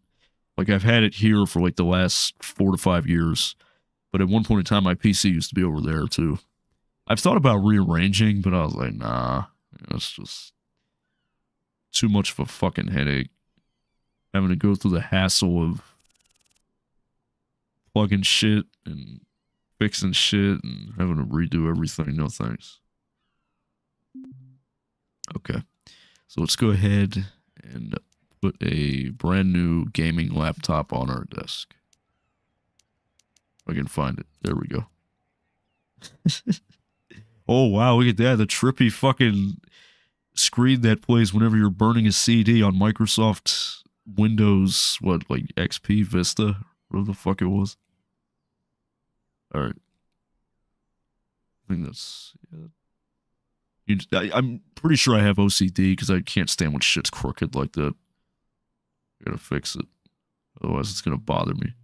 Speaker 1: Like, I've had it here for like the last 4 to 5 years. But at one point in time, my PC used to be over there too. I've thought about rearranging, but I was like, nah. It's just too much of a fucking headache. Having to go through the hassle of plugging shit and fixing shit and having to redo everything. No thanks. Okay. So let's go ahead and put a brand new gaming laptop on our desk. If I can find it. There we go. Oh, wow. Look at that. The trippy fucking screen that plays whenever you're burning a CD on Microsoft Windows, what, like XP, Vista? Whatever the fuck it was. Alright. I think that's... Yeah. I'm pretty sure I have OCD because I can't stand when shit's crooked like that. I gotta fix it. Otherwise it's gonna bother me.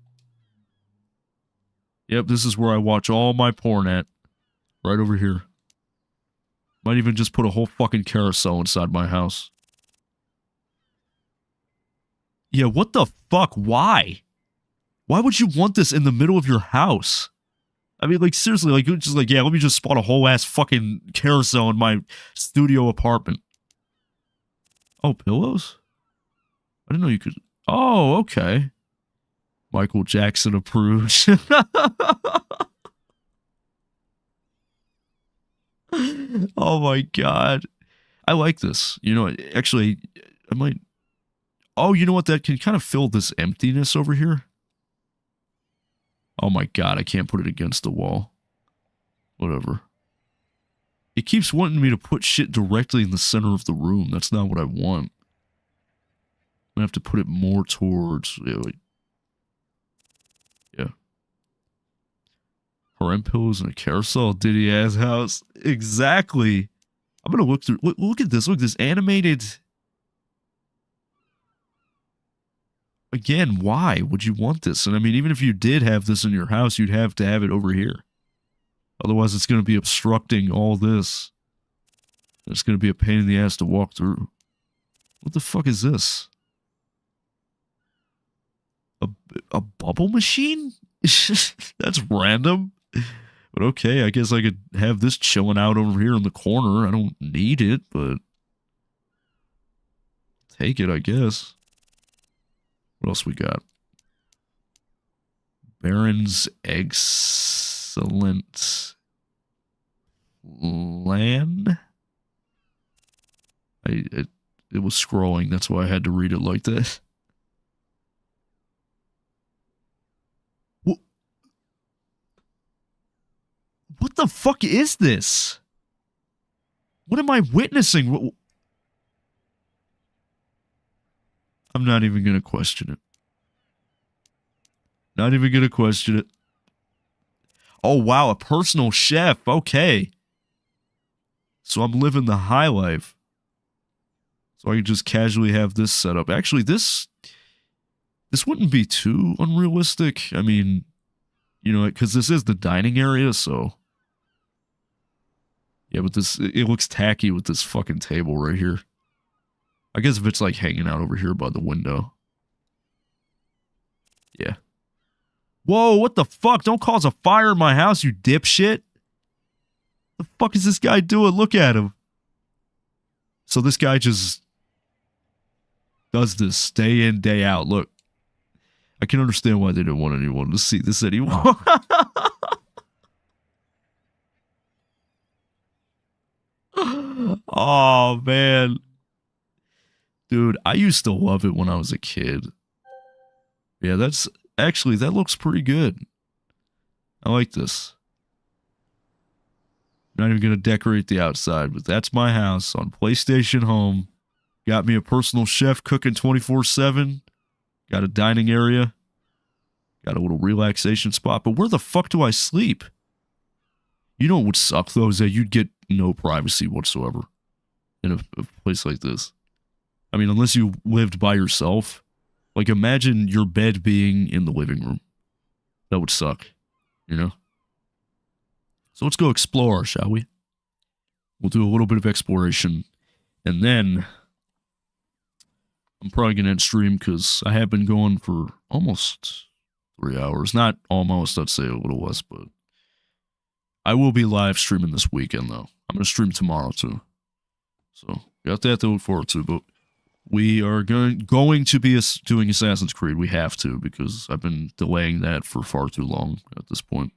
Speaker 1: Yep, this is where I watch all my porn at. Right over here. Might even just put a whole fucking carousel inside my house. Yeah, what the fuck? Why? Why would you want this in the middle of your house? I mean, like, seriously, like, you're just like, yeah, let me just spawn a whole ass fucking carousel in my studio apartment. Oh, pillows? I didn't know you could... Oh, okay. Michael Jackson approves. Oh my god. I like this. You know, actually, I might... Oh, you know what? That can kind of fill this emptiness over here. Oh my god, I can't put it against the wall. Whatever. It keeps wanting me to put shit directly in the center of the room. That's not what I want. I'm gonna have to put it more towards... Yeah, wait. Yeah. Harem pillows and a carousel, Diddy ass house. Exactly. I'm gonna look through... Look at this. Look, this animated... Again, why would you want this? And I mean, even if you did have this in your house, you'd have to have it over here. Otherwise, it's going to be obstructing all this. It's going to be a pain in the ass to walk through. What the fuck is this? A bubble machine? That's random. But okay, I guess I could have this chilling out over here in the corner. I don't need it, but... Take it, I guess. What else we got? Baron's Excellent Land? It was scrolling, that's why I had to read it like that. What the fuck is this? What am I witnessing? I'm not even going to question it. Not even going to question it. Oh, wow. A personal chef. Okay. So I'm living the high life. So I can just casually have this set up. Actually, this wouldn't be too unrealistic. I mean, you know, because this is the dining area, so... Yeah, but this, it looks tacky with this fucking table right here. I guess if it's like hanging out over here by the window. Yeah. Whoa, what the fuck? Don't cause a fire in my house, you dipshit. The fuck is this guy doing? Look at him. So this guy just does this day in, day out. Look. I can understand why they didn't want anyone to see this anymore. Oh, man. Dude, I used to love it when I was a kid. Yeah, that's... Actually, that looks pretty good. I like this. Not even going to decorate the outside, but that's my house on PlayStation Home. Got me a personal chef cooking 24/7. Got a dining area. Got a little relaxation spot. But where the fuck do I sleep? You know what would suck, though, is that you'd get no privacy whatsoever in a place like this. I mean, unless you lived by yourself. Like, imagine your bed being in the living room. That would suck, you know? So let's go explore, shall we? We'll do a little bit of exploration. And then, I'm probably going to end stream because I have been going for almost 3 hours. Not almost, I'd say a little less, but... I will be live streaming this weekend, though. I'm going to stream tomorrow, too. So, got that to look forward to, but... We are going to be doing Assassin's Creed. We have to, because I've been delaying that for far too long at this point.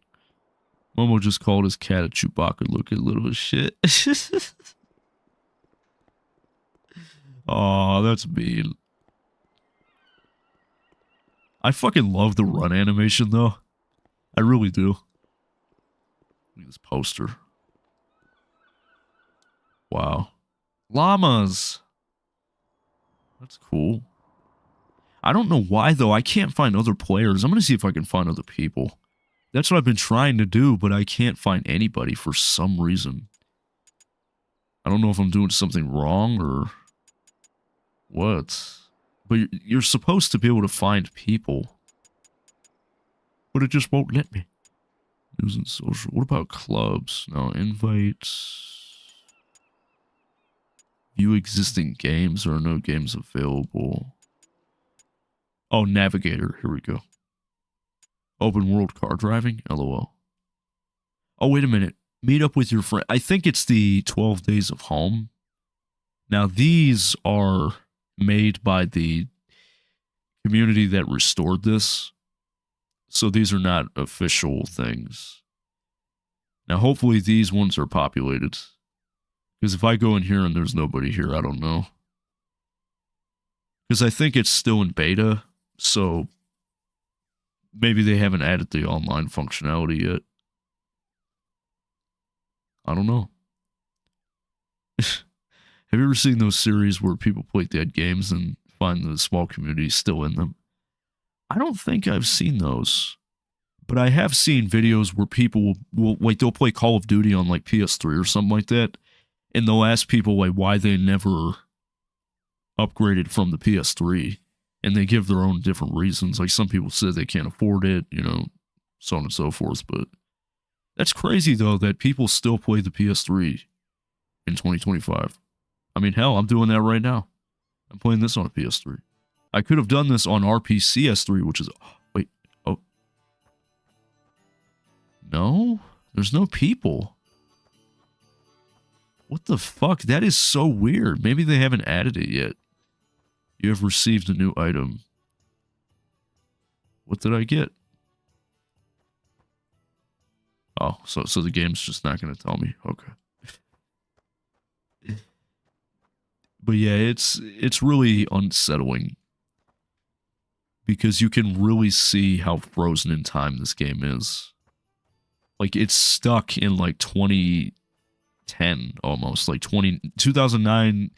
Speaker 1: Momo just called his cat a Chewbacca looking little shit. Oh, that's mean. I fucking love the run animation, though. I really do. Look at this poster. Wow. Llamas. That's cool. I don't know why, though. I can't find other players. I'm going to see if I can find other people. That's what I've been trying to do, but I can't find anybody for some reason. I don't know if I'm doing something wrong or what. But you're supposed to be able to find people. But it just won't let me. News and social. What about clubs? No, invites. View existing games. There are no games available. Oh, navigator. Here we go. Open world car driving? LOL. Oh, wait a minute. Meet up with your friend. I think it's the 12 Days of Home. Now, these are made by the community that restored this. So these are not official things. Now, hopefully these ones are populated. Because if I go in here and there's nobody here, I don't know. Because I think it's still in beta, so maybe they haven't added the online functionality yet. I don't know. Have you ever seen those series where people play dead games and find the small community still in them? I don't think I've seen those. But I have seen videos where people will like, they'll play Call of Duty on like PS3 or something like that, and they'll ask people like why they never upgraded from the PS3, and they give their own different reasons. Like some people said they can't afford it, you know, so on and so forth. But that's crazy though that people still play the PS3 in 2025. I mean, hell, I'm doing that right now. I'm playing this on a PS3. I could have done this on RPCS3, which is... Wait. Oh. No? There's no people. What the fuck? That is so weird. Maybe they haven't added it yet. You have received a new item. What did I get? Oh, so the game's just not going to tell me. Okay. But yeah, it's really unsettling. Because you can really see how frozen in time this game is. Like, it's stuck in, like, 2010, almost. Like, 2009,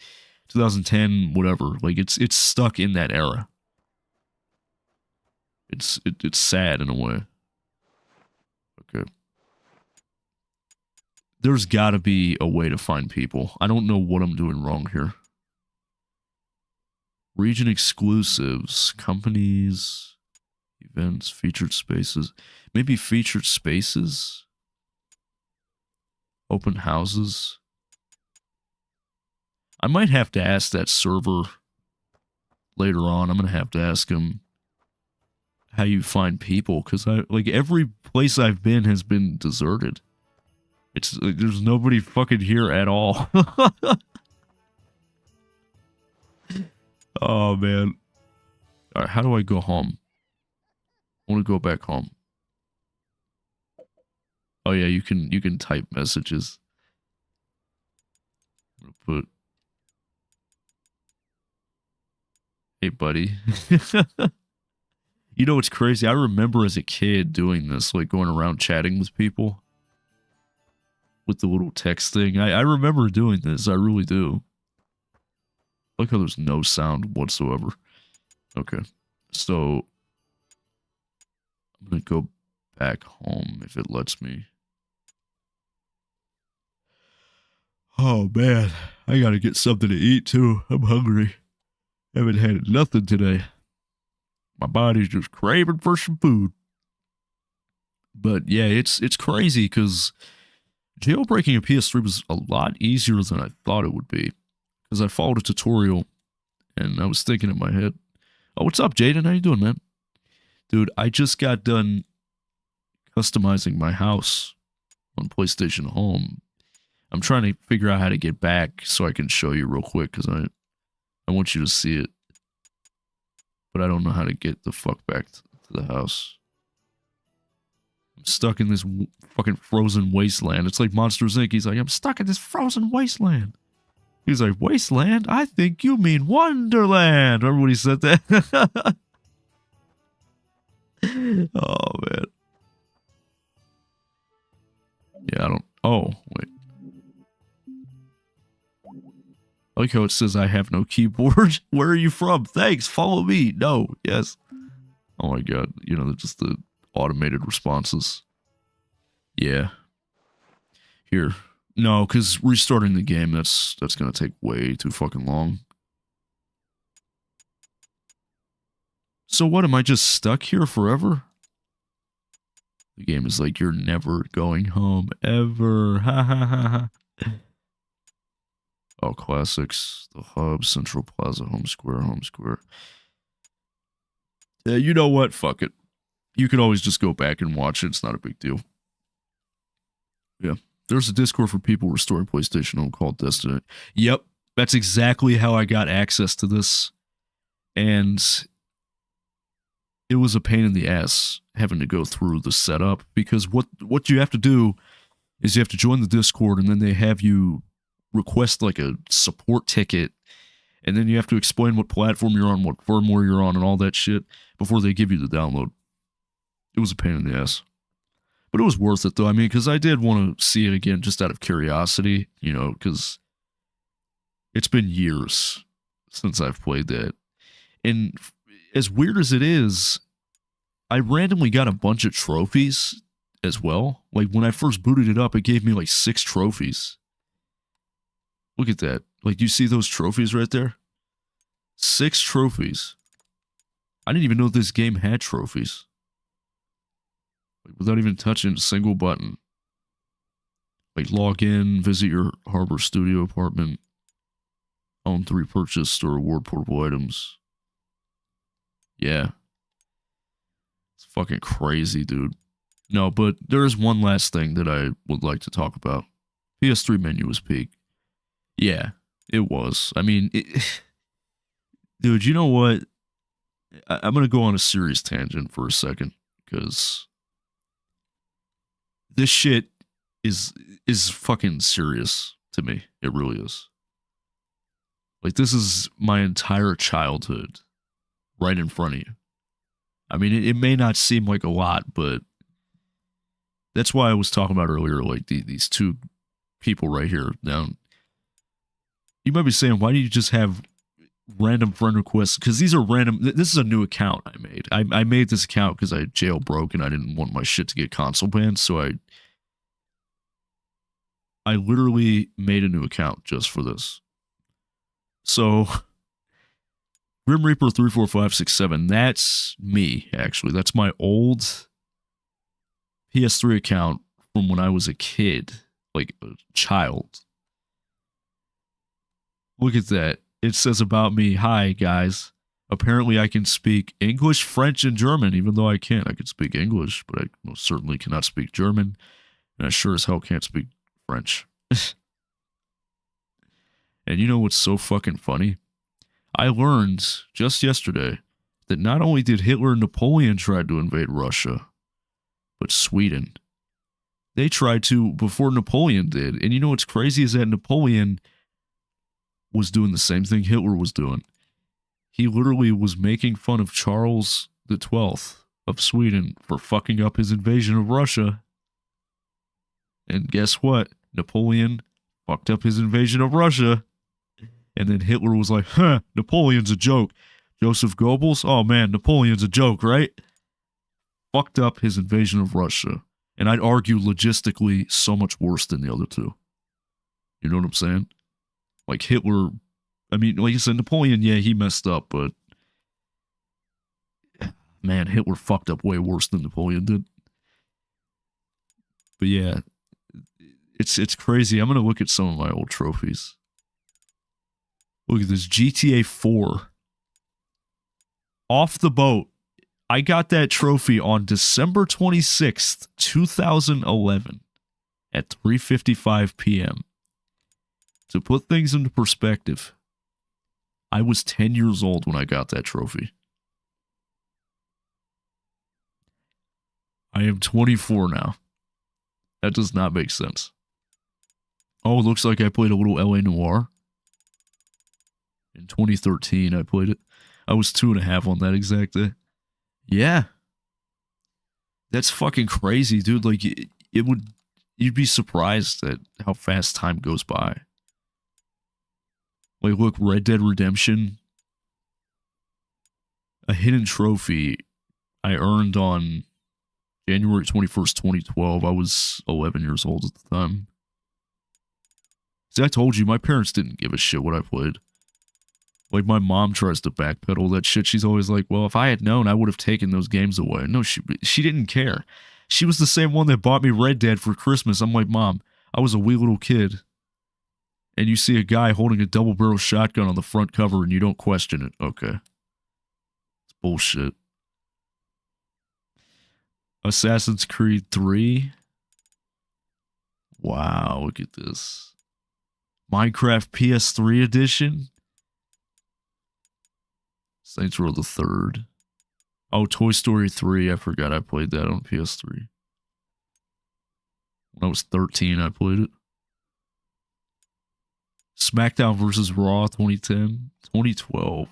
Speaker 1: 2010, whatever. Like, it's stuck in that era. It's sad in a way. Okay. There's gotta be a way to find people. I don't know what I'm doing wrong here. Region exclusives, companies, events, featured spaces. Maybe featured spaces? Open houses? I might have to ask that server later on. I'm going to have to ask him how you find people. Because like every place I've been has been deserted. It's like, there's nobody fucking here at all. Oh, man. All right, how do I go home? I want to go back home. Oh, yeah, you can type messages. I'm going to put... Hey, buddy. You know what's crazy? I remember as a kid doing this, like going around chatting with people. With the little text thing. I remember doing this. I really do. Look how there's no sound whatsoever. Okay. So, I'm going to go back home if it lets me. Oh, man. I got to get something to eat, too. I'm hungry. Haven't had nothing today. My body's just craving for some food. But, yeah, it's crazy because jailbreaking a PS3 was a lot easier than I thought it would be. Because I followed a tutorial, and I was thinking in my head, oh, what's up, Jaden? How you doing, man? Dude, I just got done customizing my house on PlayStation Home. I'm trying to figure out how to get back so I can show you real quick, because I want you to see it. But I don't know how to get the fuck back to the house. I'm stuck in this fucking frozen wasteland. It's like Monsters, Inc. He's like, I'm stuck in this frozen wasteland. He's like, Wasteland? I think you mean Wonderland. Remember when he said that? Oh, man. Yeah, I don't... Oh, wait. I like how it says I have no keyboard. Where are you from? Thanks, follow me. No, yes. Oh my god. You know, just the automated responses. Yeah. Here. No, because restarting the game, that's going to take way too fucking long. So what, am I just stuck here forever? The game is like, you're never going home, ever. Ha ha ha ha. Oh, classics. The Hub, Central Plaza, Home Square, Home Square. Yeah, you know what? Fuck it. You can always just go back and watch it. It's not a big deal. Yeah. There's a Discord for people restoring PlayStation Home called Destiny. Yep, that's exactly how I got access to this. And it was a pain in the ass having to go through the setup, because what you have to do is you have to join the Discord, and then they have you request like a support ticket, And then you have to explain what platform you're on, what firmware you're on, and all that shit before they give you the download. It was a pain in the ass. But it was worth it, though. I mean, because I did want to see it again just out of curiosity, you know, because it's been years since I've played that. And as weird as it is, I randomly got a bunch of trophies as well. Like, when I first booted it up, it gave me like 6 trophies. Look at that. Like, you see those trophies right there? 6 trophies. I didn't even know this game had trophies. Like, without even touching a single button. Like, log in, visit your Harbor Studio apartment, own 3 purchased or reward portable items. Yeah. It's fucking crazy, dude. No, but there is one last thing that I would like to talk about. PS3 menu was peak. Yeah, it was. I mean, dude, you know what? I'm going to go on a serious tangent for a second, because this shit is fucking serious to me. It really is. Like, this is my entire childhood right in front of you. I mean, it may not seem like a lot, but that's why I was talking about earlier, like, these 2 people right here down. You might be saying, why do you just have random friend requests? Because these are random. This is a new account I made. I made this account because I jailbroke and I didn't want my shit to get console banned. So I literally made a new account just for this. So Grim Reaper 34567, that's me, actually. That's my old PS3 account from when I was a kid, like a child. Look at that. It says about me, hi, guys. Apparently I can speak English, French, and German, even though I can't. I can speak English, but I most certainly cannot speak German. And I sure as hell can't speak French. And you know what's so fucking funny? I learned just yesterday that not only did Hitler and Napoleon try to invade Russia, but Sweden. They tried to before Napoleon did. And you know what's crazy is that Napoleon was doing the same thing Hitler was doing. He literally was making fun of Charles the 12th of Sweden for fucking up his invasion of Russia. And guess what? Napoleon fucked up his invasion of Russia. And then Hitler was like, huh, Napoleon's a joke. Joseph Goebbels, oh man, Napoleon's a joke, right? Fucked up his invasion of Russia. And I'd argue logistically so much worse than the other 2. You know what I'm saying? Like Hitler, I mean, like you said, Napoleon, yeah, he messed up, but man, Hitler fucked up way worse than Napoleon did. But yeah, it's crazy. I'm going to look at some of my old trophies. Look at this, GTA 4. Off the boat. I got that trophy on December 26th, 2011 at 3:55 p.m. To put things into perspective, I was 10 years old when I got that trophy. I am 24 now. That does not make sense. Oh, it looks like I played a little LA Noire. In 2013, I played it. I was 2.5 on that exact day. Yeah. That's fucking crazy, dude. Like, you'd be surprised at how fast time goes by. Like, look, Red Dead Redemption. A hidden trophy I earned on January 21st, 2012. I was 11 years old at the time. See, I told you, my parents didn't give a shit what I played. Like, my mom tries to backpedal that shit. She's always like, well, if I had known, I would have taken those games away. No, she didn't care. She was the same one that bought me Red Dead for Christmas. I'm like, Mom, I was a wee little kid. And you see a guy holding a double-barrel shotgun on the front cover and you don't question it. Okay. It's bullshit. Assassin's Creed 3. Wow, look at this. Minecraft PS3 edition. Saints Row the Third. Oh, Toy Story 3. I forgot I played that on PS3. When I was 13, I played it. SmackDown versus Raw 2010, 2012.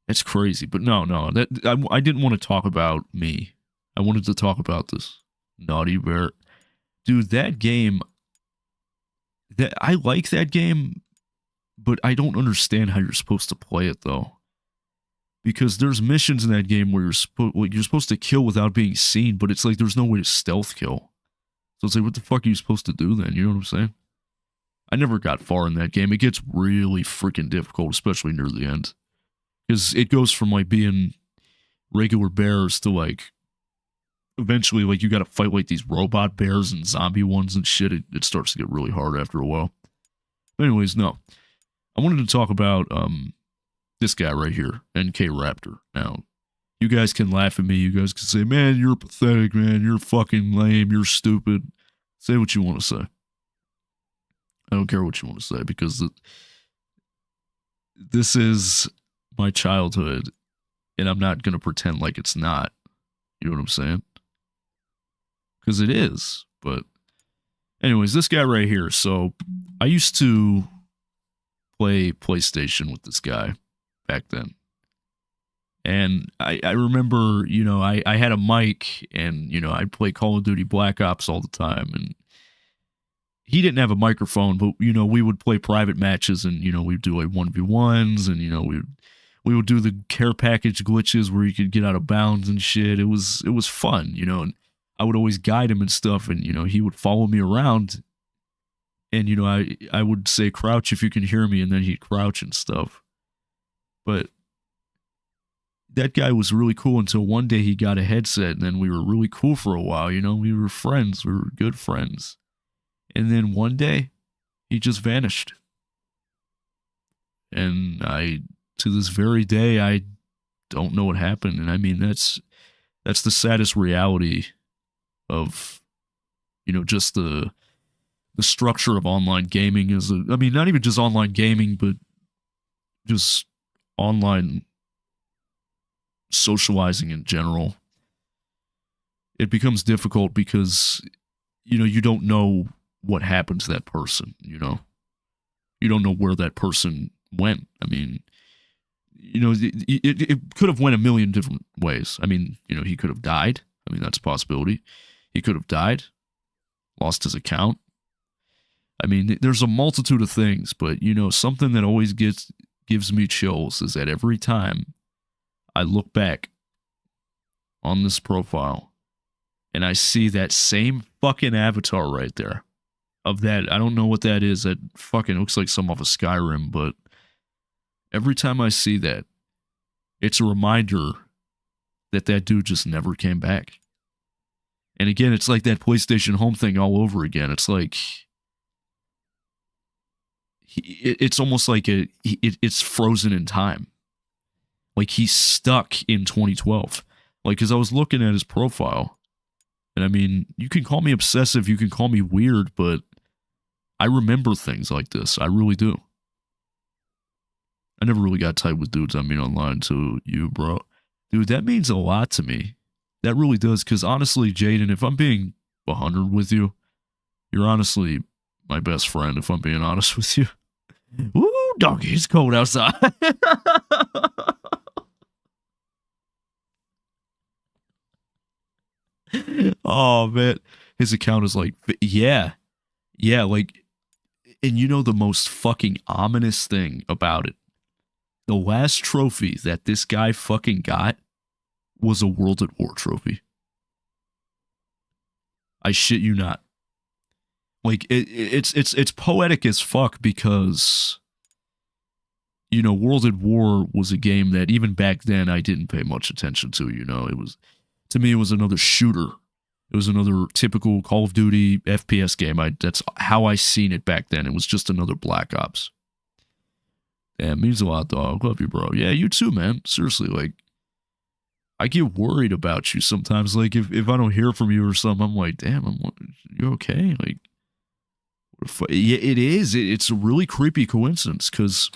Speaker 1: That's crazy. But no, I didn't want to talk about me. I wanted to talk about this Naughty Bear. Dude, that game, I like that game, but I don't understand how you're supposed to play it, though. Because there's missions in that game where you're supposed to kill without being seen, but it's like there's no way to stealth kill. So it's like, what the fuck are you supposed to do then? You know what I'm saying? I never got far in that game. It gets really freaking difficult, especially near the end. Because it goes from like being regular bears to like, eventually like you got to fight like these robot bears and zombie ones and shit. It starts to get really hard after a while. But anyways, no. I wanted to talk about this guy right here, NK Raptor. Now, you guys can laugh at me. You guys can say, man, you're pathetic, man. You're fucking lame. You're stupid. Say what you want to say. I don't care what you want to say because this is my childhood and I'm not going to pretend like it's not. You know what I'm saying? Because it is. But anyways, this guy right here. So I used to play PlayStation with this guy back then. And I remember, you know, I had a mic and, you know, I'd play Call of Duty Black Ops all the time. And he didn't have a microphone, but, you know, we would play private matches and, you know, we'd do like 1v1s and, you know, we would do the care package glitches where you could get out of bounds and shit. It was fun, you know, and I would always guide him and stuff. And, you know, he would follow me around and, you know, I would say crouch if you can hear me. And then he'd crouch and stuff. But that guy was really cool until one day he got a headset and then we were really cool for a while, you know, we were friends, we were good friends. And then one day he just vanished. And to this very day, I don't know what happened. And I mean, that's the saddest reality of, you know, just the structure of online gaming I mean, not even just online gaming, but just online socializing in general. It becomes difficult because, you know, you don't know what happened to that person, you know? You don't know where that person went. I mean, you know, it could have went a million different ways. I mean, you know, he could have died. I mean, that's a possibility. He could have died, lost his account. I mean, there's a multitude of things, but, you know, something that always gives me chills is that every time I look back on this profile and I see that same fucking avatar right there of that. I don't know what that is. That fucking looks like some off of Skyrim, but every time I see that, it's a reminder that dude just never came back. And again, it's like that PlayStation Home thing all over again. It's like, it's almost like it's frozen in time. Like he's stuck in 2012. Like, because I was looking at his profile, and I mean, you can call me obsessive, you can call me weird, but I remember things like this. I really do. I never really got tight with dudes I mean online to you, bro. Dude, that means a lot to me. That really does, because honestly, Jaden, if I'm being 100 with you, you're honestly my best friend, if I'm being honest with you. Woo, doggy, it's cold outside. Oh, man. His account is like, yeah, like, and you know the most fucking ominous thing about it? The last trophy that this guy fucking got was a World at War trophy. I shit you not. Like, it's poetic as fuck because, you know, World at War was a game that even back then I didn't pay much attention to, you know. It was, to me, it was another shooter. It was another typical Call of Duty FPS game. That's how I seen it back then. It was just another Black Ops. Yeah, it means a lot, dog. Love you, bro. Yeah, you too, man. Seriously, like, I get worried about you sometimes. Like, if I don't hear from you or something, I'm like, damn, you okay? Like, yeah, it is. It's a really creepy coincidence because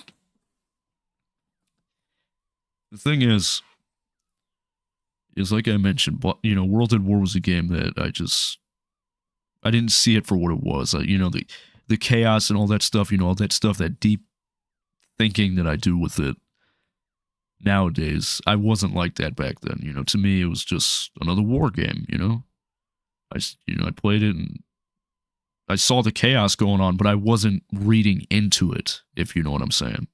Speaker 1: the thing is like I mentioned, you know, World at War was a game that I didn't see it for what it was. You know, the chaos and all that stuff, you know, all that stuff, that deep thinking that I do with it nowadays. I wasn't like that back then, you know. To me, it was just another war game, you know. I played it and I saw the chaos going on, but I wasn't reading into it, if you know what I'm saying.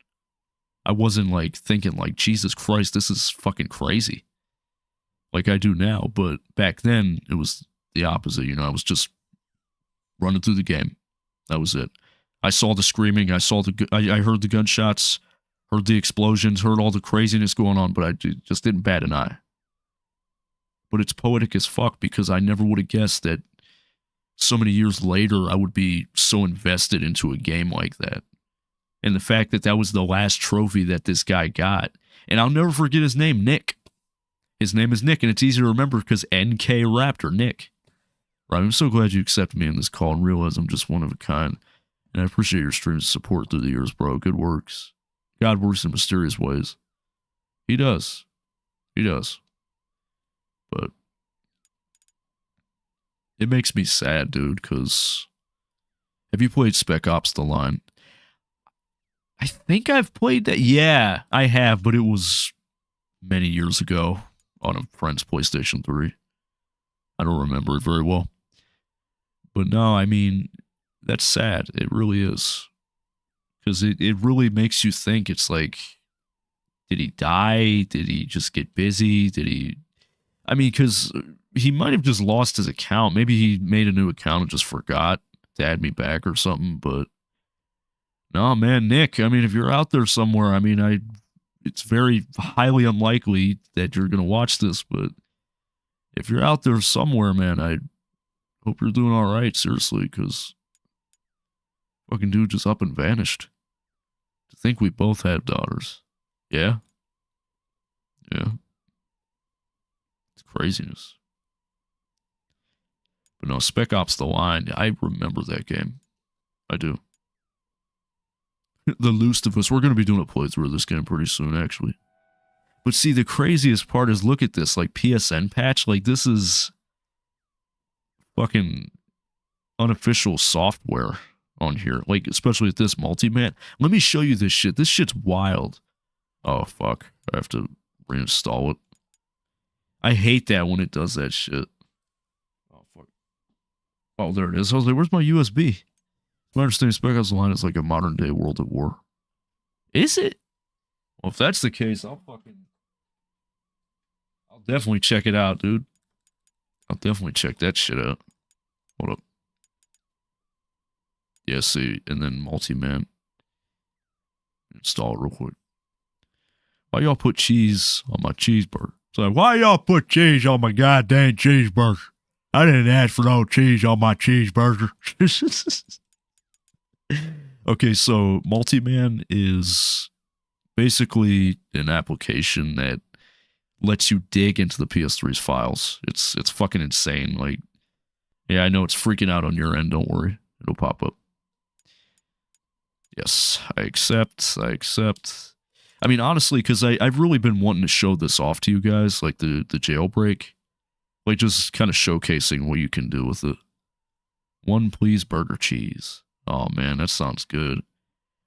Speaker 1: I wasn't like thinking like, Jesus Christ, this is fucking crazy, like I do now. But back then, it was the opposite, you know. I was just running through the game. That was it. I saw the screaming, I heard the gunshots, heard the explosions, heard all the craziness going on, but I just didn't bat an eye. But it's poetic as fuck, because I never would have guessed that so many years later I would be so invested into a game like that. And the fact that that was the last trophy that this guy got. And I'll never forget his name, Nick. His name is Nick, and it's easy to remember because NK Raptor, Nick. Right, I'm so glad you accepted me in this call and realize I'm just one of a kind. And I appreciate your streams support through the years, bro. Good works. God works in mysterious ways. He does. He does. But it makes me sad, dude, because have you played Spec Ops: The Line? I think I've played that. Yeah, I have, but it was many years ago on a friend's PlayStation 3. I don't remember it very well. But no, I mean, that's sad. It really is. Because it really makes you think. It's like, did he die? Did he just get busy? Did he... I mean, because he might have just lost his account. Maybe he made a new account and just forgot to add me back or something. But no, man, Nick, I mean, if you're out there somewhere, I mean, it's very highly unlikely that you're going to watch this. But if you're out there somewhere, man, I hope you're doing all right, seriously, because fucking dude just up and vanished. To think we both had daughters. Yeah? Yeah. It's craziness. But no, Spec Ops: The Line, I remember that game. I do. The Loosed of Us, we're going to be doing a playthrough of this game pretty soon, actually. But see, the craziest part is, look at this, like, PSN patch, like, this is fucking unofficial software on here, like, especially with this multi-man. Let me show you this shit. This shit's wild. Oh, fuck. I have to reinstall it. I hate that when it does that shit. Oh, fuck. Oh, there it is. I was like, where's my USB? My understanding, Spec Ops: The Line is like a modern-day World at War. Is it? Well, if that's the case, I'll definitely check it out, dude. I'll definitely check that shit out. Hold up. Yeah, see, and then multi-man. Install it real quick. Why y'all put cheese on my cheeseburger? It's like, why y'all put cheese on my goddamn cheeseburger? I didn't ask for no cheese on my cheeseburger. Okay, so multi-man is basically an application that lets you dig into the PS3's files. It's fucking insane. Like, yeah, I know it's freaking out on your end. Don't worry. It'll pop up. Yes, I accept. I mean, honestly, because I've really been wanting to show this off to you guys, like the jailbreak. Like, just kind of showcasing what you can do with it. One, please, burger cheese. Oh, man, that sounds good.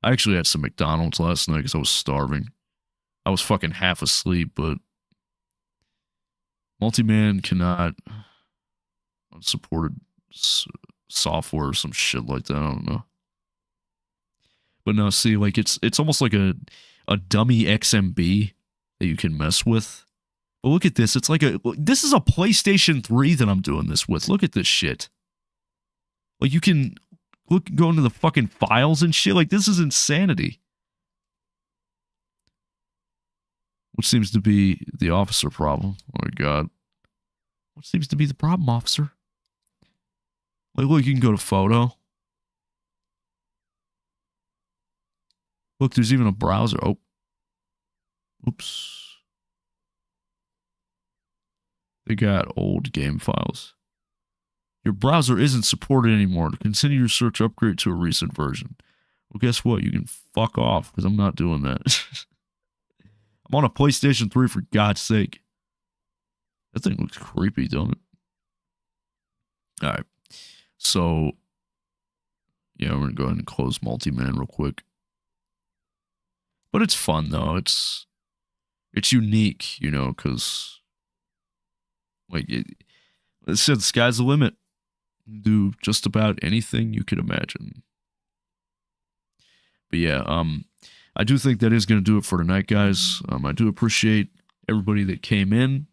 Speaker 1: I actually had some McDonald's last night because I was starving. I was fucking half asleep, but multi-man cannot unsupported software or some shit like that. I don't know. But no, see, like, it's almost like a dummy XMB that you can mess with. But look at this. It's like this is a PlayStation 3 that I'm doing this with. Look at this shit. Like, you can go into the fucking files and shit. Like, this is insanity. What seems to be the officer problem? Oh my god. What seems to be the problem, officer? Like, look, you can go to photo. Look, there's even a browser. Oh. Oops. They got old game files. Your browser isn't supported anymore. To continue your search, upgrade to a recent version. Well, guess what? You can fuck off, because I'm not doing that. I'm on a PlayStation 3, for God's sake. That thing looks creepy, don't it? Alright. So, Yeah, we're gonna go ahead and close multi-man real quick. But it's fun though. It's unique, you know, because like it said, the sky's the limit. Do just about anything you could imagine. But yeah, I do think that is going to do it for tonight, guys. I do appreciate everybody that came in.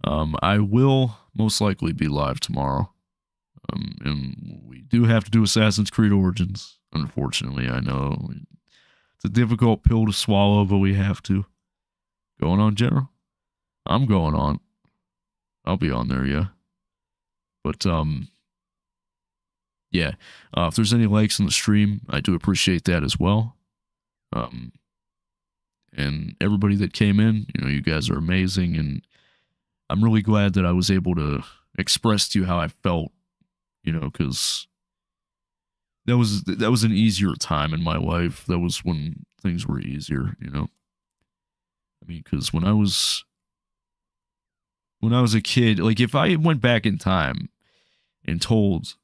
Speaker 1: I will most likely be live tomorrow. And we do have to do Assassin's Creed Origins, unfortunately. I know it's a difficult pill to swallow, but we have to. Going on, General? I'm going on. I'll be on there, yeah. But, yeah, if there's any likes in the stream, I do appreciate that as well. And everybody that came in, you know, you guys are amazing, and I'm really glad that I was able to express to you how I felt, you know, because that was an easier time in my life. That was when things were easier, you know. I mean, because when I was a kid, like if I went back in time and told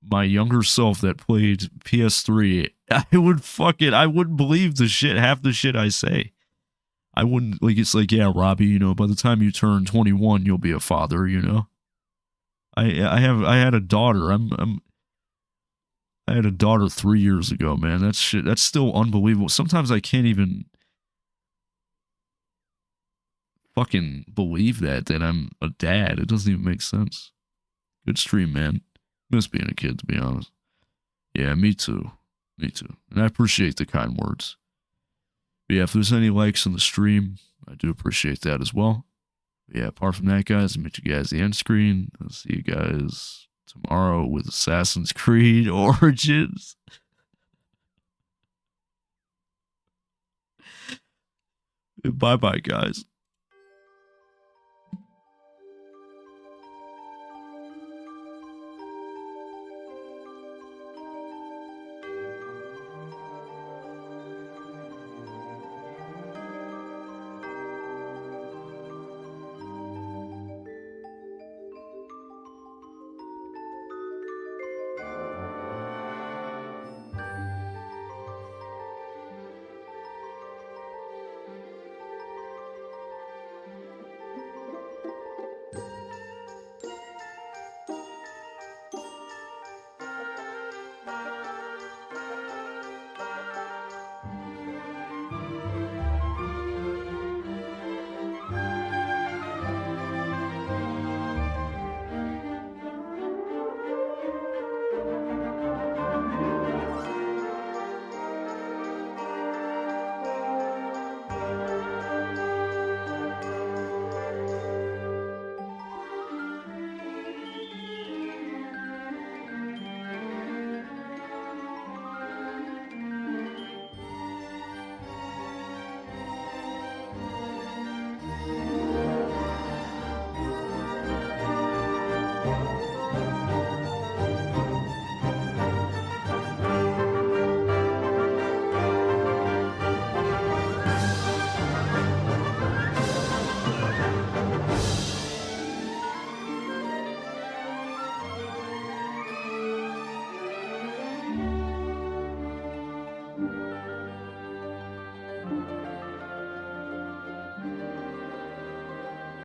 Speaker 1: my younger self that played PS3, I wouldn't believe half the shit I say. I wouldn't, like, it's like, yeah, Robbie, you know, by the time you turn 21, you'll be a father, you know. I had a daughter. I had a daughter 3 years ago, man. That's still unbelievable. Sometimes I can't even fucking believe that I'm a dad. It doesn't even make sense. Good stream, man. Miss being a kid, to be honest. Yeah, me too. Me too. And I appreciate the kind words. But yeah, if there's any likes on the stream, I do appreciate that as well. But yeah, apart from that, guys, I'll meet you guys at the end screen. I'll see you guys tomorrow with Assassin's Creed Origins. Bye-bye, guys.